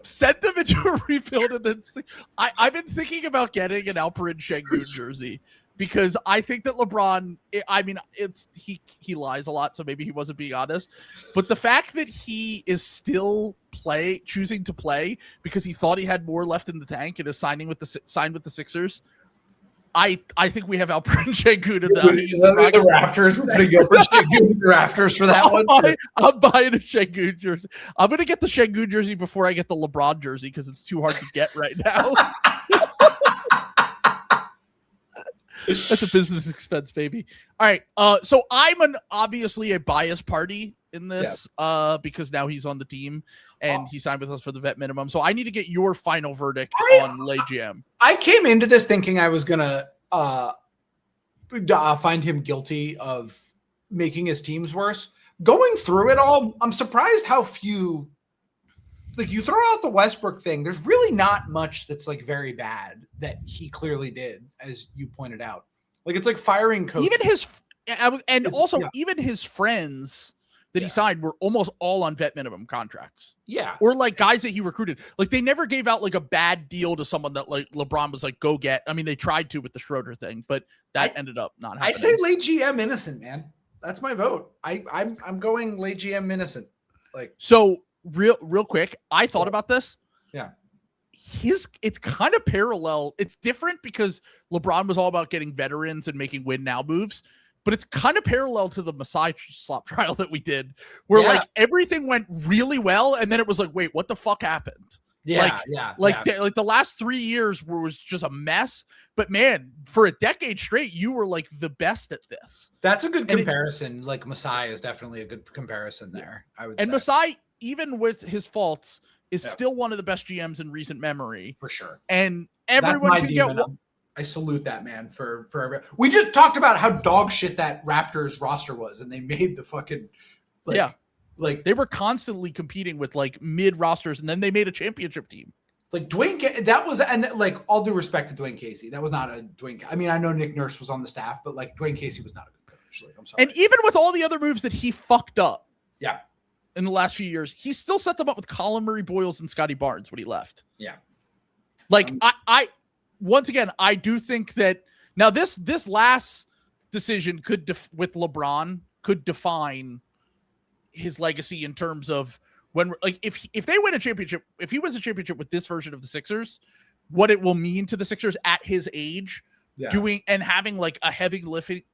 sent them into a rebuild. And then I've been thinking about getting an Alperen Şengün jersey. Because I think that LeBron, he lies a lot, so maybe he wasn't being honest. But the fact that he is still choosing to play because he thought he had more left in the tank and is signed with the Sixers, I think we have Alperen Şengün in the rafters. We're putting Alperen Şengün in the rafters for that one. I'm buying a Şengün jersey. I'm going to get the Şengün jersey before I get the LeBron jersey because it's too hard to get right now. That's a business expense, baby. All right. So I'm obviously a biased party in this because now he's on the team and he signed with us for the vet minimum. So I need to get your final verdict on Lay Jam. I came into this thinking I was going to find him guilty of making his teams worse. Going through it all, I'm surprised how few. Like, you throw out the Westbrook thing, there's really not much that's like very bad that he clearly did, as you pointed out. Like, it's like firing coach. Even his friends that he signed were almost all on vet minimum contracts. Yeah. Or like guys that he recruited. Like, they never gave out like a bad deal to someone that like LeBron was like, go get. I mean, they tried to with the Schroeder thing, but that ended up not happening. I say late GM innocent, man. That's my vote. I'm going late GM innocent. Like, so real quick, I thought about this. Yeah. It's kind of parallel. It's different because LeBron was all about getting veterans and making win now moves, but it's kind of parallel to the Masai Slop trial that we did where like everything went really well. And then it was like, wait, what the fuck happened? Like the last 3 years was just a mess, but man, for a decade straight, you were like the best at this. That's a good comparison. Like Masai is definitely a good comparison there. I would say. And Masai, even with his faults, is still one of the best GMs in recent memory. For sure. And everyone can get I salute that man for every. We just talked about how dog shit that Raptors roster was, and they made the fucking like they were constantly competing with like mid rosters, and then they made a championship team. Like Dwayne, that was, and like all due respect to Dwayne Casey, that was not a Dwayne. I mean, I know Nick Nurse was on the staff, but like Dwayne Casey was not a good coach. Like, I'm sorry. And even with all the other moves that he fucked up, in the last few years, he still set them up with Colin Murray Boyles and Scotty Barnes when he left. Yeah. Like I once again, I do think that now this last decision with LeBron could define his legacy in terms of when, like, if they win a championship, if he wins a championship with this version of the Sixers, what it will mean to the Sixers at his age, doing and having like a heavy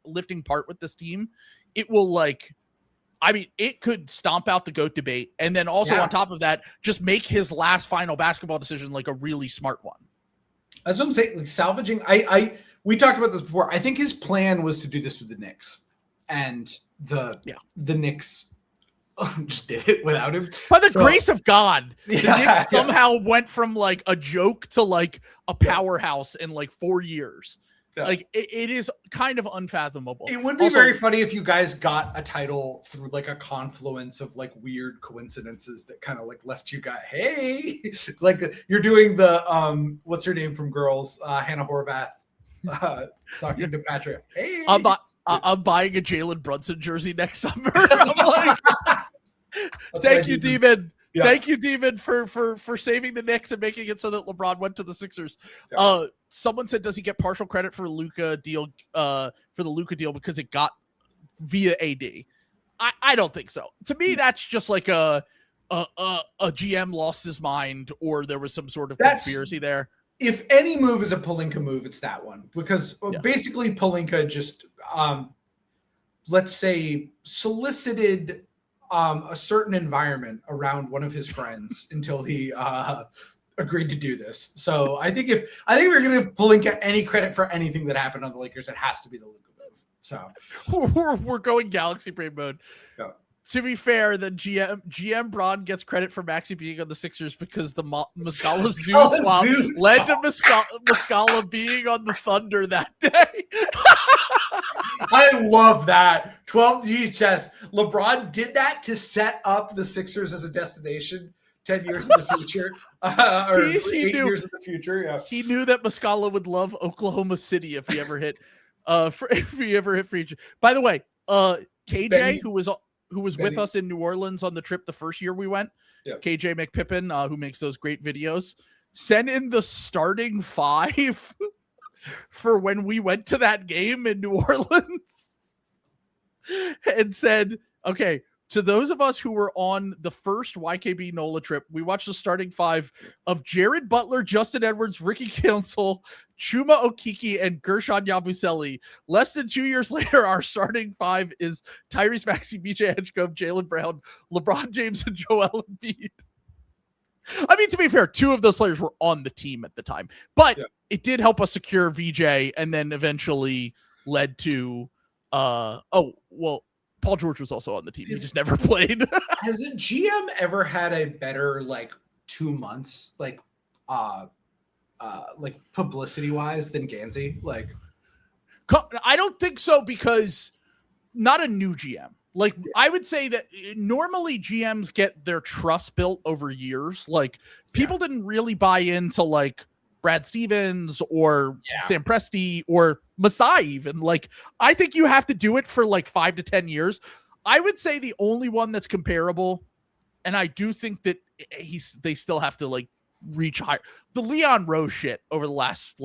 lifting part with this team, it will like. I mean, it could stomp out the GOAT debate. And then also on top of that, just make his last final basketball decision like a really smart one. That's what I'm saying. Like salvaging, we talked about this before. I think his plan was to do this with the Knicks, and the Knicks just did it without him. By the grace of God, the Knicks yeah. somehow went from like a joke to like a powerhouse in like 4 years. Yeah. Like it is kind of unfathomable. It would be very funny if you guys got a title through like a confluence of like weird coincidences that kind of like left you guys, hey, like you're doing the what's her name from Girls, Hannah Horvath, talking to Patrick. Hey, I'm buying a Jalen Brunson jersey next summer. I'm like, thank you, Demon. Yeah. Thank you, Demon, for saving the Knicks and making it so that LeBron went to the Sixers. Yeah. Someone said, does he get partial credit for Luka deal? For the Luka deal because it got via AD. I don't think so. To me, that's just like a GM lost his mind, or there was some sort of conspiracy there. If any move is a Pelinka move, it's that one, because basically Pelinka just let's say solicited a certain environment around one of his friends until he agreed to do this. So I think we're going to give Pelinka any credit for anything that happened on the Lakers, it has to be the Luka move. So we're going Galaxy Brain mode. Yeah. To be fair, the GM Braun gets credit for Maxey being on the Sixers because the Muscala Zeus swap led to Muscala being on the Thunder that day. I love that. 12 DHS. LeBron did that to set up the Sixers as a destination 10 years in the future. Or he 8 years in the future. Yeah. He knew that Muscala would love Oklahoma City if he ever hit free agent. By the way, KJ, Benny, who was with us in New Orleans on the trip the first year we went, KJ McPippin, who makes those great videos, sent in the starting 5 for when we went to that game in New Orleans and said, okay, to those of us who were on the first YKB NOLA trip, we watched the starting 5 of Jared Butler, Justin Edwards, Ricky Council, Chuma Okeke, and Gershon Yabusele. Less than 2 years later, our starting 5 is Tyrese Maxey, BJ Edgecombe, Jaylen Brown, LeBron James, and Joel Embiid. I mean, to be fair, 2 of those players were on the team at the time, but it did help us secure VJ, and then eventually led to, Paul George was also on the team. He just never played. Has a GM ever had a better 2 months publicity wise than Gansey? I don't think so, because not a new GM. I would say that normally GMs get their trust built over years. People didn't really buy into Brad Stevens or Sam Presti or Masai even. I think you have to do it for 5 to 10 years. I would say the only one that's comparable, and I do think that they still have to reach higher, the Leon Rose shit over the last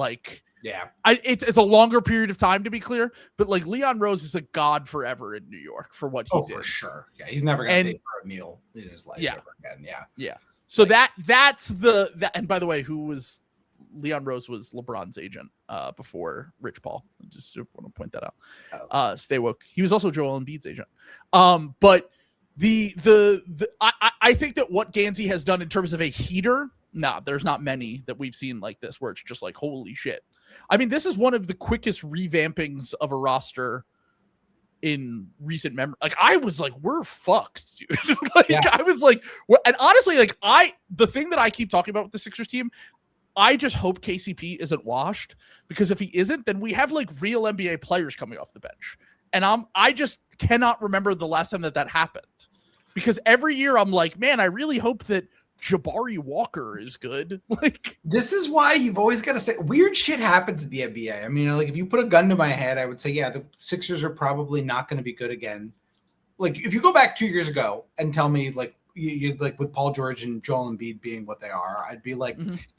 it's a longer period of time, to be clear, but Leon Rose is a god forever in New York for what he did. For sure. Yeah, he's never gonna pay for a meal in his life ever again. Yeah. So that's and by the way, who was Leon Rose was LeBron's agent before Rich Paul. Just want to point that out. Stay woke. He was also Joel Embiid's agent. But I think that what Gansey has done in terms of a heater, there's not many that we've seen like this where it's just holy shit. I mean, this is one of the quickest revampings of a roster in recent memory. I was we're fucked, dude. I was and honestly, the thing that I keep talking about with the Sixers team, I just hope KCP isn't washed, because if he isn't, then we have real NBA players coming off the bench. And I just cannot remember the last time that happened, because every year I'm man, I really hope that Jabari Walker is good. This is why you've always got to say weird shit happens in the NBA. I mean, if you put a gun to my head, I would say, the Sixers are probably not going to be good again. If you go back 2 years ago and tell me you with Paul George and Joel Embiid being what they are, I'd be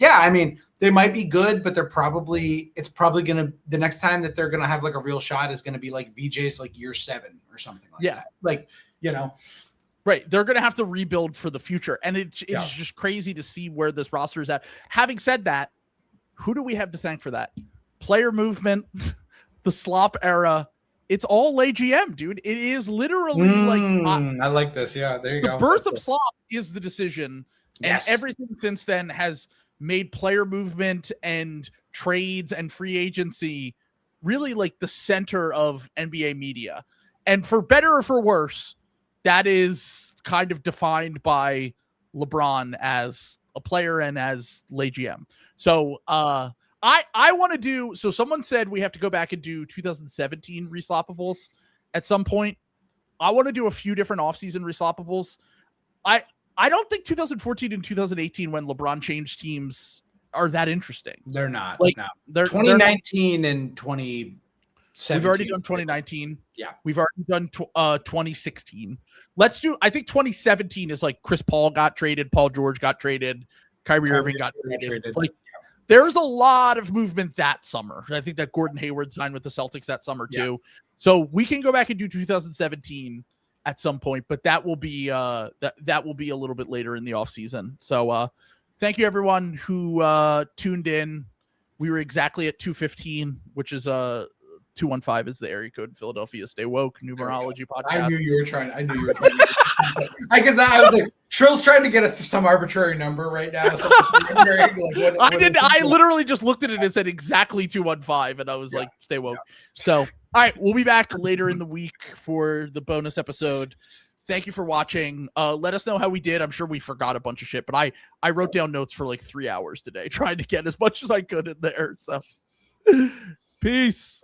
I mean, they might be good, but it's probably going to, the next time that they're going to have a real shot is going to be VJ's year 7 or something that. Right. They're going to have to rebuild for the future. And it's just crazy to see where this roster is at. Having said that, who do we have to thank for that? Player movement, the Slop era. It's all AGM, dude. It is literally I like this. Yeah, there you go. The birth of Slop is the decision. And everything since then has made player movement and trades and free agency really like the center of NBA media. And for better or for worse, that is kind of defined by LeBron as a player and as lay GM. So I want to do, so someone said we have to go back and do 2017 Resloppables at some point. I want to do a few different offseason Resloppables. I don't think 2014 and 2018 when LeBron changed teams are that interesting. They're not. Like, no. They're 2019 and 2017. We've already done 2019. Yeah. We've already done 2016. Let's do, I think 2017 is like Chris Paul got traded, Paul George got traded, Kyrie Irving got traded. Like, there's a lot of movement that summer. I think that Gordon Hayward signed with the Celtics that summer too. Yeah. So we can go back and do 2017 at some point, but that will be that will be a little bit later in the offseason. So thank you everyone who tuned in. We were exactly at 2:15, which is 215 is the area code in Philadelphia. Stay woke, numerology podcast. I knew you were trying. I was like, Trill's trying to get us to some arbitrary number right now. So I literally just looked at it and said exactly 215, and I was like, stay woke. Yeah. So, all right, we'll be back later in the week for the bonus episode. Thank you for watching. Let us know how we did. I'm sure we forgot a bunch of shit, but I wrote down notes for like 3 hours today, trying to get as much as I could in there. So, peace.